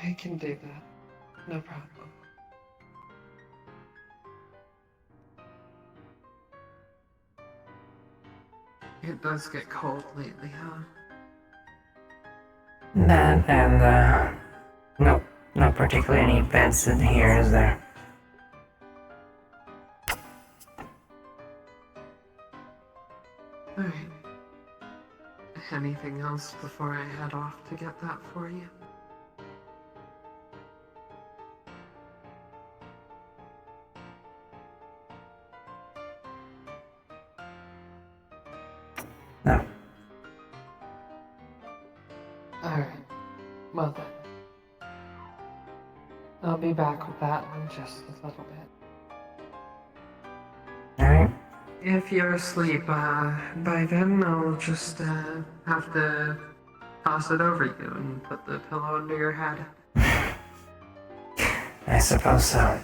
I can do that. No problem. It does get cold lately, huh? That and particularly any beds in here, is there? Alright. Anything else before I head off to get that for you? No. Alright. Well then. I'll be back with that in just a little bit. Alright. If you're asleep, by then I'll just, have to toss it over you and put the pillow under your head. I suppose so.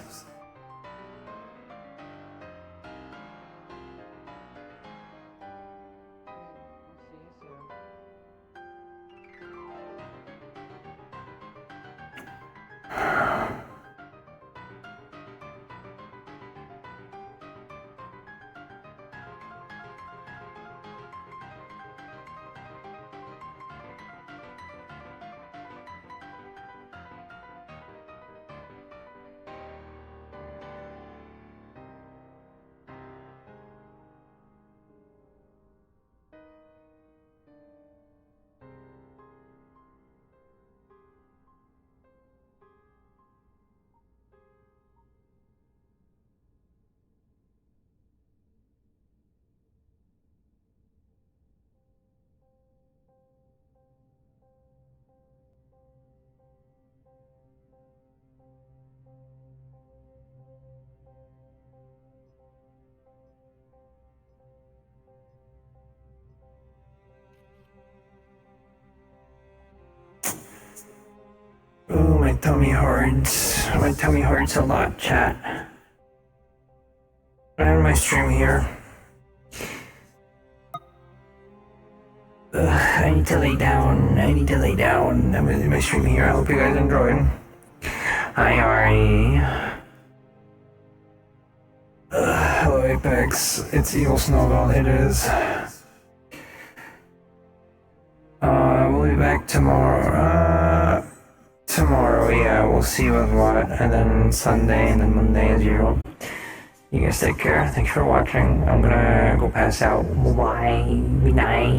Ooh, my tummy hurts. My tummy hurts a lot, chat. I have my stream here. Ugh, I need to lay down. I'm in my stream here. I hope you guys enjoyed. Hi, Ari. Hello, Apex. It's Evil Snowball. It is. We'll be back tomorrow. Tomorrow, yeah, we'll see with what, and then Sunday, and then Monday as usual. You guys take care. Thanks for watching. I'm gonna go pass out. Bye. Good night.